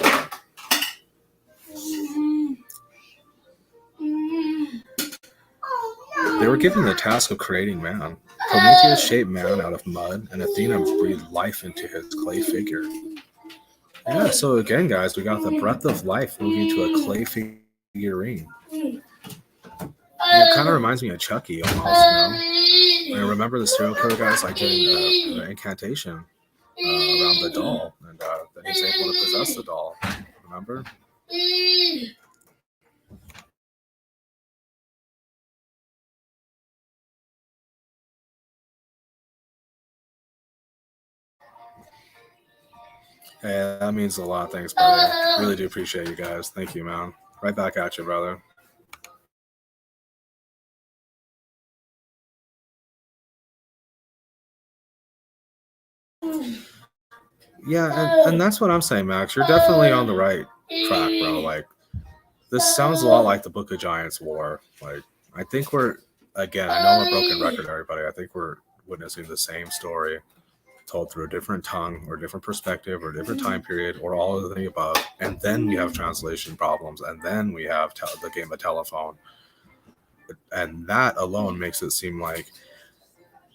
They were given the task of creating man. Prometheus shaped man out of mud, and Athena breathed life into his clay figure. Yeah, so again, guys, we got the breath of life moving to a clay figurine. It kind of reminds me of Chucky almost, you know? I remember the serial killer guys like doing the incantation around the doll, and then he's able to possess the doll. Remember? Hey, that means a lot. Thanks, brother. Really do appreciate you guys. Thank you, man. Right back at you, brother. Yeah, and that's what I'm saying, Max. You're definitely on the right track, bro. Like, this sounds a lot like the Book of Giants War. Like, I think we're, again, I know I'm a broken record, everybody. I think we're witnessing the same story told through a different tongue or different perspective or different time period or all of the above. And then we have translation problems. And then we have the game of telephone. And that alone makes it seem like,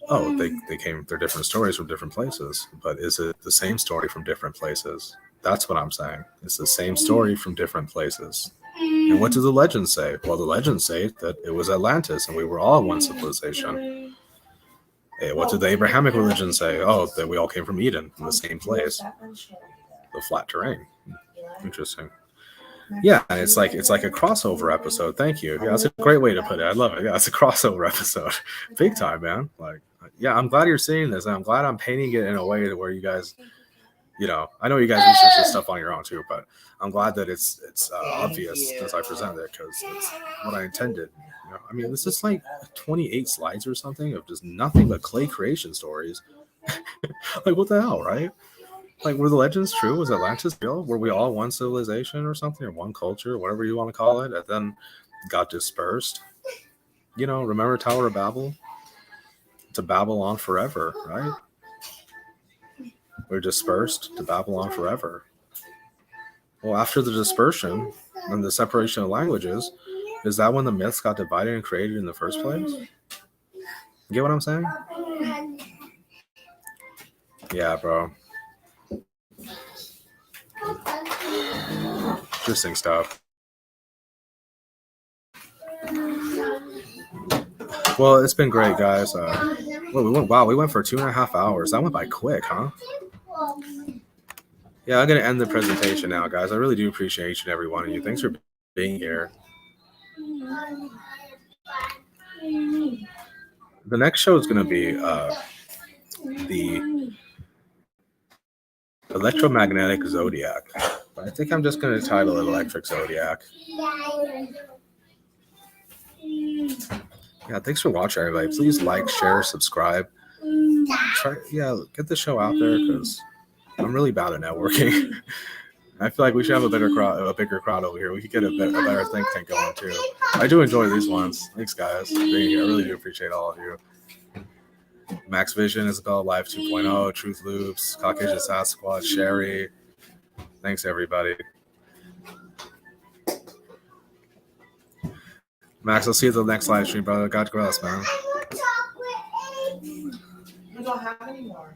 oh, they're different stories from different places. But is it the same story from different places? That's what I'm saying. It's the same story from different places. And what do the legends say? Well, the legends say that it was Atlantis and we were all one civilization. Hey, what did the Abrahamic religion say? Oh, that we all came from Eden, from the same place, the flat terrain. Interesting. Yeah, and it's like a crossover episode. Thank you. Yeah, that's a great way to put it. I love it. Yeah, it's a crossover episode, big time, man. Like, yeah, I'm glad you're seeing this, and I'm glad I'm painting it in a way where you guys, you know, I know you guys research this stuff on your own too, but I'm glad that it's obvious as I present it because it's what I intended. You know, I mean, this is like 28 slides or something of just nothing but clay creation stories. Like, what the hell, right? Like, were the legends true? Was Atlantis real? Were we all one civilization or something, or one culture, whatever you want to call it, and then got dispersed? You know, remember Tower of Babel? To Babylon forever, right? We're dispersed to Babylon forever. Well, after the dispersion and the separation of languages, is that when the myths got divided and created in the first place? You get what I'm saying? Yeah, bro. Interesting stuff. Well, it's been great, guys. We went for 2.5 hours. That went by quick, huh? Yeah, I'm gonna end the presentation now, guys. I really do appreciate each and every one of you. Thanks for being here. The next show is gonna be the electromagnetic zodiac. I think I'm just gonna title it Electric Zodiac. Yeah, thanks for watching, everybody. Please like, share, subscribe. Get the show out there because I'm really bad at networking. I feel like we should have a bigger crowd over here. We could get a better think tank going too. I do enjoy these ones. Thanks, guys, for being here. I really do appreciate all of you. Max Vision, Isabella Live 2.0, Truth Loops, Caucasian Sasquatch, Sherry. Thanks, everybody. Max, I'll see you at the next live stream, brother. God bless, man. You don't have any more.